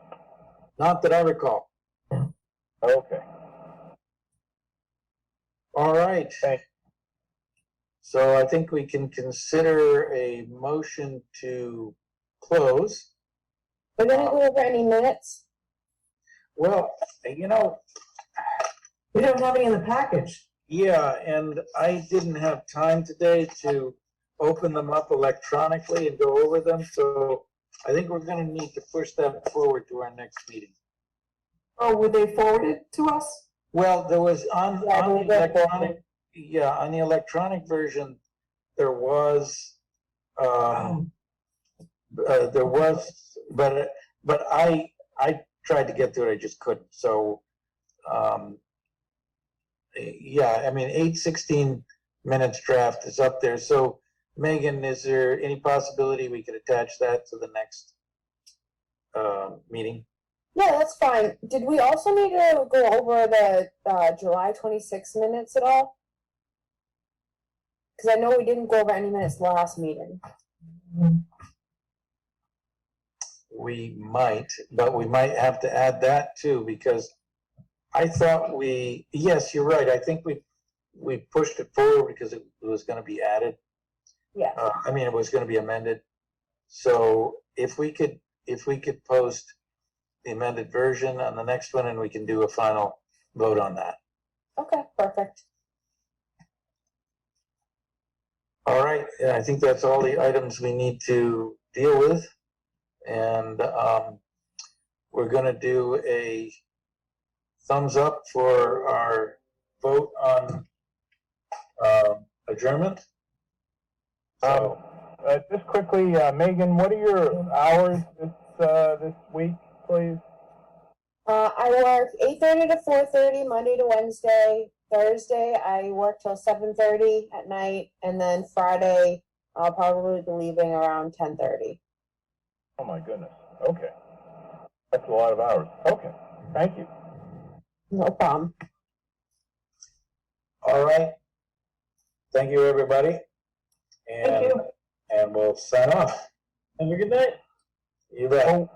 S1: Not that I recall.
S2: Okay.
S1: All right.
S2: Thank you.
S1: So I think we can consider a motion to close.
S11: We're gonna go over any minutes.
S1: Well, you know,
S3: We don't have any in the package.
S1: yeah, and I didn't have time today to open them up electronically and go over them, so I think we're gonna need to push that forward to our next meeting.
S3: Oh, were they forwarded to us?
S1: Well, there was on
S11: Yeah,
S1: the
S11: we'll go
S1: electronic, yeah, on the electronic version, there was, but I tried to get to it, I just couldn't, so, yeah, I mean, 8:16 minutes draft is up there, so Megan, is there any possibility we could attach that to the next meeting?
S11: Yeah, that's fine. Did we also need to go over the July 26 minutes at all? Because I know we didn't go over any minutes last meeting.
S1: We might, but we might have to add that too, because I thought yes, you're right. I think we pushed it forward because it was going to be added.
S11: Yeah.
S1: I mean, it was going to be amended. So if we could post the amended version on the next one, and we can do a final vote on that.
S11: Okay, perfect.
S1: All right, yeah, I think that's all the items we need to deal with. And we're gonna do a thumbs up for our vote on adjournment. So,
S2: Just quickly, Megan, what are your hours this week, please?
S11: I work 8:30 to 4:30, Monday to Wednesday. Thursday, I work till 7:30 at night, and then Friday, I'll probably be leaving around 10:30.
S2: Oh my goodness, okay. That's a lot of hours. Okay, thank you.
S11: No problem.
S1: all right. Thank you, everybody.
S3: Thank you.
S1: And we'll sign off.
S5: Have a good night.
S1: You bet.
S2: Oh,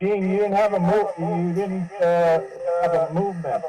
S2: Gene, you didn't have a move, you didn't have a movement.